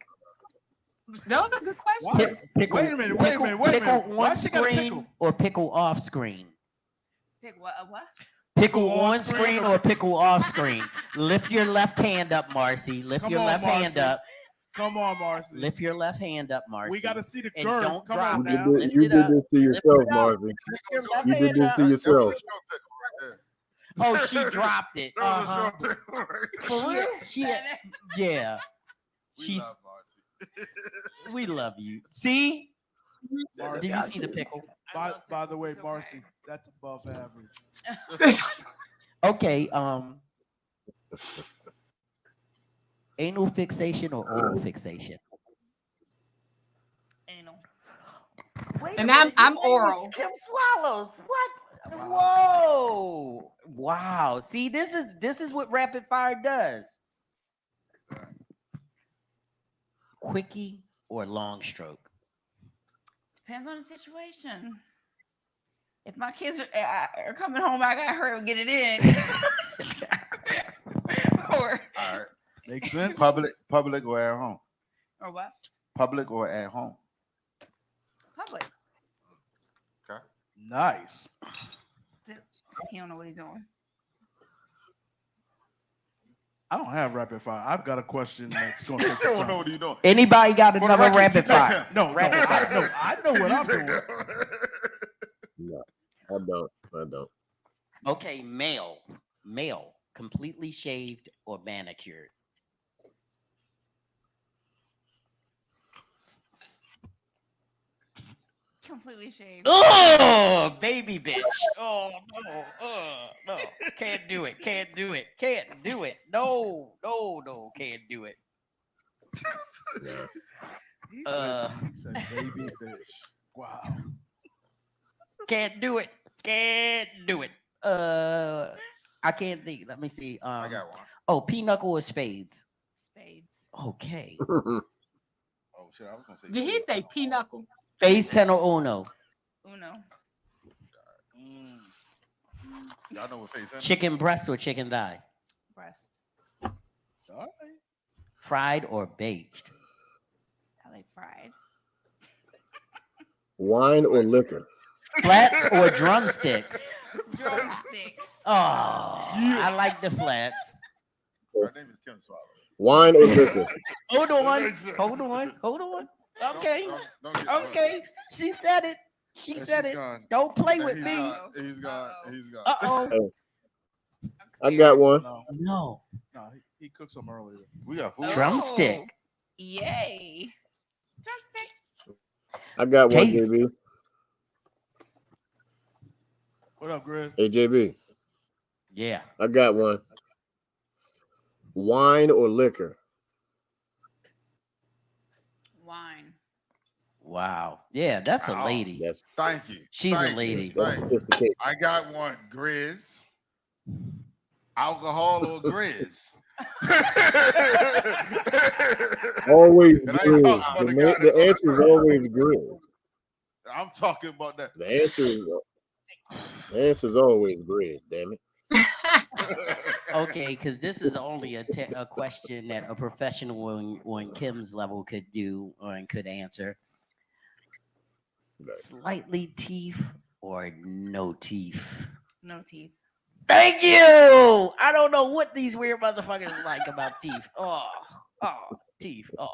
Speaker 4: Those are good questions.
Speaker 1: Pickle,
Speaker 2: wait a minute.
Speaker 1: Pickle on screen or pickle off screen?
Speaker 5: Pick what? What?
Speaker 1: Pickle on screen or pickle off screen? Lift your left hand up, Marcy. Lift your left hand up.
Speaker 2: Come on, Marcy.
Speaker 1: Lift your left hand up, Marcy.
Speaker 2: We got to see the
Speaker 1: and
Speaker 2: curve.
Speaker 1: Don't
Speaker 2: Come
Speaker 1: drop
Speaker 2: on
Speaker 1: it.
Speaker 2: now.
Speaker 11: You did this to yourself, Marcy. You did this to yourself.
Speaker 1: Oh, she dropped it. For real? Yeah.
Speaker 3: We love Marcy.
Speaker 1: We love you. See?
Speaker 2: Marcy.
Speaker 1: Did you see the pickle?
Speaker 2: By the way, Marcy, that's above average.
Speaker 1: Okay. Anal fixation or oral fixation?
Speaker 5: Anal.
Speaker 4: And I'm oral.
Speaker 1: Kim swallows. What? Whoa! Wow. See, this is what rapid fire does. Quickie or long stroke?
Speaker 5: Depends on the situation. If my kids are coming home, I gotta hurry and get it in. Or
Speaker 3: all right.
Speaker 2: Makes sense.
Speaker 3: Public or at home?
Speaker 5: Or what?
Speaker 3: Public or at home?
Speaker 5: Public.
Speaker 3: Okay.
Speaker 2: Nice.
Speaker 5: He don't know what he's doing.
Speaker 2: I don't have rapid fire. I've got a question that's going to take
Speaker 3: I
Speaker 2: some
Speaker 3: don't
Speaker 2: time.
Speaker 3: know what you're doing.
Speaker 1: Anybody got another rapid fire?
Speaker 2: No, I know what I'm doing.
Speaker 11: No, I don't.
Speaker 1: Okay, male, completely shaved or manicured?
Speaker 5: Completely shaved.
Speaker 1: Oh, baby bitch. Oh, no. Can't do it. No, can't do it.
Speaker 2: He said baby bitch. Wow.
Speaker 1: Can't do it. Can't do it. I can't think. Let me see.
Speaker 3: I got one.
Speaker 1: Oh, pinochle or spades?
Speaker 5: Spades.
Speaker 1: Okay.
Speaker 3: Oh shit, I was gonna say.
Speaker 4: Did he say pinochle?
Speaker 1: Spades, ten or uno?
Speaker 5: Uno.
Speaker 3: Y'all know what face that is?
Speaker 1: Chicken breast or chicken thigh?
Speaker 5: Breast.
Speaker 2: All right.
Speaker 1: Fried or baked?
Speaker 5: I like fried.
Speaker 11: Wine or liquor?
Speaker 1: Flats or drumsticks?
Speaker 5: Drumsticks.
Speaker 1: Oh, I like the flats.
Speaker 3: Her name is Kim Swallow.
Speaker 11: Wine or liquor?
Speaker 1: Hold on. Hold on. Hold on. Okay. Okay. She said it. She said it.
Speaker 3: Gone.
Speaker 1: Don't play with
Speaker 3: He's
Speaker 1: me.
Speaker 3: gone. He's gone. He's gone.
Speaker 1: Uh-oh.
Speaker 11: I got one.
Speaker 1: No.
Speaker 2: No, he cooked some earlier.
Speaker 3: We got food.
Speaker 1: Drumstick.
Speaker 5: Oh, yay. Drumstick.
Speaker 11: I got one,
Speaker 1: Taste.
Speaker 11: JB.
Speaker 2: What up, Greg?
Speaker 11: Hey, JB.
Speaker 1: Yeah.
Speaker 11: I got one. Wine or liquor?
Speaker 5: Wine.
Speaker 1: Wow. Yeah, that's a
Speaker 3: Oh,
Speaker 1: lady.
Speaker 11: Yes.
Speaker 3: Thank you.
Speaker 1: She's
Speaker 3: Thank
Speaker 1: a lady.
Speaker 3: You. Thank you.
Speaker 11: Just the case.
Speaker 3: I got one. Grizz. Alcohol or Grizz?
Speaker 11: Always
Speaker 3: And I ain't
Speaker 11: green.
Speaker 3: talking about the guy
Speaker 11: The
Speaker 3: that's on
Speaker 11: answer is
Speaker 3: the
Speaker 11: always green.
Speaker 3: I'm talking about that.
Speaker 11: The answer is always green. Damn it.
Speaker 1: Okay, because this is only a question that a professional on Kim's level could do and could answer. Slightly teeth or no teeth?
Speaker 5: No teeth.
Speaker 1: Thank you. I don't know what these weird motherfuckers like about teeth. Oh, teeth. Oh.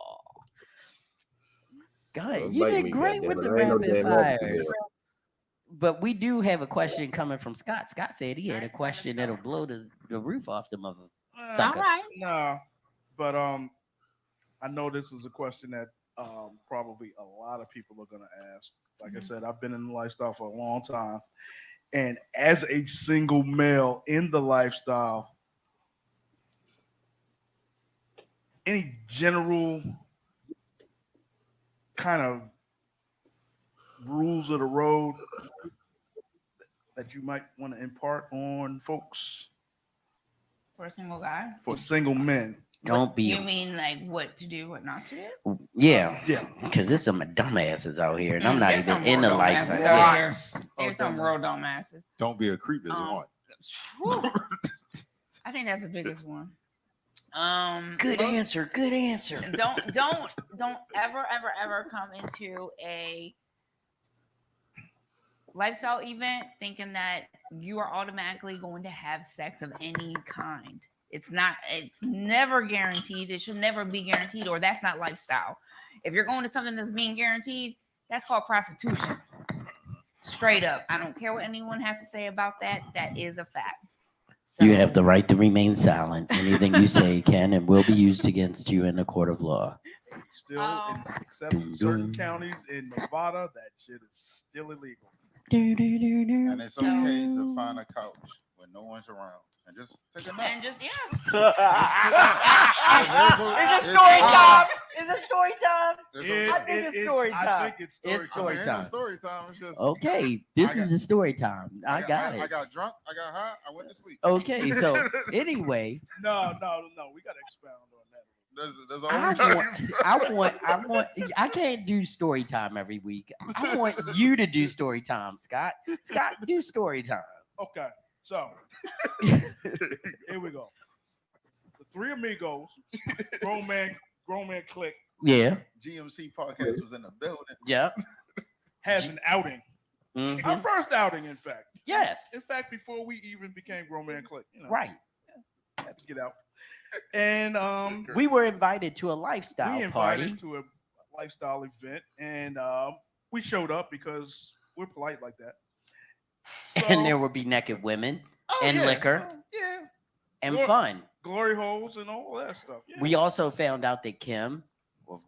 Speaker 1: God,
Speaker 11: Don't
Speaker 1: you
Speaker 11: bite
Speaker 1: did
Speaker 11: me,
Speaker 1: great with
Speaker 11: goddammit.
Speaker 1: the
Speaker 11: I ain't no
Speaker 1: rapid
Speaker 11: damn
Speaker 1: fires.
Speaker 11: actor.
Speaker 1: But we do have a question coming from Scott. Scott said he had a question that'll blow the roof off the mother
Speaker 4: All
Speaker 1: sucker.
Speaker 4: right.
Speaker 2: No, but I know this is a question that probably a lot of people are gonna ask. Like I said, I've been in the lifestyle for a long time, and as a single male in the lifestyle, any general kind of rules of the road that you might want to impart on folks
Speaker 5: For a single guy.
Speaker 2: for single men?
Speaker 1: Don't be.
Speaker 5: You mean like what to do, what not to do?
Speaker 1: Yeah.
Speaker 2: Yeah.
Speaker 1: Because there's some dumbasses out here, and I'm not
Speaker 5: There's
Speaker 1: even
Speaker 5: some
Speaker 1: in the
Speaker 5: real
Speaker 1: lifestyle.
Speaker 5: dumbasses
Speaker 1: Yeah.
Speaker 5: out here. There's some real dumbasses.
Speaker 3: Don't be a creep is one.
Speaker 5: Whew. I think that's the biggest one.
Speaker 1: Good
Speaker 5: most-
Speaker 1: answer. Good answer.
Speaker 5: Don't ever come into a lifestyle event thinking that you are automatically going to have sex of any kind. It's never guaranteed. It should never be guaranteed, or that's not lifestyle. If you're going to something that's being guaranteed, that's called prostitution. Straight up. I don't care what anyone has to say about that. That is a fact. So,
Speaker 1: You have the right to remain silent. Anything you say can and will be used against you in a court of law.
Speaker 2: Still, except in certain counties in Nevada, that shit is still illegal.
Speaker 3: And it's okay to find a couch when no one's around and just take a nap.
Speaker 5: And just yes.
Speaker 1: Is it story time? Is it story time?
Speaker 3: It's
Speaker 1: I think it's story time.
Speaker 2: I think it's story
Speaker 1: It's story
Speaker 3: Ain't
Speaker 1: time.
Speaker 3: no story time. It's just
Speaker 1: Okay, this is the story time. I got it.
Speaker 3: I got drunk. I got high. I went to sleep.
Speaker 1: Okay, so anyway,
Speaker 2: No. We got to expound on that.
Speaker 3: That's all.
Speaker 1: I can't do story time every week. I want you to do story time, Scott. Scott, do story time.
Speaker 2: Okay, so here we go. The three amigos, grown man clique,
Speaker 1: Yeah.
Speaker 3: GMC podcast was in the building.
Speaker 1: Yeah.
Speaker 2: has an outing.
Speaker 1: Mhm.
Speaker 2: Our first outing, in fact.
Speaker 1: Yes.
Speaker 2: In fact, before we even became grown man clique,
Speaker 1: Right.
Speaker 2: Had to get out. And
Speaker 1: We were invited to a lifestyle
Speaker 2: we
Speaker 1: party.
Speaker 2: invited to a lifestyle event, and we showed up because we're polite like that.
Speaker 1: And there would be naked women and liquor
Speaker 2: yeah,
Speaker 1: and
Speaker 2: Glory-
Speaker 1: fun.
Speaker 2: glory holes and all that stuff. Yeah.
Speaker 1: We also found out that Kim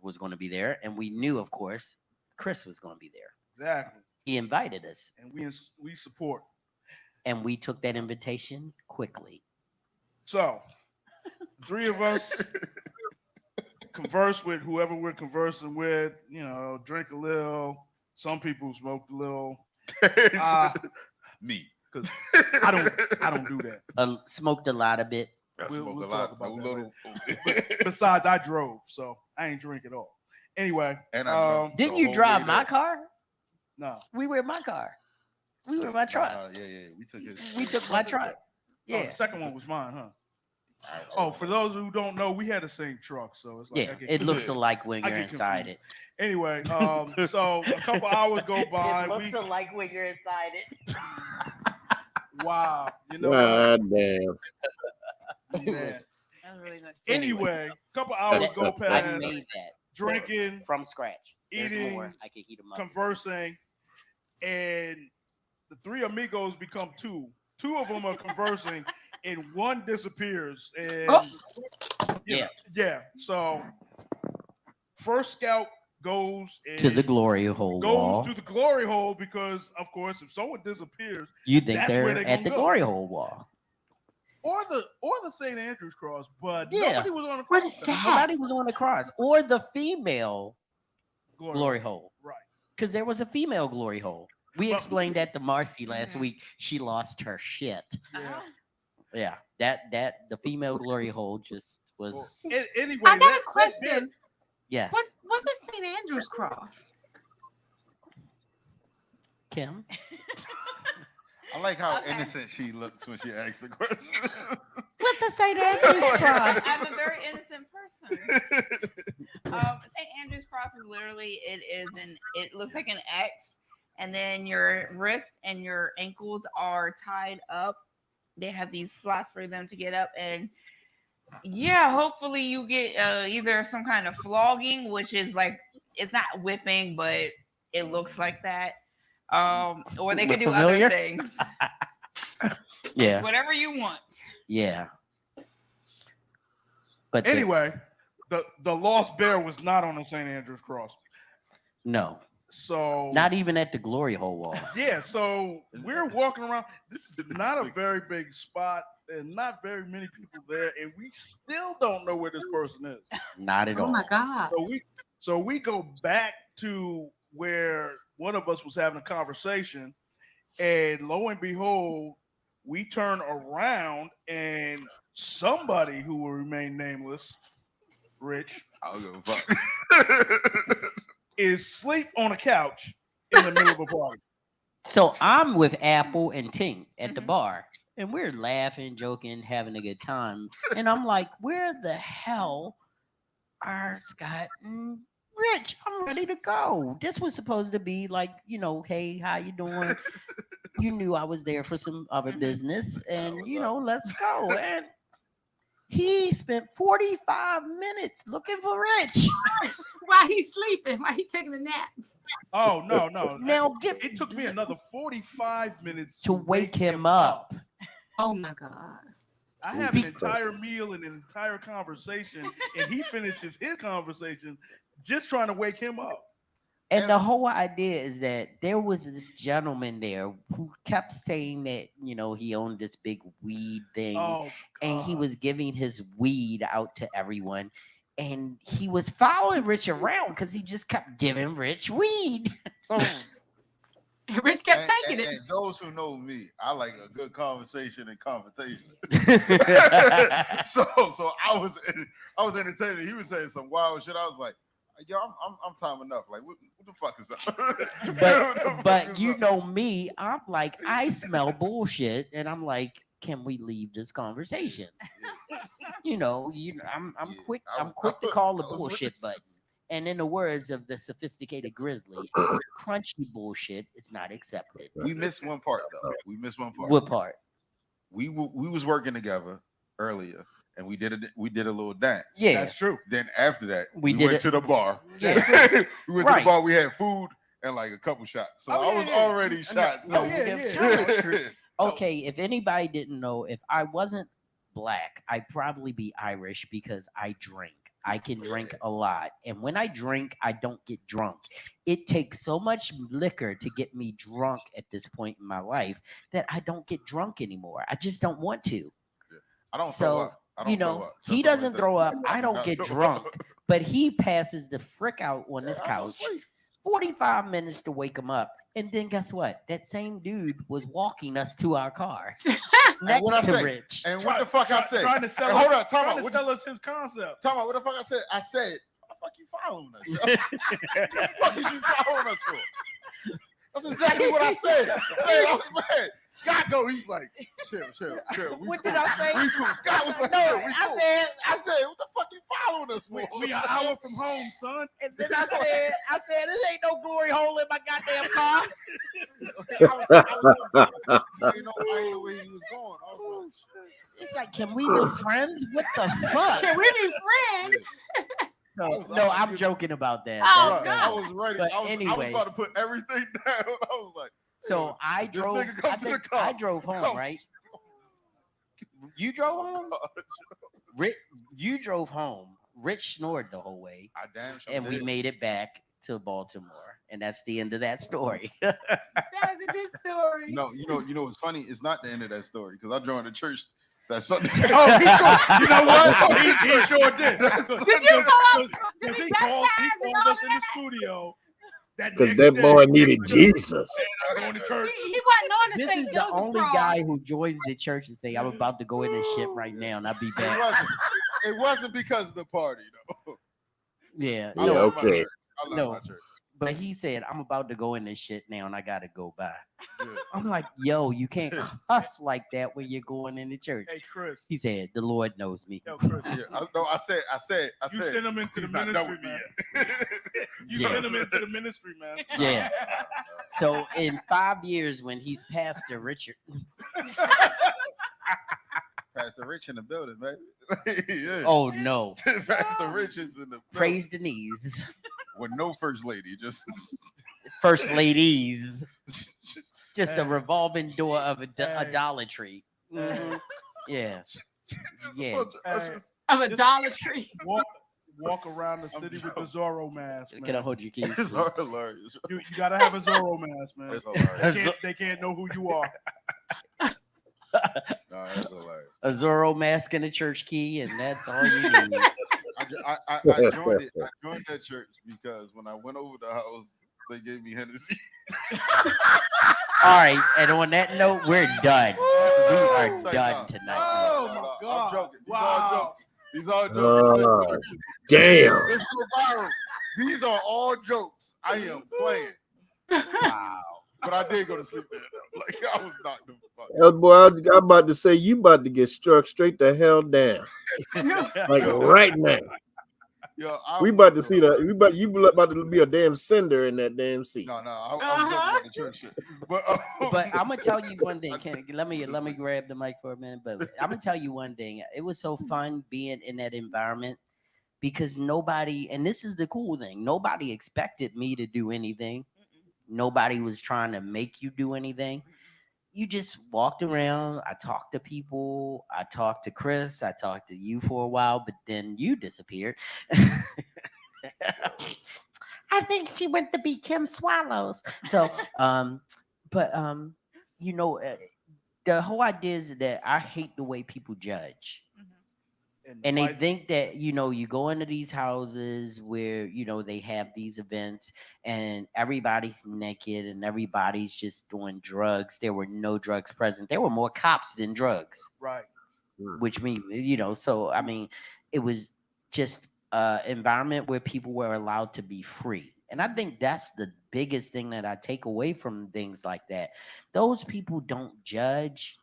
Speaker 1: was going to be there, and we knew, of course, Chris was going to be there.
Speaker 2: Exactly.
Speaker 1: He invited us,
Speaker 2: And we support.
Speaker 1: and we took that invitation quickly.
Speaker 2: So, the three of us converse with whoever we're conversing with. You know, drink a little. Some people smoke a little.
Speaker 3: Me,
Speaker 2: because I don't do that.
Speaker 1: Smoked a lot of it.
Speaker 2: We'll talk about that later. Besides, I drove, so I ain't drink at all. Anyway,
Speaker 3: and
Speaker 1: didn't you drive my car?
Speaker 2: No,
Speaker 1: we were in my car. We were in my truck.
Speaker 3: Yeah.
Speaker 1: We took my truck. Yeah.
Speaker 2: Oh, the second one was mine, huh? Oh, for those who don't know, we had the same truck, so it's like
Speaker 1: it looks alike when you're inside it.
Speaker 2: Anyway, so a couple hours go by.
Speaker 1: It looks alike when you're inside it.
Speaker 2: Wow, you know.
Speaker 11: God damn.
Speaker 2: Man.
Speaker 5: That's really good.
Speaker 2: Anyway, a couple hours go past.
Speaker 1: I made that
Speaker 2: drinking
Speaker 1: from scratch.
Speaker 2: Eating,
Speaker 1: more. I can heat them up.
Speaker 2: Conversing, and the three amigos become two. Two of them are conversing, and one disappears. And yeah. So first scout goes
Speaker 1: to the glory hole.
Speaker 2: Goes to the glory hole because, of course, if someone disappears,
Speaker 1: you think they're at the glory hole wall.
Speaker 2: Or the St. Andrew's cross, but nobody was on the cross.
Speaker 4: What is that?
Speaker 1: Nobody was on the cross. Or the female glory hole.
Speaker 2: Right.
Speaker 1: Because there was a female glory hole. We explained that to Marcy last week. She lost her shit. Yeah. That the female glory hole just was.
Speaker 2: Anyway,
Speaker 4: I got a question.
Speaker 1: Yes.
Speaker 4: What's a St. Andrew's cross?
Speaker 1: Kim?
Speaker 3: I like how innocent she looks when she asks the question.
Speaker 1: What's a St. Andrew's cross?
Speaker 5: I'm a very innocent person. St. Andrew's cross is literally it looks like an X, and then your wrist and your ankles are tied up. They have these slots for them to get up, and hopefully you get either some kind of flogging, which is like it's not whipping, but it looks like that. Or they could do other things.
Speaker 1: Yeah.
Speaker 5: It's whatever you want.
Speaker 1: Yeah. But
Speaker 2: anyway, the lost bear was not on the St. Andrew's cross.
Speaker 1: No.
Speaker 2: So
Speaker 1: not even at the glory hole wall.
Speaker 2: Yeah, so we're walking around. This is not a very big spot and not very many people there, and we still don't know where this person is.
Speaker 1: Not at all.
Speaker 4: Oh my God.
Speaker 2: So we go back to where one of us was having a conversation, and lo and behold, we turn around and somebody who will remain nameless, Rich,
Speaker 3: I'll go fuck.
Speaker 2: is asleep on a couch in the middle of a party.
Speaker 1: So I'm with Apple and Tink at the bar, and we're laughing, joking, having a good time. And I'm like, where the hell are Scott and Rich? I'm ready to go. This was supposed to be like, hey, how you doing? You knew I was there for some other business, and let's go. And he spent 45 minutes looking for Rich.
Speaker 4: Why he's sleeping? Why he taking a nap?
Speaker 2: Oh no!
Speaker 1: Now
Speaker 2: it took me another 45 minutes
Speaker 1: to wake him up.
Speaker 4: Oh my God!
Speaker 2: I have an entire meal and an entire conversation, and he finishes his conversation just trying to wake him up.
Speaker 1: And the whole idea is that there was this gentleman there who kept saying that, he owned this big weed thing, and he was giving his weed out to everyone. And he was following Rich around because he just kept giving Rich weed. So
Speaker 4: Rich kept taking it.
Speaker 3: And those who know me, I like a good conversation and confrontation. so I was entertaining. He was saying some wild shit. I was like, yo, I'm time enough. Like, what the fuck is up?
Speaker 1: but you know me, I'm like, I smell bullshit, and I'm like, can we leave this conversation? I'm quick. I'm quick to call the bullshit button. And in the words of the sophisticated grizzly, crunchy bullshit is not accepted.
Speaker 3: We missed one part though.
Speaker 1: What part?
Speaker 3: We was working together earlier, and we did a little dance.
Speaker 1: Yeah,
Speaker 2: that's true.
Speaker 3: Then after that, we
Speaker 1: went
Speaker 3: to the bar.
Speaker 1: Yeah.
Speaker 3: We went to the bar. We had food and like a couple shots. So I was already shot. So.
Speaker 1: Okay, if anybody didn't know, if I wasn't black, I'd probably be Irish because I drink. I can drink a lot. And when I drink, I don't get drunk. It takes so much liquor to get me drunk at this point in my life that I don't get drunk anymore. I just don't want to.
Speaker 3: I don't throw up.
Speaker 1: He doesn't throw up. I don't get drunk. But he passes the frick out on this
Speaker 3: I don't
Speaker 1: couch.
Speaker 3: sleep.
Speaker 1: 45 minutes to wake him up. And then guess what? That same dude was walking us to our car next
Speaker 3: what I
Speaker 1: to
Speaker 3: say?
Speaker 1: Rich.
Speaker 3: And what the fuck I said?
Speaker 2: Trying to sell
Speaker 3: Hey,
Speaker 2: us,
Speaker 3: hold on, time
Speaker 2: trying
Speaker 3: out.
Speaker 2: to sell us his concept.
Speaker 3: Time out. What the fuck I said? I said, what the fuck you following us? Yo? What the fuck is you following us for? That's exactly what I said. I was mad. Scott go, he's like, chill. We
Speaker 1: What
Speaker 3: cool.
Speaker 1: did I say?
Speaker 3: We cool. Scott was like,
Speaker 1: No,
Speaker 3: chill, we
Speaker 1: I
Speaker 3: cool.
Speaker 1: said,
Speaker 3: I said, what the fuck you following us for?
Speaker 2: We an hour from home, son.
Speaker 1: and then I said, this ain't no glory hole in my goddamn car.
Speaker 3: I didn't know where he was going. I was like,
Speaker 1: It's like, can we be friends? What the fuck?
Speaker 4: Can we be friends?
Speaker 1: No, I'm joking about that.
Speaker 4: Oh,
Speaker 1: That's,
Speaker 3: I was ready.
Speaker 1: But
Speaker 3: I was
Speaker 1: anyway.
Speaker 3: about to put everything down. I was like,
Speaker 1: So I
Speaker 3: this
Speaker 1: drove.
Speaker 3: nigga comes to the car.
Speaker 1: I drove home,
Speaker 3: Comes.
Speaker 1: right? You drove home. Rick, you drove home. Rich snored the whole way,
Speaker 3: I damn sure
Speaker 1: and we
Speaker 3: did.
Speaker 1: made it back to Baltimore, and that's the end of that story.
Speaker 4: That was a good story.
Speaker 3: No, you know what's funny? It's not the end of that story because I joined the church that Sunday.
Speaker 2: Oh, he sure, you know what? He sure did.
Speaker 4: Did you go up to
Speaker 2: Because
Speaker 4: be
Speaker 2: he
Speaker 4: baptized and all
Speaker 2: called us in the
Speaker 4: that?
Speaker 2: studio.
Speaker 11: Because
Speaker 2: next
Speaker 11: that
Speaker 2: day,
Speaker 11: boy needed Jesus.
Speaker 2: going to church.
Speaker 4: He wasn't on the
Speaker 1: This
Speaker 4: St.
Speaker 1: is the
Speaker 4: Joseph
Speaker 1: only
Speaker 4: cross.
Speaker 1: guy who joins the church and say, "I'm about to go in and shit right now, and I'll be back."
Speaker 3: It wasn't because of the party though.
Speaker 1: Yeah,
Speaker 11: Yeah,
Speaker 1: no,
Speaker 11: okay.
Speaker 3: I love
Speaker 1: No.
Speaker 3: my church.
Speaker 1: but he said, "I'm about to go in and shit now, and I gotta go by."
Speaker 3: Yeah.
Speaker 1: I'm like, "Yo, you can't cuss like that when you're going in the church."
Speaker 2: Hey, Chris.
Speaker 1: He said, "The Lord knows me."
Speaker 2: Yo, Chris.
Speaker 3: Yeah, I said.
Speaker 2: You sent him into the
Speaker 3: he's not done
Speaker 2: ministry,
Speaker 3: with me
Speaker 2: man.
Speaker 3: yet.
Speaker 2: You
Speaker 1: Yeah.
Speaker 2: sent him into the ministry, man.
Speaker 1: Yeah. So in 5 years, when he's Pastor Richard,
Speaker 3: Pastor Rich in the building, man. Yeah.
Speaker 1: oh no,
Speaker 3: Pastor Rich is in the
Speaker 1: praise the knees,
Speaker 3: with no first lady, just
Speaker 1: first ladies, just a
Speaker 2: Hey.
Speaker 1: revolving door of
Speaker 2: Hey.
Speaker 1: idolatry. Mhm. Yeah, yeah.
Speaker 4: Of idolatry.
Speaker 2: Walk around the city with the Zorro mask, man.
Speaker 1: Can I hold your keys?
Speaker 3: It's
Speaker 1: please?
Speaker 3: hilarious.
Speaker 2: You gotta have a Zorro mask, man.
Speaker 3: It's hilarious.
Speaker 2: They can't know who you are.
Speaker 3: No, that's hilarious.
Speaker 1: A Zorro mask and a church key, and that's all you need.
Speaker 3: I joined it. I joined that church because when I went over the house, they gave me Hennessy.
Speaker 1: All right, and on that note, we're done. We are
Speaker 3: Say
Speaker 1: done
Speaker 3: no.
Speaker 1: tonight.
Speaker 2: Oh,
Speaker 3: No,
Speaker 2: my
Speaker 3: I'm
Speaker 2: God.
Speaker 3: joking. These
Speaker 2: Wow.
Speaker 3: all jokes. These all jokes.
Speaker 11: Damn.
Speaker 3: This go viral. These are all jokes. I am playing.
Speaker 1: Wow.
Speaker 3: But I did go to sleep there. Like I was knocked the fuck.
Speaker 11: Boy, I'm about to say you about to get struck straight the hell down. Like right now.
Speaker 3: Yo,
Speaker 11: We about to see that. You about to be a damn cinder in that damn seat.
Speaker 3: No, I'm joking about the church shit. But
Speaker 1: I'm gonna tell you one thing. Let me grab the mic for a minute. But I'm gonna tell you one thing. It was so fun being in that environment because nobody, and this is the cool thing, nobody expected me to do anything. Nobody was trying to make you do anything. You just walked around. I talked to people. I talked to Chris. I talked to you for a while, but then you disappeared. I think she went to be Kim Swallows. So, the whole idea is that I hate the way people judge. And they think that, you go into these houses where, they have these events and everybody's naked and everybody's just doing drugs. There were no drugs present. There were more cops than drugs.
Speaker 2: Right.
Speaker 1: Which means, so, I mean, it was just an environment where people were allowed to be free. And I think that's the biggest thing that I take away from things like that. Those people don't judge.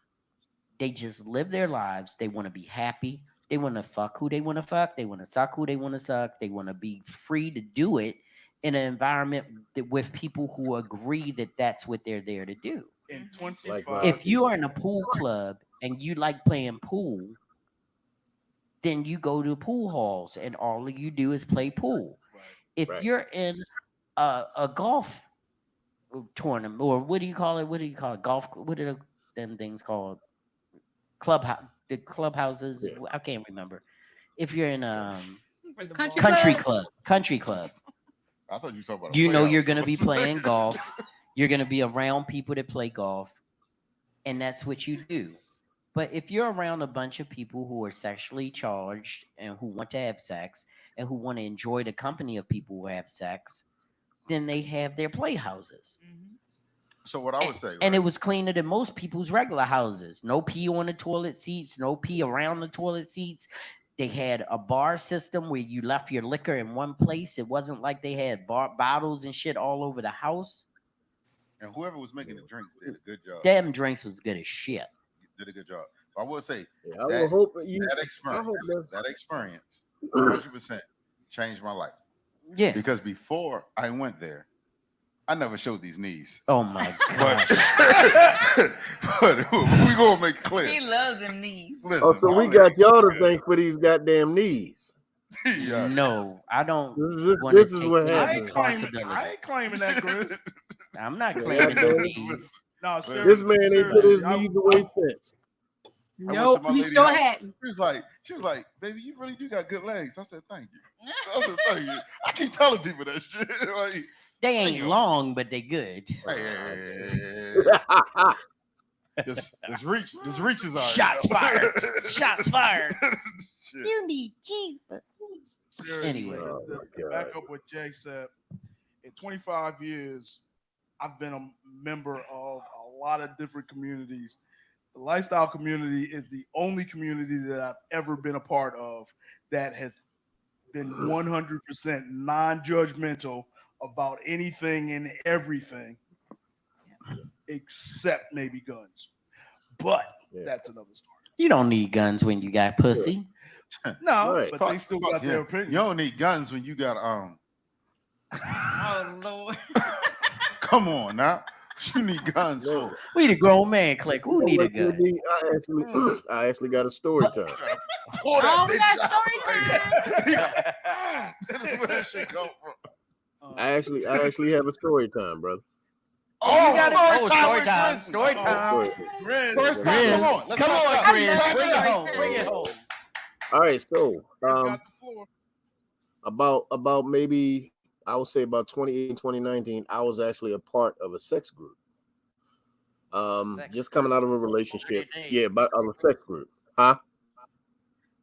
Speaker 1: They just live their lives. They want to be happy. They want to fuck who they want to fuck. They want to suck who they want to suck. They want to be free to do it in an environment with people who agree that that's what they're there to do.
Speaker 2: In 25
Speaker 1: If you are in a pool club and you like playing pool, then you go to pool halls and all you do is play pool. If you're in a golf tournament, or what do you call it? Golf. What are them things called? Clubhouse. The clubhouses. Yeah. I can't remember. If you're in country club.
Speaker 3: I thought you were talking about.
Speaker 1: You're going to be playing golf. You're going to be around people that play golf, and that's what you do. But if you're around a bunch of people who are sexually charged and who want to have sex and who want to enjoy the company of people who have sex, then they have their playhouses.
Speaker 3: So what I would say,
Speaker 1: And
Speaker 3: right?
Speaker 1: it was cleaner than most people's regular houses. No pee on the toilet seats, no pee around the toilet seats. They had a bar system where you left your liquor in one place. It wasn't like they had bottles and shit all over the house.
Speaker 3: And whoever was making the drinks did a good job.
Speaker 1: Damn drinks was good as shit.
Speaker 3: Did a good job. I will say
Speaker 11: I will hope you.
Speaker 3: that experience, 100% changed my life.
Speaker 1: Yeah.
Speaker 3: Because before I went there, I never showed these knees.
Speaker 1: Oh my god.
Speaker 3: But we gonna make it clear.
Speaker 5: He loves them knees.
Speaker 3: Listen,
Speaker 11: Oh, so we got y'all to thank for these goddamn knees.
Speaker 3: Yes.
Speaker 1: No, I don't.
Speaker 11: This is what
Speaker 2: I
Speaker 11: happens.
Speaker 2: ain't claiming that, Chris.
Speaker 1: I'm not claiming no knees.
Speaker 2: No,
Speaker 11: This man ain't put his knees away since.
Speaker 4: Nope, he sure hadn't.
Speaker 3: She was like, baby, you really do got good legs. I said, thank you. I said, thank you. I keep telling people that shit. Like,
Speaker 1: They ain't long, but they good.
Speaker 3: This reaches out.
Speaker 1: Shots fired. Shots fired.
Speaker 3: Shit.
Speaker 1: You need Jesus.
Speaker 2: Seriously,
Speaker 1: Anyway.
Speaker 2: to back up what Jay said, in 25 years, I've been a member of a lot of different communities. The lifestyle community is the only community that I've ever been a part of that has been 100% non-judgmental about anything and everything except maybe guns. But that's another story.
Speaker 1: You don't need guns when you got pussy.
Speaker 2: No,
Speaker 11: Right.
Speaker 2: but they still got their opinion.
Speaker 3: You don't need guns when you got
Speaker 5: Oh Lord.
Speaker 3: Come on now. You need guns for.
Speaker 1: We the grown man, Clique. Who need a gun?
Speaker 11: I actually got a story time.
Speaker 4: Oh, we got story time.
Speaker 3: That's where that shit come from.
Speaker 11: I actually have a story time, brother.
Speaker 3: Oh,
Speaker 1: you got it.
Speaker 3: story
Speaker 1: time. Story time.
Speaker 2: Grizz.
Speaker 3: First time, come on. Let's
Speaker 1: Come
Speaker 3: talk
Speaker 1: on,
Speaker 3: about
Speaker 1: Chris.
Speaker 3: it.
Speaker 1: Bring it home. Bring it home.
Speaker 11: All right, so
Speaker 2: Got the floor.
Speaker 11: about maybe I would say about 2018, 2019, I was actually a part of a sex group. Just coming out of a relationship. Yeah, but of a sex group. Huh?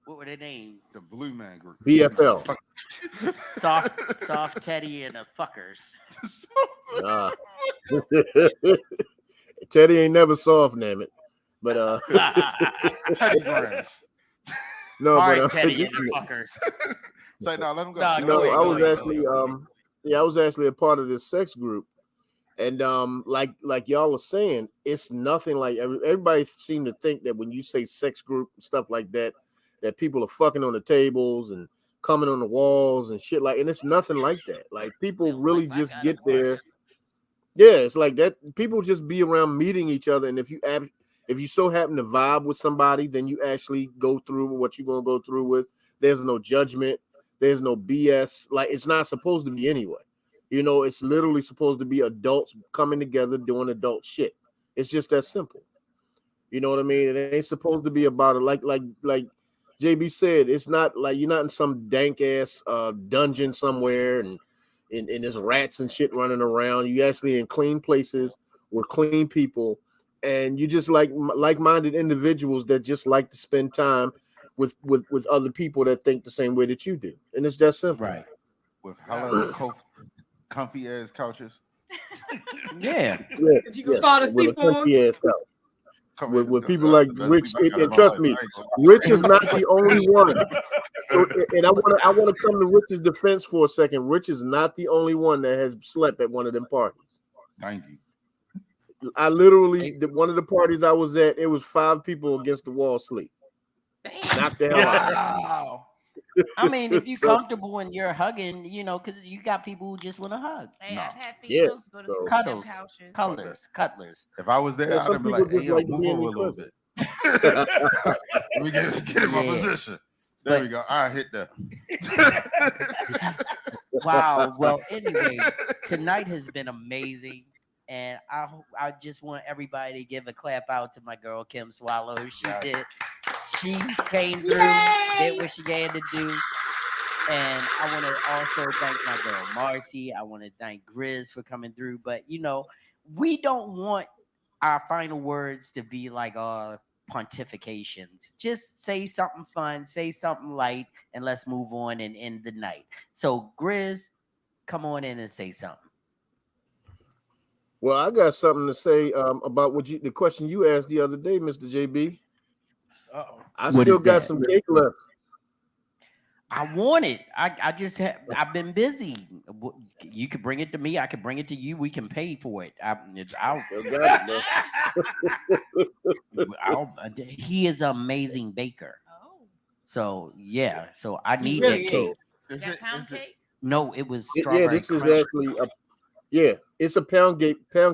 Speaker 1: What were their names?
Speaker 3: The Blue Man Group.
Speaker 11: BFL.
Speaker 1: Soft Teddy and the fuckers.
Speaker 11: Nah. Teddy ain't never soft, damn it. But
Speaker 3: Teddy Brands.
Speaker 11: no,
Speaker 1: All
Speaker 11: but
Speaker 1: right, Teddy and the fuckers.
Speaker 3: Say no, let him go.
Speaker 1: Nah,
Speaker 11: no,
Speaker 1: ahead,
Speaker 11: I
Speaker 1: go
Speaker 11: was
Speaker 1: ahead,
Speaker 11: actually
Speaker 1: go ahead.
Speaker 11: I was actually a part of this sex group. And like y'all are saying, it's nothing like everybody seem to think that when you say sex group and stuff like that, that people are fucking on the tables and coming on the walls and shit like, and it's nothing like that. Like people really just get there. Yeah, it's like that. People just be around meeting each other, and if you so happen to vibe with somebody, then you actually go through what you're gonna go through with. There's no judgment. There's no BS. Like it's not supposed to be anyway. You know, it's literally supposed to be adults coming together doing adult shit. It's just that simple. You know what I mean? It ain't supposed to be about it. Like JB said, it's not like you're not in some dank ass dungeon somewhere and there's rats and shit running around. You actually in clean places with clean people, and you just like-minded individuals that just like to spend time with other people that think the same way that you do, and it's that simple.
Speaker 1: Right.
Speaker 3: With hella comfy ass couches.
Speaker 1: Yeah.
Speaker 4: That you can fall asleep
Speaker 11: with a
Speaker 4: on.
Speaker 11: comfy ass couch. With people like Rich, and trust me, Rich is not the only one. So, and I want to come to Rich's defense for a second. Rich is not the only one that has slept at one of them parties.
Speaker 3: Thank you.
Speaker 11: I literally, one of the parties I was at, it was 5 people against the wall sleep. Knocked the hell out.
Speaker 2: Wow.
Speaker 1: I mean, if you're
Speaker 11: So-
Speaker 1: comfortable and you're hugging, you know, because you got people who just want to hug.
Speaker 5: Hey,
Speaker 3: No.
Speaker 5: I've had
Speaker 11: Yeah,
Speaker 5: females go to
Speaker 11: so-
Speaker 5: sleep
Speaker 1: Cuddles.
Speaker 5: in couches.
Speaker 1: Cutlers.
Speaker 3: If I was there,
Speaker 11: Yeah,
Speaker 3: I'd
Speaker 11: some
Speaker 3: have been
Speaker 11: people
Speaker 3: like, hey,
Speaker 11: just
Speaker 3: yo,
Speaker 11: like
Speaker 3: move
Speaker 11: being
Speaker 3: over a
Speaker 11: in
Speaker 3: little bit. Let me get in my
Speaker 1: Yeah.
Speaker 3: position. There
Speaker 1: But-
Speaker 3: we go. I hit that.
Speaker 1: Wow. Well, anyway, tonight has been amazing. And I just want everybody to give a clap out to my girl, Kim Swallow. She came through, did what she had to do. And I want to also thank my girl, Marcy. I want to thank Grizz for coming through. But, you know, we don't want our final words to be like, pontifications. Just say something fun, say something light, and let's move on and end the night. So, Grizz, come on in and say something.
Speaker 11: Well, I got something to say about the question you asked the other day, Mr. JB.
Speaker 2: Uh-oh.
Speaker 11: I
Speaker 1: What
Speaker 11: still
Speaker 1: is
Speaker 11: got
Speaker 1: that?
Speaker 11: some cake left.
Speaker 1: I want it. I've been busy. You could bring it to me. I could bring it to you. We can pay for it.
Speaker 11: Still got it,
Speaker 1: he is an amazing baker.
Speaker 5: Oh,
Speaker 1: So yeah. So I
Speaker 4: He
Speaker 1: need
Speaker 4: really
Speaker 1: that
Speaker 4: is.
Speaker 1: cake.
Speaker 3: Is
Speaker 5: that
Speaker 3: it?
Speaker 5: pound
Speaker 3: Is it?
Speaker 5: cake?
Speaker 1: No, it was
Speaker 11: yeah,
Speaker 1: strawberry
Speaker 11: this is
Speaker 1: crunch.
Speaker 11: actually it's a pound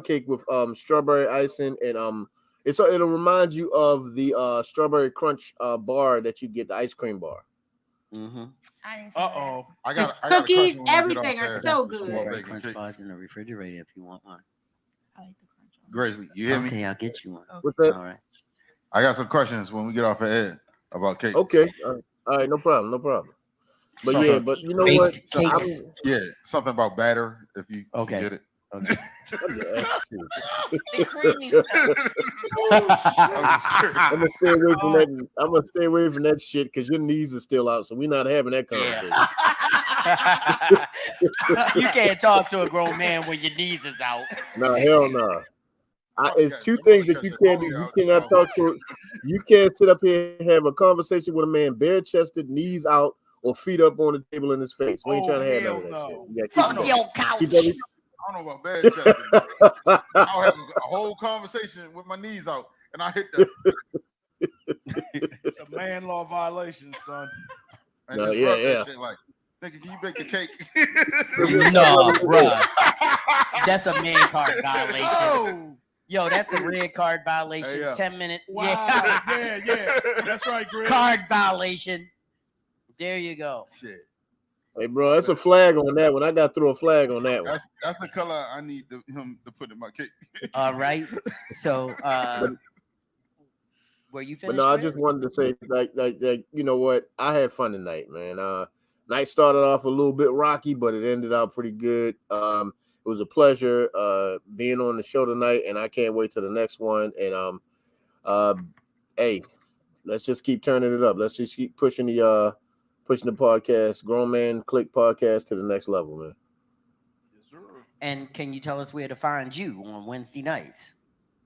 Speaker 11: cake with strawberry icing and it'll remind you of the strawberry crunch bar that you get, the ice cream bar.
Speaker 1: Mm-hmm.
Speaker 5: I didn't see
Speaker 2: Uh-oh.
Speaker 3: I
Speaker 4: His
Speaker 3: got a
Speaker 4: cookies,
Speaker 3: question when we get off
Speaker 4: everything are
Speaker 3: here.
Speaker 4: so
Speaker 3: Some more
Speaker 4: good.
Speaker 1: Strawberry
Speaker 3: bacon
Speaker 1: crunch
Speaker 3: cake.
Speaker 1: bars in the refrigerator if you want one.
Speaker 5: that. I like the crunch on it.
Speaker 3: Grizzly, you hear me?
Speaker 1: Okay, I'll get you one.
Speaker 11: What's that?
Speaker 1: All right.
Speaker 3: I got some questions when we get off air about cake.
Speaker 11: Okay. All right, no problem. But
Speaker 3: Something-
Speaker 11: yeah, but you know
Speaker 1: Baked
Speaker 11: what?
Speaker 1: cakes.
Speaker 3: Yeah, something about batter. If you
Speaker 1: Okay.
Speaker 3: get it.
Speaker 1: Okay.
Speaker 5: The creamy stuff.
Speaker 11: I'm gonna stay away from that. I'm gonna stay away from that shit because your knees are still out, so we're not having that conversation.
Speaker 1: You can't talk to a grown man when your knees is out.
Speaker 11: No, hell no. It's
Speaker 3: Okay,
Speaker 11: two
Speaker 3: I'm
Speaker 11: things
Speaker 3: gonna
Speaker 11: that you
Speaker 3: catch
Speaker 11: can't
Speaker 3: a
Speaker 11: do. You
Speaker 3: out
Speaker 11: cannot
Speaker 3: the
Speaker 11: talk to. You can't sit up here and have a conversation with a man bare chested, knees out, or feet up on the table in his face. We ain't
Speaker 2: Oh,
Speaker 11: trying to have none
Speaker 2: hell
Speaker 11: of that
Speaker 2: no.
Speaker 11: shit. You gotta
Speaker 1: Fuck
Speaker 11: keep it
Speaker 1: your couch.
Speaker 11: keep every-
Speaker 3: I don't know about bad chested, but I'll have a whole conversation with my knees out, and I hit that.
Speaker 2: It's a man law violation, son.
Speaker 3: And
Speaker 11: No,
Speaker 3: just
Speaker 11: yeah,
Speaker 3: rub that
Speaker 11: yeah.
Speaker 3: shit like, nigga, can you bake a cake?
Speaker 1: No, bruh. That's a man card violation.
Speaker 2: Oh,
Speaker 1: Yo, that's a red card violation.
Speaker 3: Hey, yeah.
Speaker 1: 10 minutes.
Speaker 2: wow.
Speaker 1: Yeah.
Speaker 2: Yeah. That's right, Greg.
Speaker 1: Card violation. There you go.
Speaker 3: Shit.
Speaker 11: Hey, bro, that's a flag on that one. I got to throw a flag on that one.
Speaker 3: That's the color I need him to put in my cake.
Speaker 1: All right. So were you
Speaker 11: But
Speaker 1: finished?
Speaker 11: no, I
Speaker 1: Chris?
Speaker 11: just wanted to say, like, you know what? I had fun tonight, man. Night started off a little bit rocky, but it ended out pretty good. It was a pleasure being on the show tonight, and I can't wait to the next one. And hey, let's just keep turning it up. Let's just keep pushing the podcast, Grown Man Clique podcast, to the next level, man.
Speaker 2: Yes, sir.
Speaker 1: And can you tell us where to find you on Wednesday nights?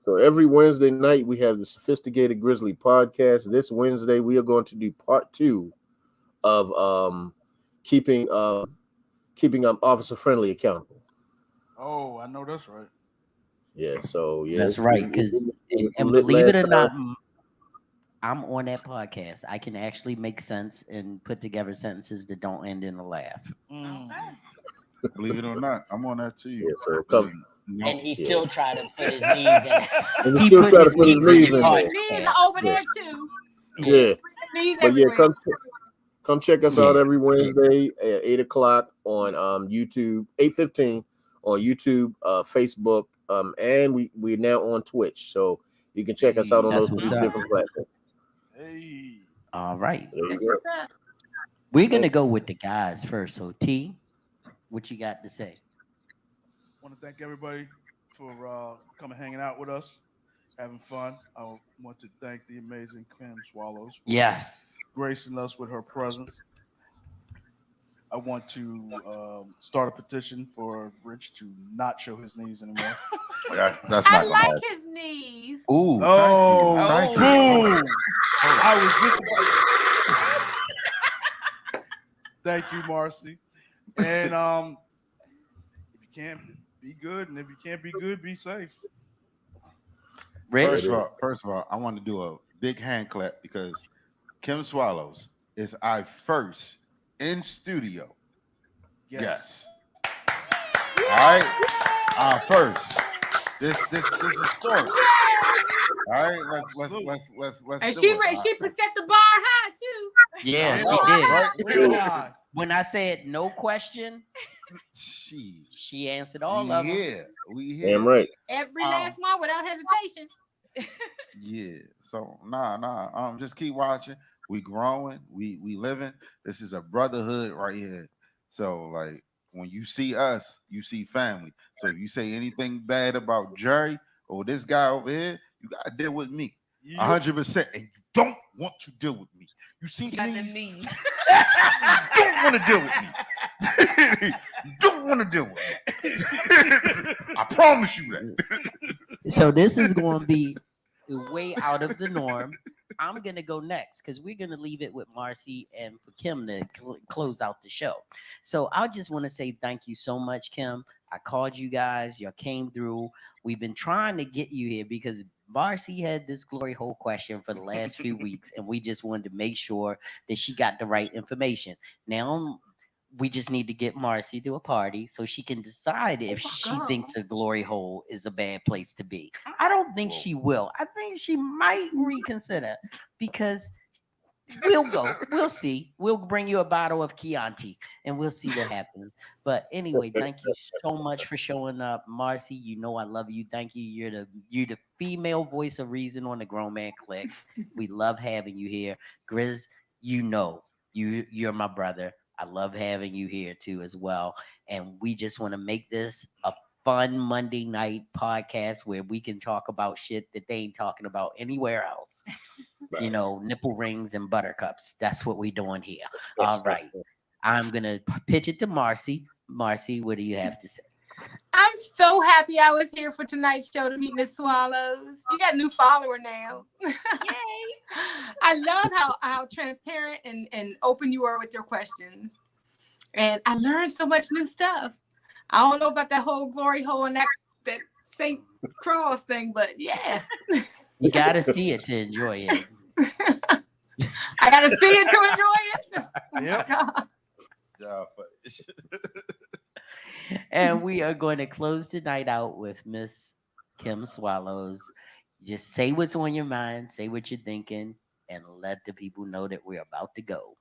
Speaker 11: So every Wednesday night we have the Sophisticated Grizzly podcast. This Wednesday we are going to do part 2 of keeping Officer Friendly accountable.
Speaker 2: Oh, I know that's right.
Speaker 11: Yeah, so yeah,
Speaker 1: That's right. Because and
Speaker 11: lit
Speaker 1: believe it or
Speaker 11: last
Speaker 1: not,
Speaker 11: time.
Speaker 1: I'm on that podcast. I can actually make sense and put together sentences that don't end in a laugh.
Speaker 2: Mm.
Speaker 5: Okay.
Speaker 3: Believe it or not, I'm on that too.
Speaker 11: Yeah, so come.
Speaker 3: No.
Speaker 1: And he
Speaker 11: Yeah.
Speaker 1: still tried to put his knees in.
Speaker 11: And
Speaker 1: He
Speaker 11: still
Speaker 1: put
Speaker 11: try to
Speaker 1: his
Speaker 11: put his
Speaker 1: knees in
Speaker 11: knees
Speaker 1: his
Speaker 11: in
Speaker 1: heart.
Speaker 11: there.
Speaker 4: Knees are over there too.
Speaker 11: Yeah,
Speaker 4: Knees
Speaker 11: but yeah,
Speaker 4: everywhere.
Speaker 11: come check us out
Speaker 1: Yeah.
Speaker 11: every Wednesday at 8:00 on YouTube, 8:15 on YouTube, Facebook, and we're now on Twitch, so you can check us out on
Speaker 1: That's
Speaker 11: those
Speaker 1: what's
Speaker 11: 3
Speaker 1: up.
Speaker 11: different platforms.
Speaker 2: Hey.
Speaker 1: All right.
Speaker 11: There you
Speaker 4: That's
Speaker 11: go.
Speaker 4: what's up.
Speaker 1: We're gonna go with the guys first. So T, what you got to say?
Speaker 2: Want to thank everybody for coming hanging out with us, having fun. I want to thank the amazing Kim Swallows for
Speaker 1: Yes.
Speaker 2: gracing us with her presence. I want to start a petition for Rich to not show his knees anymore.
Speaker 3: That's
Speaker 4: I
Speaker 3: not gonna
Speaker 4: like
Speaker 3: happen.
Speaker 4: his knees.
Speaker 3: Ooh,
Speaker 2: Oh,
Speaker 3: thank you.
Speaker 2: boom! I was just about. Thank you, Marcy. And if you can't be good, and if you can't be good, be safe.
Speaker 1: Rich.
Speaker 3: First of all, I want to do a big hand clap because Kim Swallows is our first in studio. Yes. All right. Our first. This is historic. All right. Let's
Speaker 4: And
Speaker 3: do
Speaker 4: she
Speaker 3: it.
Speaker 4: set the bar high too.
Speaker 1: Yeah,
Speaker 2: Real
Speaker 1: she did.
Speaker 2: high, real high.
Speaker 1: When I said no question, she answered all of them.
Speaker 3: Yeah, we here.
Speaker 11: Damn right.
Speaker 4: Every last one without hesitation.
Speaker 3: Yeah. So just keep watching. We growing. We living. This is a brotherhood right here. So like when you see us, you see family. So if you say anything bad about Jerry or this guy over here, you gotta deal with me. 100%. And you don't want to deal with me. You see
Speaker 5: Got the
Speaker 3: these?
Speaker 5: means.
Speaker 3: You don't want to deal with me. You don't want to deal with me. I promise you that.
Speaker 1: So this is going to be way out of the norm. I'm going to go next because we're going to leave it with Marcy and for Kim to close out the show. So I just want to say thank you so much, Kim. I called you guys. You came through. We've been trying to get you here because Marcy had this glory hole question for the last few weeks, and we just wanted to make sure that she got the right information. Now we just need to get Marcy to a party so she can decide if she thinks a glory hole is a bad place to be. I don't think she will. I think she might reconsider because we'll go. We'll see. We'll bring you a bottle of Chianti and we'll see what happens. But anyway, thank you so much for showing up, Marcy. You know I love you. Thank you. You're the female voice of reason on the Grown Man Clique. We love having you here, Grizz. You know you're my brother. I love having you here too as well. And we just want to make this a fun Monday night podcast where we can talk about shit that they ain't talking about anywhere else. You know, nipple rings and buttercups. That's what we're doing here. All right. I'm going to pitch it to Marcy. Marcy, what do you have to say?
Speaker 4: I'm so happy I was here for tonight's show to meet Miss Swallows. You got a new follower now. Yay. I love how transparent and open you are with your questions. And I learned so much new stuff. I don't know about that whole glory hole and that St. Cross thing, but yeah.
Speaker 1: You got to see it to enjoy it.
Speaker 4: I got to see it to enjoy it.
Speaker 2: Yep.
Speaker 3: Yeah,
Speaker 1: And we are going to close the night out with Miss Kim Swallows. Just say what's on your mind, say what you're thinking, and let the people know that we're about to go.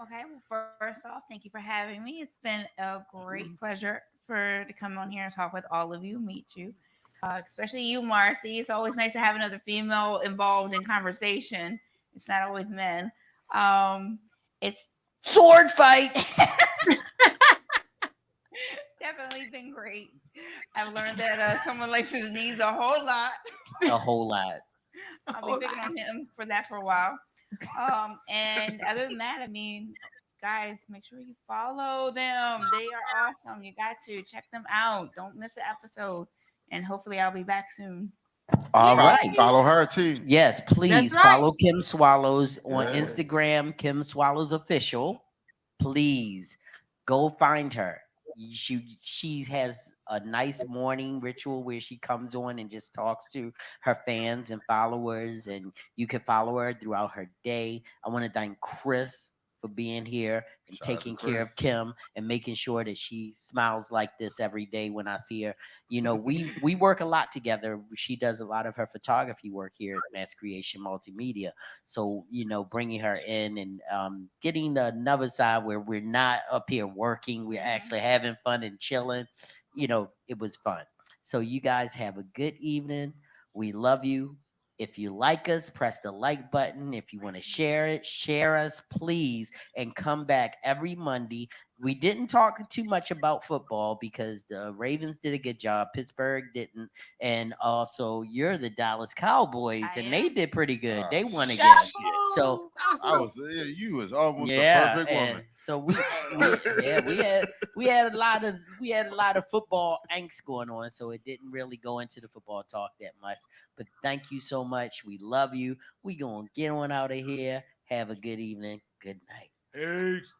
Speaker 5: Okay, well, first off, thank you for having me. It's been a great pleasure to come on here and talk with all of you, meet you, especially you, Marcy. It's always nice to have another female involved in conversation. It's not always men. It's
Speaker 1: sword fight.
Speaker 5: Definitely been great. I've learned that someone likes his knees a whole lot.
Speaker 1: A whole lot.
Speaker 5: I'll be picking on him for that for a while. And other than that, I mean, guys, make sure you follow them. They are awesome. You got to check them out. Don't miss an episode. And hopefully I'll be back soon.
Speaker 1: All right.
Speaker 3: Follow her too.
Speaker 1: Yes, please
Speaker 4: right.
Speaker 1: follow Kim Swallows on Instagram, Kim Swallows Official. Please go find her. She has a nice morning ritual where she comes on and just talks to her fans and followers, and you can follow her throughout her day. I want to thank Chris for being here and taking care of Kim and making sure that she smiles like this every day when I see her. You know, we work a lot together. She does a lot of her photography work here at Mass Creation Multimedia. So, you know, bringing her in and getting another side where we're not up here working, we're actually having fun and chilling. You know, it was fun. So you guys have a good evening. We love you. If you like us, press the like button. If you want to share it, share us, please. And come back every Monday. We didn't talk too much about football because the Ravens did a good job. Pittsburgh didn't. And also, you're the Dallas Cowboys, and they did pretty good. They won again. So
Speaker 3: you was almost the perfect woman.
Speaker 1: So we had a lot of football angst going on, so it didn't really go into the football talk that much. But thank you so much. We love you. We gonna get on out of here. Have a good evening. Good night.
Speaker 2: Peace.